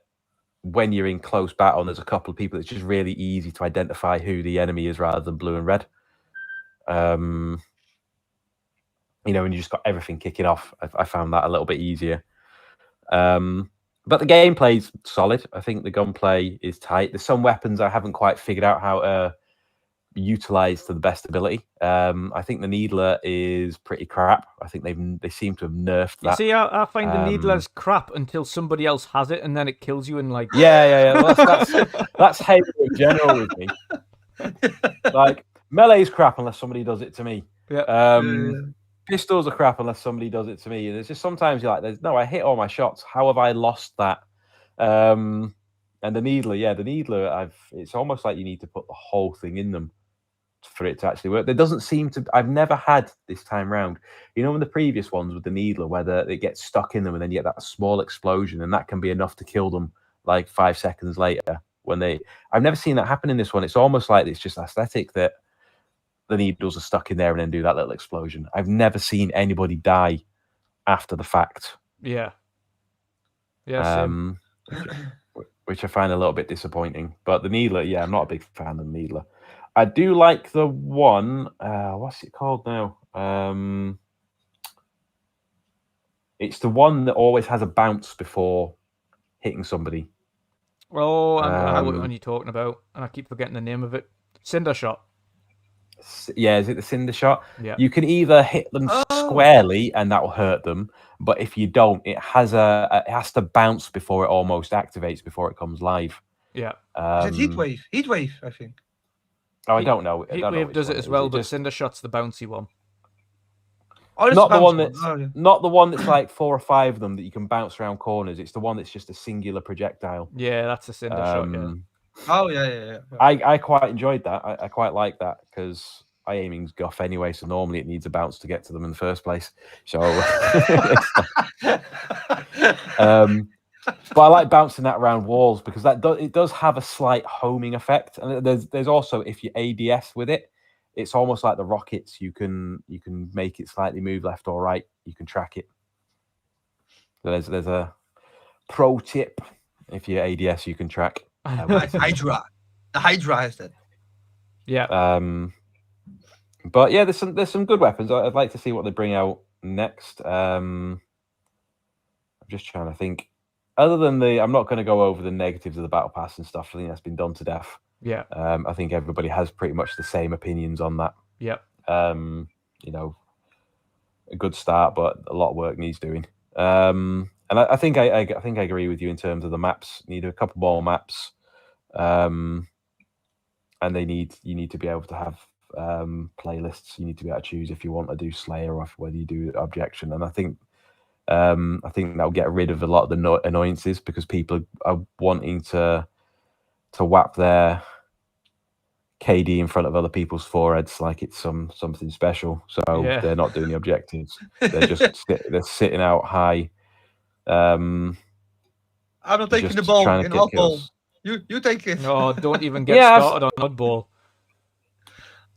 when you're in close battle and there's a couple of people, it's just really easy to identify who the enemy is rather than blue and red. When you just got everything kicking off, I found that a little bit easier. But the gameplay's solid. I think the gunplay is tight. There's some weapons I haven't quite figured out how to utilize to the best ability. I think the Needler is pretty crap. I think they seem to have nerfed that. You see, I find the Needler's crap until somebody else has it, and then it kills you in like... Yeah. Well, that's Halo in general with me. Like, melee's crap unless somebody does it to me. Yeah. Pistols are crap unless somebody does it to me. And it's just sometimes you're like, I hit all my shots. How have I lost that? And the Needler, it's almost like you need to put the whole thing in them for it to actually work. There doesn't seem to... I've never had this time round. In the previous ones with the Needler, where it gets stuck in them and then you get that small explosion, and that can be enough to kill them like 5 seconds later. I've never seen that happen in this one. It's almost like it's just aesthetic that the needles are stuck in there and then do that little explosion. I've never seen anybody die after the fact. Yeah. Which I find a little bit disappointing. But the Needler, I'm not a big fan of the Needler. I do like the one. What's it called now? It's the one that always has a bounce before hitting somebody. Oh, I know what one you're talking about, and I keep forgetting the name of it. Cinder Shot. Yeah, is it the Cinder Shot? Yeah. You can either hit them squarely and that will hurt them, but if you don't, it has to bounce before it almost activates, before it comes live. Yeah. Is it Heatwave? Heatwave, I think. Oh, I don't know. Heatwave does it as well, but Cinder Shot's the bouncy one. Oh, not the one that's yeah. not the one that's like 4 or 5 of them that you can bounce around corners. It's the one that's just a singular projectile. Yeah, that's a Cinder Shot. Yeah. Oh yeah. I quite enjoyed that. I quite like that because I aiming's guff anyway, so normally it needs a bounce to get to them in the first place. So, but I like bouncing that around walls because it does have a slight homing effect, and there's also, if you ADS with it, it's almost like the rockets. You can make it slightly move left or right. You can track it. So there's a pro tip: if you ADS, you can track. Hydra. The Hydra has that. Yeah. But yeah, there's some good weapons. I'd like to see what they bring out next. I'm just trying to think. Other than I'm not going to go over the negatives of the battle pass and stuff. I think that's been done to death. Yeah. I think everybody has pretty much the same opinions on that. Yeah. A good start, but a lot of work needs doing. And I think I agree with you in terms of the maps. Need a couple more maps, and you need to be able to have playlists. You need to be able to choose if you want to do Slayer or whether you do Objection. And I think that'll get rid of a lot of the annoyances because people are wanting to whap their KD in front of other people's foreheads like it's something special. So they're not doing the objectives. They're just they're sitting out high. I'm not taking the ball in oddball. You take it. No, don't even get started on oddball.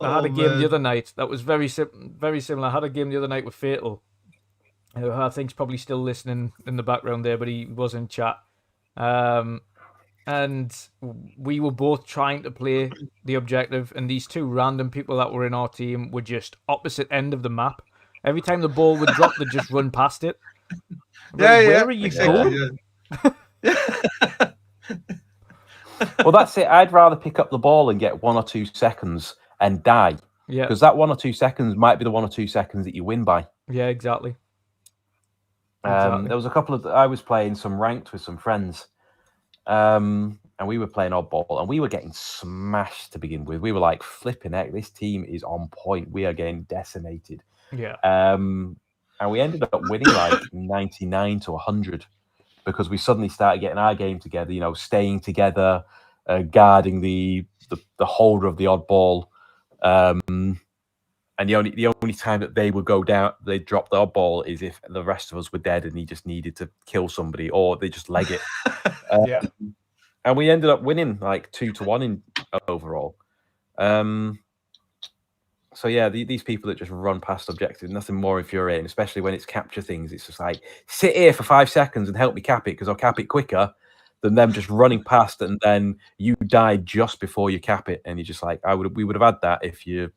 I had a game the other night that was very similar. I had a game the other night with Fatal, who I think's probably still listening in the background there, but he was in chat. And we were both trying to play the objective, and these two random people that were in our team were just opposite end of the map. Every time the ball would drop, they'd just run past it. Where are you going? Well, that's it. I'd rather pick up the ball and get 1 or 2 seconds and die. Yeah. Because that 1 or 2 seconds might be the 1 or 2 seconds that you win by. Yeah, exactly. There was a couple of... I was playing some ranked with some friends. And and we were playing oddball, and we were getting smashed to begin with. We were like, flipping heck, this team is on point. We are getting decimated. Yeah. And we ended up winning like 99 to 100 because we suddenly started getting our game together, you know, staying together, guarding the holder of the odd ball. And the only time that they would go down, they drop the odd ball, is if the rest of us were dead and he just needed to kill somebody, or they just leg it. Yeah. And we ended up winning like 2-1 in overall. So yeah, these people that just run past objectives, nothing more infuriating, especially when it's capture things. It's just like, sit here for 5 seconds and help me cap it, because I'll cap it quicker than them just running past, and then you died just before you cap it, and you're just like, we would have had that if you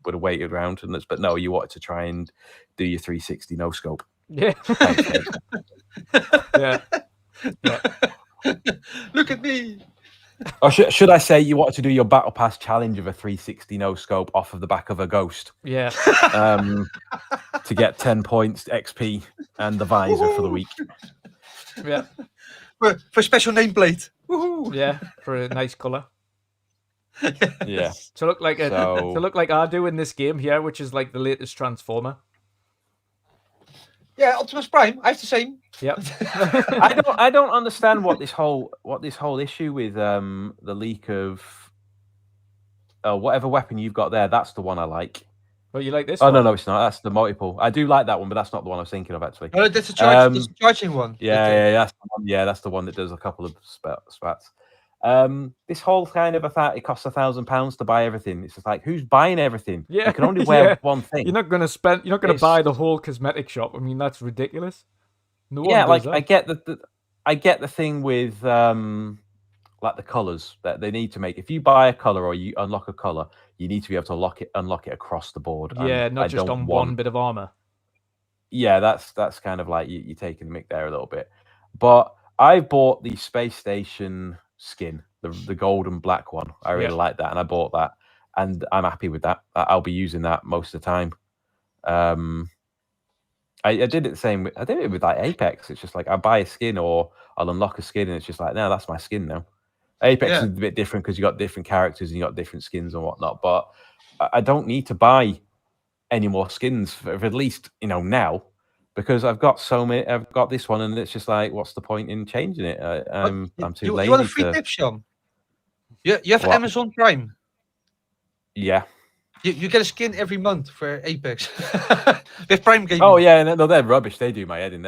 would have waited around. But no, you wanted to try and do your 360 no scope. Yeah. Thanks, Yeah. Yeah. Look at me. Or should I say you wanted to do your battle pass challenge of a 360 no scope off of the back of a ghost? Yeah. To get 10 points XP and the visor for the week. Yeah. For special nameplate. Woohoo. Yeah. For a nice colour. Yeah. To look like I do in this game here, which is like the latest Transformer. Yeah, Optimus Prime. I have the same. Yep. I don't understand what this whole issue with the leak of whatever weapon you've got there. That's the one I like. Well, you like this? Oh one? no, it's not. That's the multiple. I do like that one, but that's not the one I was thinking of actually. Oh, that's a charging one. Yeah, that's the one. Yeah, that's the one that does a couple of spats. This whole kind of it costs £1,000 to buy everything. It's just like, who's buying everything? Yeah, you can only wear one thing. You're not gonna buy the whole cosmetic shop. I mean, that's ridiculous. No one does that. I get the thing with like the colors that they need to make. If you buy a color or you unlock a color, you need to be able to unlock it across the board. Yeah, not just on one bit of armor. Yeah, that's kind of like you're taking the mick there a little bit. But I bought the space station skin, the gold and black one. I really like that, and I bought that, and I'm happy with that. I'll be using that most of the time. I did it the same. I did it with like Apex. It's just like I buy a skin or I'll unlock a skin, and it's just like, no, that's my skin now. Apex is a bit different because you got different characters and you got different skins and whatnot. But I don't need to buy any more skins for at least now, because I've got so many. I've got this one, and it's just like, what's the point in changing it? I'm too lazy. You want a free tip, Sean? You have Amazon Prime. Yeah. You get a skin every month for Apex. With Prime Gaming. Oh yeah, no, they're rubbish. They do my head in.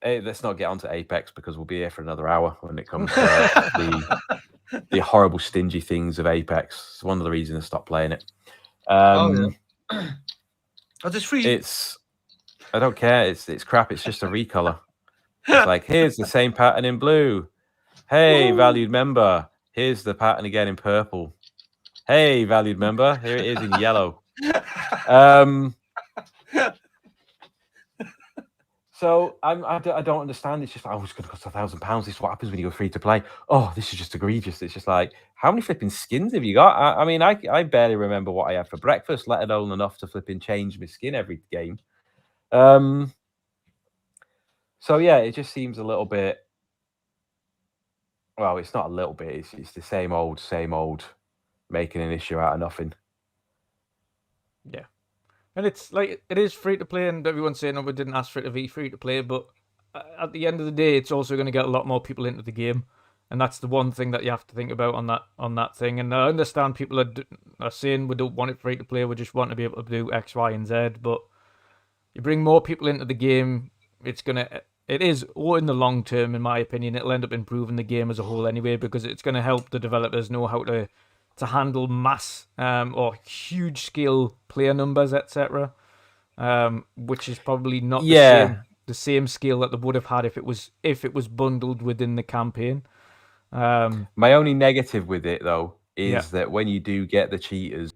Let's not get onto Apex because we'll be here for another hour when it comes to the horrible, stingy things of Apex. It's one of the reasons I stopped playing it. It's free. I don't care. It's crap. It's just a recolor. It's like, here's the same pattern in blue. Hey, valued member. Here's the pattern again in purple. Hey, valued member. Here it is in yellow. So I don't understand. It's just, oh, it's going to cost £1,000. This is what happens when you go free to play. Oh, this is just egregious. It's just like, how many flipping skins have you got? I mean, I barely remember what I had for breakfast, let alone enough to flipping change my skin every game. So yeah, it just seems a little bit. Well, it's not a little bit. It's the same old, making an issue out of nothing. Yeah. And it's like, it is free to play, and everyone's saying, oh, we didn't ask for it to be free to play, but at the end of the day, it's also going to get a lot more people into the game, and that's the one thing that you have to think about on that thing. And I understand people are saying we don't want it free to play, we just want to be able to do X, Y, and Z, but you bring more people into the game, it is, or in the long term, in my opinion, it'll end up improving the game as a whole anyway, because it's going to help the developers know how to handle mass or huge scale player numbers, etc., which is probably not the same scale that they would have had if it was bundled within the campaign. My only negative with it though is that when you do get the cheaters,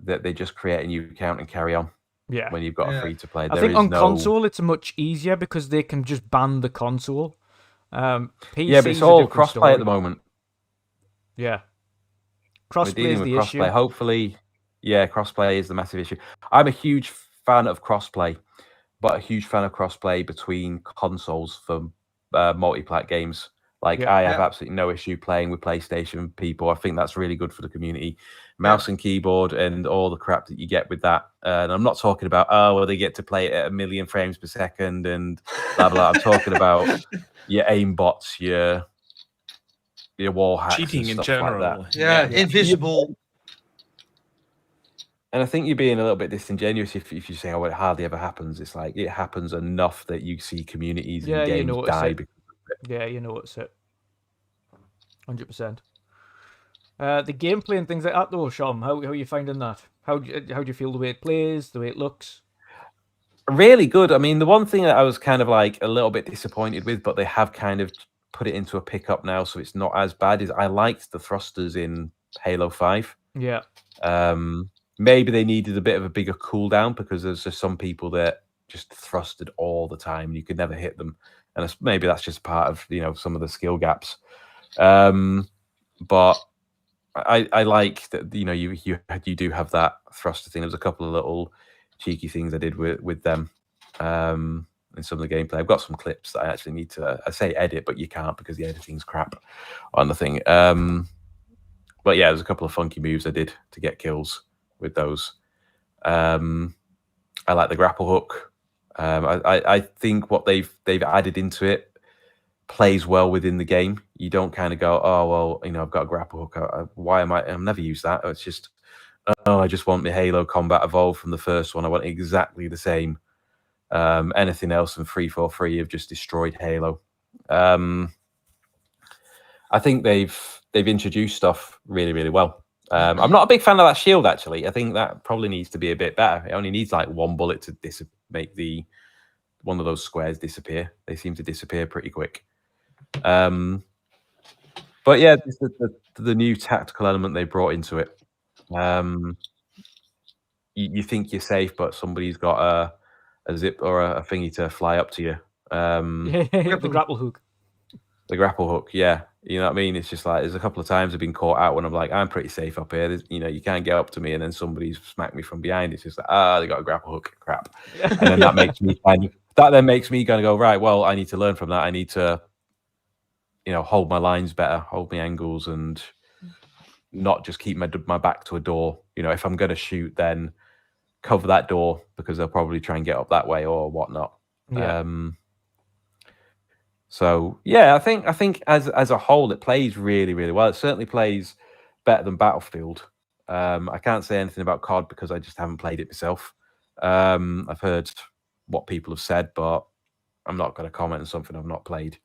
that they just create a new account and carry on. Yeah. When you've got a free to play, I think on console it's much easier because they can just ban the console. PC but it's all crossplay at the moment. Yeah. Crossplay is the issue. Hopefully, crossplay is the massive issue. I'm a huge fan of crossplay, but a huge fan of crossplay between consoles for multi-plat games. Like Yeah. I have absolutely no issue playing with PlayStation people. I think that's really good for the community. Mouse and keyboard and all the crap that you get with that. And I'm not talking about they get to play it at 1,000,000 frames per second and blah blah. I'm talking about your aim bots, your wall hacks, Cheating and in stuff general. like that. Yeah, invisible. And I think you're being a little bit disingenuous if you say, "Oh, it hardly ever happens." It's like it happens enough that you see communities Yeah, and you games notice die. it. Yeah, you notice it. 100%. The gameplay and things like that, though, Shom, how are you finding that? How do you feel the way it plays, the way it looks? Really good. I mean, the one thing that I was kind of like a little bit disappointed with, but they have kind of put it into a pickup now, so it's not as bad. Is I liked the thrusters in Halo 5. Yeah. Maybe they needed a bit of a bigger cooldown because there's just some people that just thrusted all the time and you could never hit them, and maybe that's just part of some of the skill gaps. But I like that you do have that thruster thing. There's a couple of little cheeky things I did with them in some of the gameplay. I've got some clips that I actually need to I say edit, but you can't because the editing's crap on the thing. But yeah, there's a couple of funky moves I did to get kills with those. I like the grapple hook. I think what they've added into it plays well within the game. You don't kind of go, oh well, I've got a grapple hook. Why am I've never used that. It's just, oh, I just want my Halo combat evolved from the first one. I want exactly the same. Anything else than 343 have just destroyed Halo. I think they've introduced stuff really, really well. I'm not a big fan of that shield, actually. I think that probably needs to be a bit better. It only needs like one bullet to make one of those squares disappear. They seem to disappear pretty quick. But yeah, the new tactical element they brought into it. You think you're safe, but somebody's got a zip or a thingy to fly up to you. The grapple hook. The grapple hook, yeah. You know what I mean? It's just like there's a couple of times I've been caught out when I'm like, I'm pretty safe up here. You can't get up to me, and then somebody's smacked me from behind. It's just like, they got a grapple hook, crap. And then that makes me makes me kind of go, right, well, I need to learn from that. I need to, hold my lines better, hold my angles, and not just keep my back to a door. If I'm going to shoot, then cover that door because they'll probably try and get up that way or whatnot. Yeah. So yeah, I think as a whole, it plays really, really well. It certainly plays better than Battlefield. I can't say anything about COD because I just haven't played it myself. I've heard what people have said, but I'm not going to comment on something I've not played.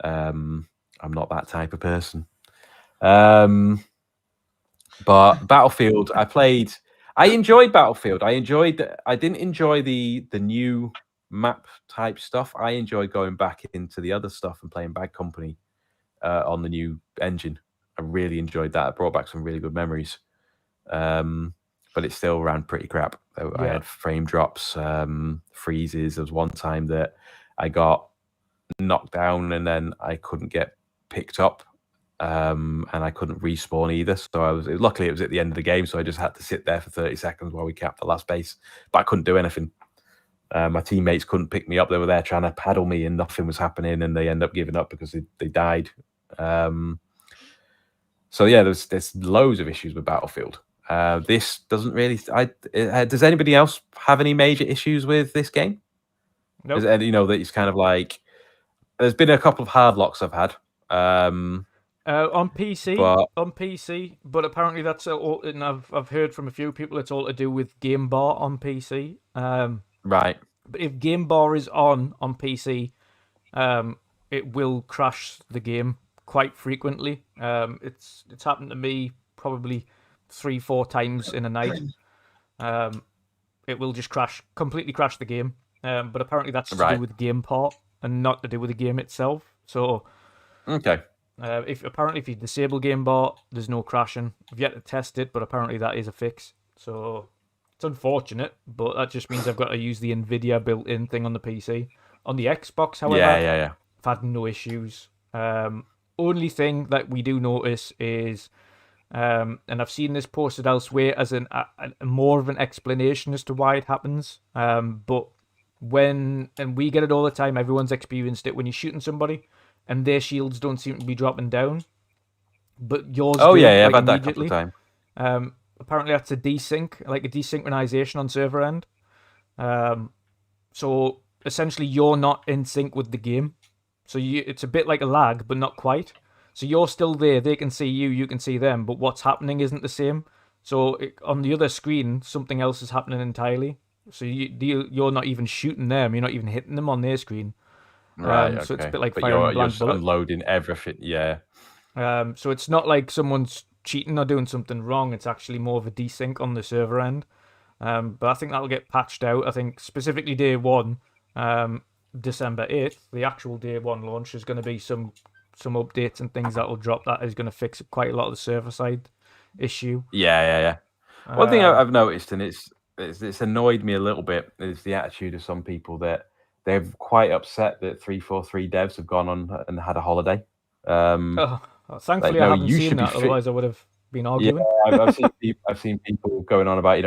I'm not that type of person. But Battlefield, I enjoyed Battlefield. I didn't enjoy the new map type stuff. I enjoyed going back into the other stuff and playing Bad Company on the new engine. I really enjoyed that. It brought back some really good memories. But it still ran pretty crap. I had frame drops, freezes. There was one time that I got knocked down and then I couldn't get picked up, and I couldn't respawn either. So luckily it was at the end of the game, so I just had to sit there for 30 seconds while we capped the last base. But I couldn't do anything. My teammates couldn't pick me up. They were there trying to paddle me and nothing was happening, and they end up giving up because they died. So yeah, there's loads of issues with Battlefield. This doesn't really. Does anybody else have any major issues with this game? Nope. That it's kind of like there's been a couple of hard locks I've had. On PC, but apparently that's all. And I've heard from a few people it's all to do with Game Bar on PC. Right. But if Game Bar is on PC, it will crash the game quite frequently. It's happened to me probably 3-4 times in a night. It will just completely crash the game. But apparently that's to do with Game Part and not to do with the game itself. So, okay. If you disable Game Bar, there's no crashing. I've yet to test it, but apparently that is a fix. So it's unfortunate, but that just means I've got to use the NVIDIA built-in thing on the PC. On the Xbox, however, yeah. I've had no issues. Only thing that we do notice is, and I've seen this posted elsewhere as a more of an explanation as to why it happens. But and we get it all the time, everyone's experienced it, when you're shooting somebody and their shields don't seem to be dropping down, but yours Oh do, yeah, like, I've had that a couple immediately. of times. Apparently that's a desync, like a desynchronization on server end. So essentially you're not in sync with the game. So it's a bit like a lag, but not quite. So you're still there, they can see you, you can see them, but what's happening isn't the same. So on the other screen, something else is happening entirely. So you're not even shooting them, you're not even hitting them on their screen. Right. So it's a Okay. bit like But firing a you're blank just bullet. unloading everything. Yeah. So it's not like someone's cheating or doing something wrong. It's actually more of a desync on the server end. But I think that'll get patched out. I think specifically day one, December 8th, the actual day one launch, is going to be some updates and things that will drop. That is going to fix quite a lot of the server side issue. Yeah. One thing I've noticed, and it's annoyed me a little bit, is the attitude of some people that they're quite upset that 343 devs have gone on and had a holiday. Thankfully, I haven't seen that. Otherwise, I would have been arguing. Yeah, I've seen people going on about,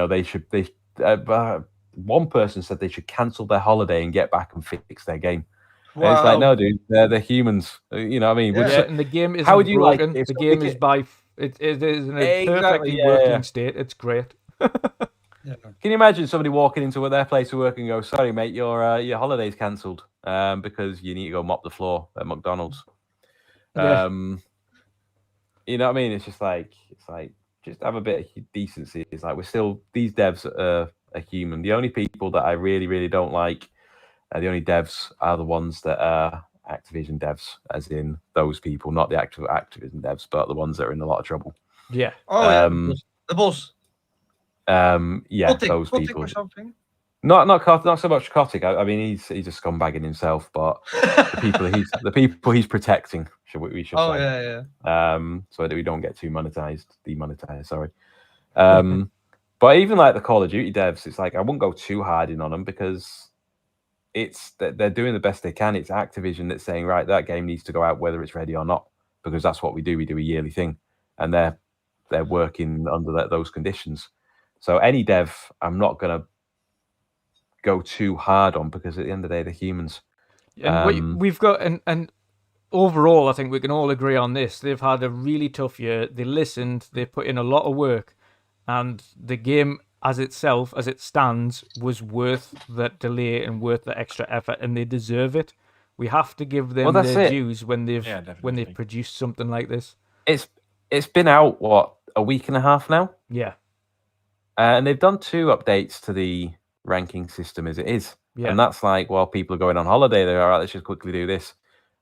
one person said they should cancel their holiday and get back and fix their game. Wow. And it's like, no, dude, they're humans. You know what I mean? Yeah. And the game isn't how would you broken. like The game is it is in a perfectly working state. It's great. Yeah. Can you imagine somebody walking into their place of work and go, "Sorry, mate, your holiday's cancelled because you need to go mop the floor at McDonald's." Yeah. You know what I mean? It's like just have a bit of decency. It's like these devs are human. The only people that I really, really don't like, the only devs are the ones that are Activision devs, as in those people, not the actual Activision devs, but the ones that are in a lot of trouble. Yeah. Oh, yeah. The boss. Yeah, Kotick, those Kotick people. or something. Not so much Kotick. I mean, he's a scumbag in himself, but the people he's protecting, we should Oh, say. yeah. So that we don't get too demonetized. Sorry. But even like the Call of Duty devs, it's like I wouldn't go too hard in on them because they're doing the best they can. It's Activision that's saying, right, that game needs to go out whether it's ready or not, because that's what we do. We do a yearly thing, and they're working under those conditions. So any dev, I'm not gonna go too hard on, because at the end of the day, they're humans. And we've got and overall, I think we can all agree on this. They've had a really tough year. They listened. They put in a lot of work, and the game as it stands, was worth that delay and worth the extra effort, and they deserve it. We have to give them their dues when they've produced something like this. It's been out a week and a half now. Yeah. And they've done 2 updates to the ranking system as it is. Yeah. And that's like, while people are going on holiday, they're all right, let's just quickly do this.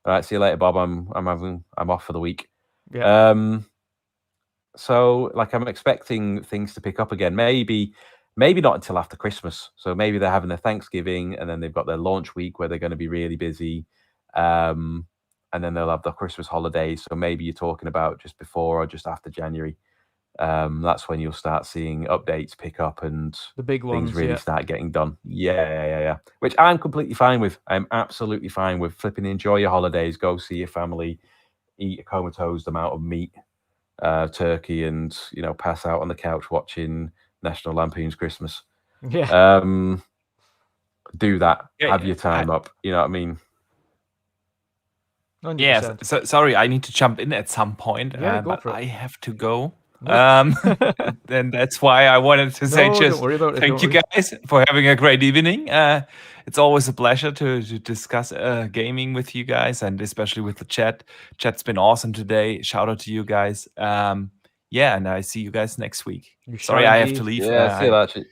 All right, see you later, Bob. I'm off for the week. Yeah. So like I'm expecting things to pick up again. Maybe not until after Christmas. So maybe they're having their Thanksgiving and then they've got their launch week where they're going to be really busy. And then they'll have the Christmas holidays. So maybe you're talking about just before or just after January. That's when you'll start seeing updates pick up and the big ones things really start getting done. Yeah. Which I'm completely fine with. I'm absolutely fine with. Flipping, enjoy your holidays, go see your family, eat a comatose amount of meat, turkey, and pass out on the couch watching National Lampoon's Christmas. Yeah. Do that. Have your time up. You know what I mean? 100%. Yeah. So sorry, I need to jump in at some point. Yeah, go but for it. I have to go. Then that's why I wanted to say just thank you guys for having a great evening. It's always a pleasure to discuss gaming with you guys, and especially with the chat. Chat's been awesome today. Shout out to you guys. Yeah, and I see you guys next week. Sorry, I have to leave. Yeah, see you later.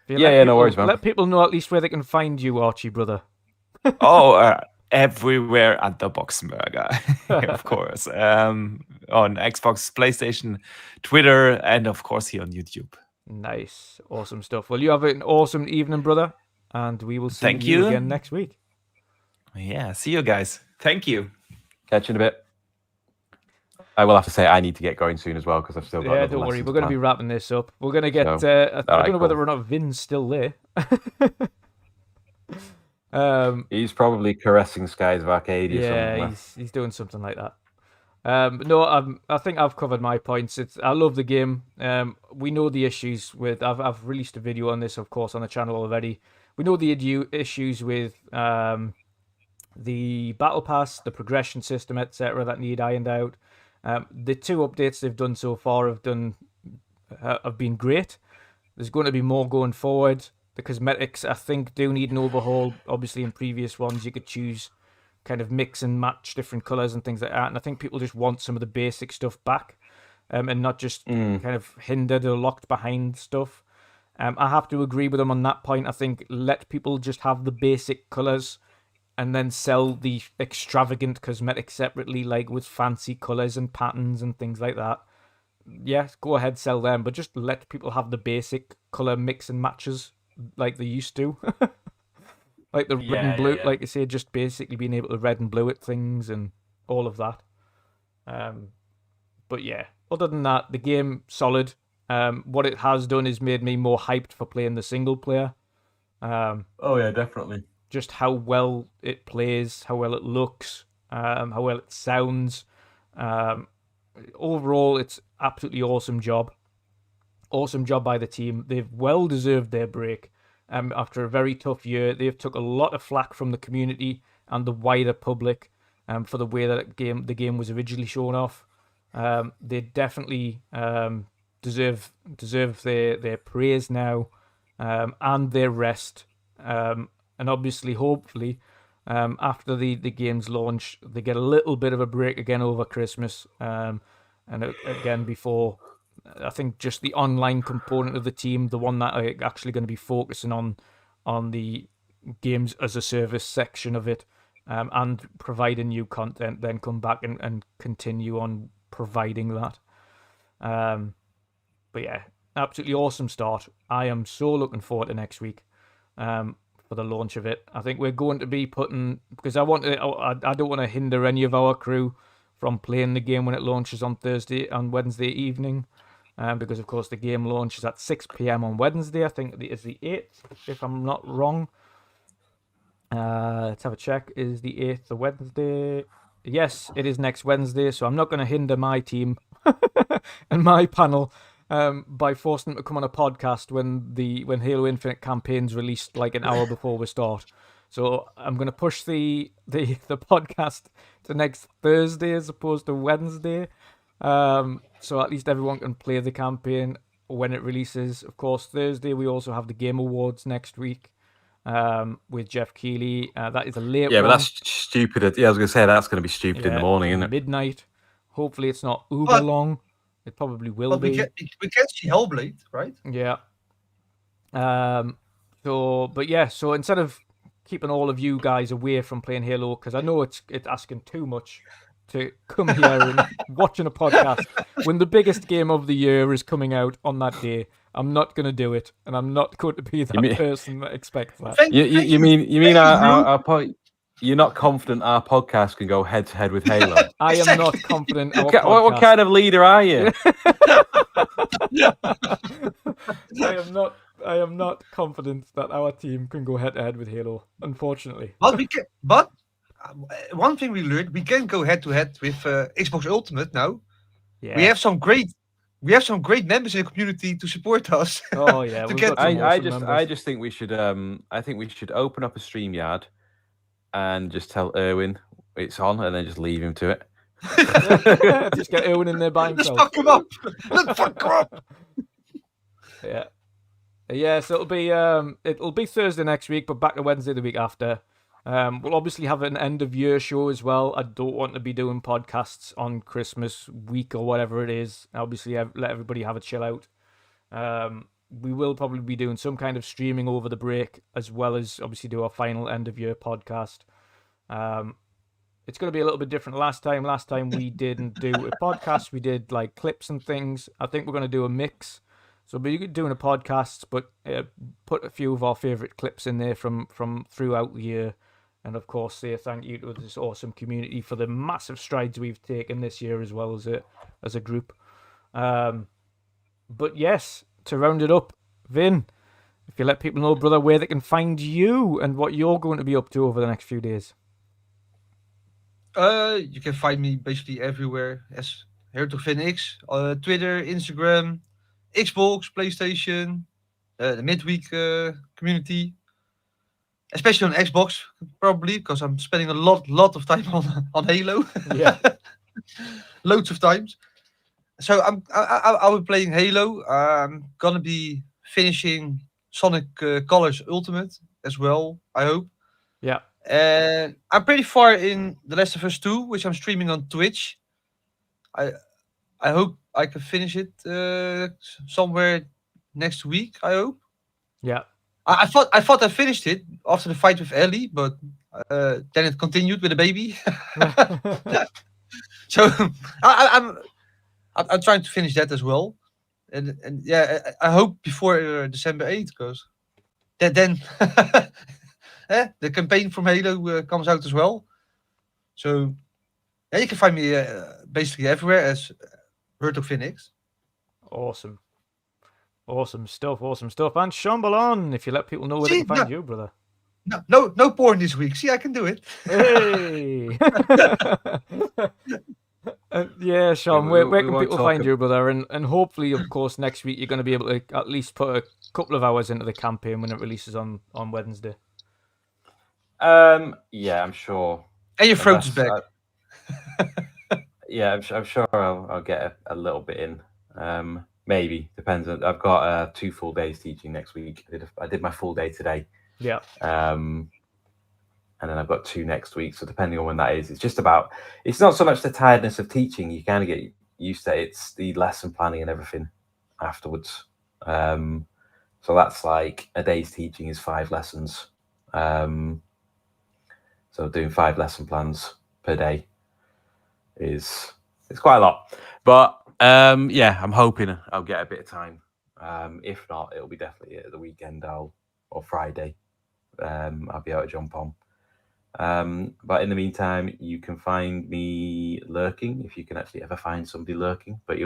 Yeah, no worries, man. Let people know at least where they can find you, Archie, brother. Everywhere at the Boxenberger, of course. On Xbox, PlayStation, Twitter, and of course here on YouTube. Nice. Awesome stuff. Well, you have an awesome evening, brother. And we will see you again next week. Yeah, see you guys. Thank you. Catch you in a bit. I will have to say I need to get going soon as well because I've still got. Yeah, don't worry. We're going to be wrapping this up. We're going to get. I don't know whether or not Vin's still there. He's probably caressing skies of Arcadia. Yeah, he's doing something like that. No, I think I've covered my points. I love the game. We know the issues with. I've released a video on this, of course, on the channel already. We know the issues with the battle pass, the progression system, etc., that need ironed out. The 2 updates they've done so far have been great. There's going to be more going forward. The cosmetics, I think, do need an overhaul. Obviously, in previous ones, you could choose kind of mix and match different colors and things like that. And I think people just want some of the basic stuff back, and not just kind of hindered or locked behind stuff. I have to agree with them on that point. I think let people just have the basic colors and then sell the extravagant cosmetics separately, like with fancy colors and patterns and things like that. Yeah, go ahead, sell them, but just let people have the basic color mix and matches like they used to. Like the red and blue, like I say, just basically being able to red and blue at things and all of that. But yeah, other than that, the game solid. What it has done is made me more hyped for playing the single player. Oh yeah, definitely. Just how well it plays, how well it looks, how well it sounds. Overall, it's absolutely awesome job. Awesome job by the team. They've well deserved their break. After a very tough year, they've took a lot of flack from the community and the wider public for the way that the game was originally shown off. They definitely deserve their praise now and their rest. And obviously, hopefully, after the game's launch, they get a little bit of a break again over Christmas. And again, before, I think just the online component of the team, the one that are actually going to be focusing on the games as a service section of it, and providing new content, then come back and continue on providing that. But yeah, absolutely awesome start. I am so looking forward to next week for the launch of it. I think we're going to be putting, because I don't want to hinder any of our crew from playing the game when it launches on Wednesday evening, because of course the game launches at 6 p.m. on Wednesday. I think it's the 8th, if I'm not wrong. Let's have a check. Is the 8th the Wednesday? Yes, it is next Wednesday, so I'm not going to hinder my team and my panel by forcing them to come on a podcast when Halo Infinite campaign's released like an hour before we start. So I'm going to push the podcast to next Thursday as opposed to Wednesday. So at least everyone can play the campaign when it releases. Of course, Thursday we also have the Game Awards next week with Jeff Keighley. That is a late one. Yeah, but that's stupid. Yeah, I was going to say that's going to be stupid in the morning, isn't it? Midnight. Hopefully it's not uber long. It probably will be. We can see Hellblade, right? Yeah. So instead of keeping all of you guys away from playing Halo, because I know it's asking too much to come here and watching a podcast when the biggest game of the year is coming out on that day. I'm not going to do it, and I'm not going to be that person that expects that. You mean our you're not confident our podcast can go head to head with Halo? I am not confident. What kind of leader are you? I am not confident that our team can go head to head with Halo. Unfortunately, but we can. But one thing we learned: we can go head to head with Xbox Ultimate now. Yeah. We have some great members in the community to support us. Oh yeah, I just think we should. I think we should open up a StreamYard and just tell Erwin it's on, and then just leave him to it. Just get Erwin in there by himself. Let's fuck him up. Let's fuck him up. Yeah. So it'll be Thursday next week, but back to Wednesday the week after. We'll obviously have an end of year show as well. I don't want to be doing podcasts on Christmas week or whatever it is. Obviously, let everybody have a chill out. We will probably be doing some kind of streaming over the break, as well as obviously do our final end of year podcast. It's going to be a little bit different. Last time we didn't do a podcast. We did like clips and things. I think we're going to do a mix. So we'll be doing a podcast, but put a few of our favorite clips in there from throughout the year. And of course, say thank you to this awesome community for the massive strides we've taken this year as well as a group. But yes, to round it up, Vin, if you let people know, brother, where they can find you and what you're going to be up to over the next few days. You can find me basically everywhere as Hertog Vin X, Twitter, Instagram, Xbox, PlayStation, the midweek community. especially on Xbox, probably because I'm spending a lot of time on Halo. Yeah. Loads of times. So I'll be playing Halo. I'm gonna be finishing Sonic Colors Ultimate as well, I hope. Yeah. And I'm pretty far in The Last of Us 2, which I'm streaming on Twitch. I hope I can finish it somewhere next week, I hope. Yeah. I thought I finished it after the fight with Ellie, but then it continued with a baby. So I'm trying to finish that as well, and yeah, I hope before December 8th, because then the campaign from Halo comes out as well. So yeah, you can find me basically everywhere as Hertog Vin X. Awesome. Awesome stuff. And Shomberlon, if you let people know where they can find you, brother. No porn this week. See, I can do it. Hey. Yeah, Sean, where can people find you, brother? And hopefully, of course, next week you're going to be able to at least put a couple of hours into the campaign when it releases on Wednesday. Yeah, I'm sure. And your throat is back. Yeah, I'm sure I'll get a little bit in. Maybe, depends. I've got 2 full days teaching next week. I did my full day today. Yeah. And then I've got 2 next week. So depending on when that is, it's not so much the tiredness of teaching. You kind of get used to it. It's the lesson planning and everything afterwards. So that's like a day's teaching is 5 lessons. So doing 5 lesson plans per day it's quite a lot. But yeah, I'm hoping I'll get a bit of time. If not, it'll be definitely at the weekend or Friday. I'll be able to jump on. But in the meantime, you can find me lurking, if you can actually ever find somebody lurking. But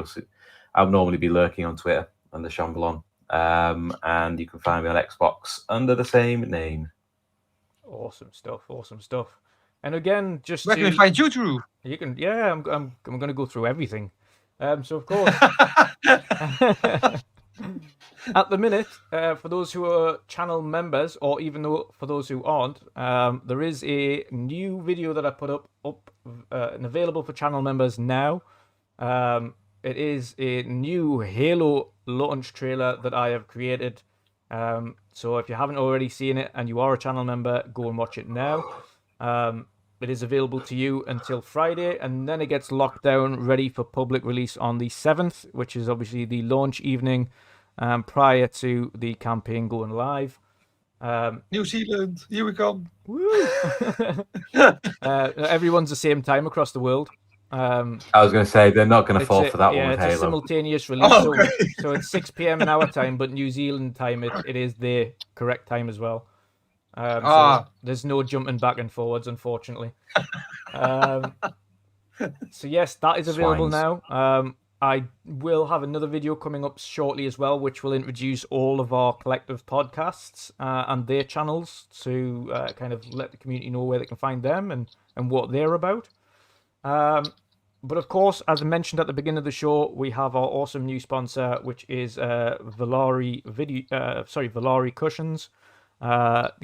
I'll normally be lurking on Twitter under Shomberlon. And you can find me on Xbox under the same name. Awesome stuff. And again, just where can we find you, Drew? You can, yeah. I'm going to go through everything. So of course, at the minute, for those who are channel members, or even though for those who aren't, there is a new video that I put up and available for channel members now. It is a new Halo launch trailer that I have created. So if you haven't already seen it and you are a channel member, go and watch it now. It is available to you until Friday, and then it gets locked down, ready for public release on the 7th, which is obviously the launch evening prior to the campaign going live. New Zealand, here we come. Woo! Everyone's the same time across the world. I was going to say, they're not going to fall for that one with Halo. It's a simultaneous release, so it's 6 p.m. in our time, but New Zealand time, it is their correct time as well. So there's no jumping back and forwards, unfortunately. So yes, that is available now. I will have another video coming up shortly as well, which will introduce all of our collective podcasts and their channels to kind of let the community know where they can find them and what they're about. But of course, as I mentioned at the beginning of the show, we have our awesome new sponsor, which is Valari Cushions.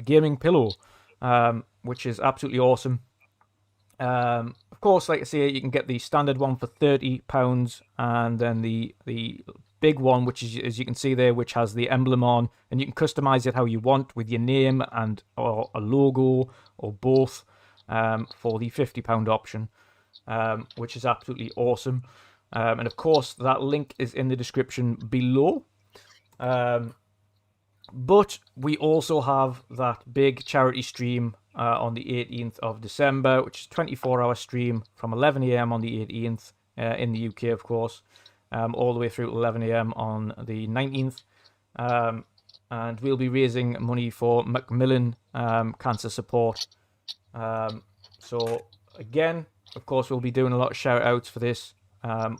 Gaming pillow, which is absolutely awesome. Of course, like I say, you can get the standard one for £30, and then the big one, which is, as you can see there, which has the emblem on, and you can customize it how you want with your name and or a logo or both, for the £50 option, which is absolutely awesome. And of course, that link is in the description below. But we also have that big charity stream on the 18th of December, which is a 24-hour stream from 11 a.m. on the 18th in the UK, of course, all the way through to 11 a.m. on the 19th. And we'll be raising money for Macmillan cancer support. So, again, of course, we'll be doing a lot of shout-outs for this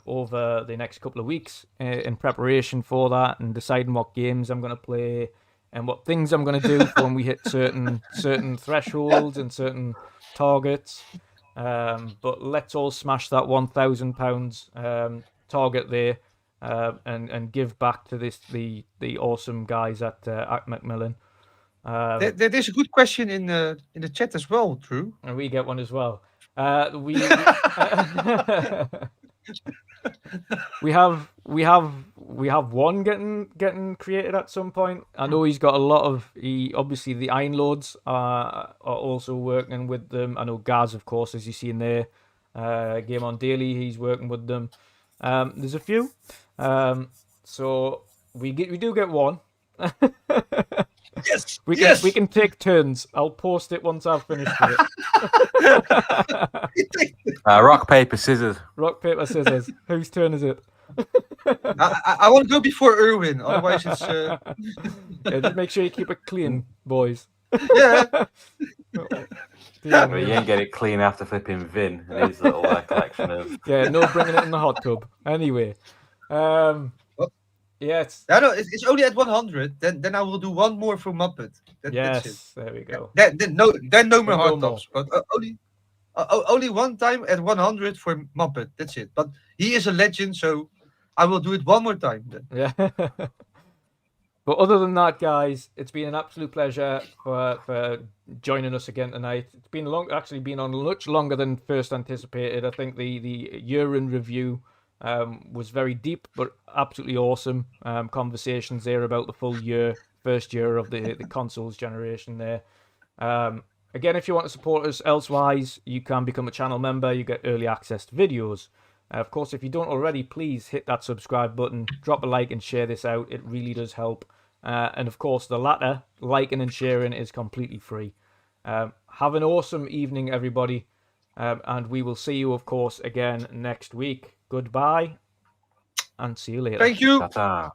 over the next couple of weeks in preparation for that and deciding what games I'm going to play and what things I'm going to do when we hit certain thresholds and certain targets. But let's all smash that £1,000 target there and give back to the awesome guys at Macmillan. There's a good question in the chat as well, Drew. And we get one as well. We have one getting created at some point. I know he's got a lot of. Obviously the Iron Lords are also working with them. I know Gaz, of course, as you see in there, Game on Daily, he's working with them. There's a few. So we do get one. Yes, we can take turns. I'll post it once I've finished with it. Rock, paper, scissors. Rock, paper, scissors. Whose turn is it? I want to go before Erwin, otherwise it's. Yeah, just make sure you keep it clean, boys. Yeah. But you ain't get it clean after flipping Vin and his little collection of. Yeah, no bringing it in the hot tub. Anyway, yeah, it's only at 100. Then I will do one more for Muppet. Yes, that's it. There we go. Then no more No hard more. tops, but only one time at 100 for Muppet. That's it. But he is a legend, so I will do it one more time. Then. Yeah. But other than that, guys, it's been an absolute pleasure for joining us again tonight. It's been been on much longer than first anticipated. I think the year in review was very deep, but absolutely awesome. Conversations there about the full first year of the consoles generation there. Again, if you want to support us elsewise, you can become a channel member. You get early access to videos. Of course, if you don't already, please hit that subscribe button, drop a like and share this out. It really does help. And of course, the latter, liking and sharing, is completely free. Have an awesome evening, everybody. And we will see you, of course, again next week. Goodbye, and see you later. Thank you. Ta-ta.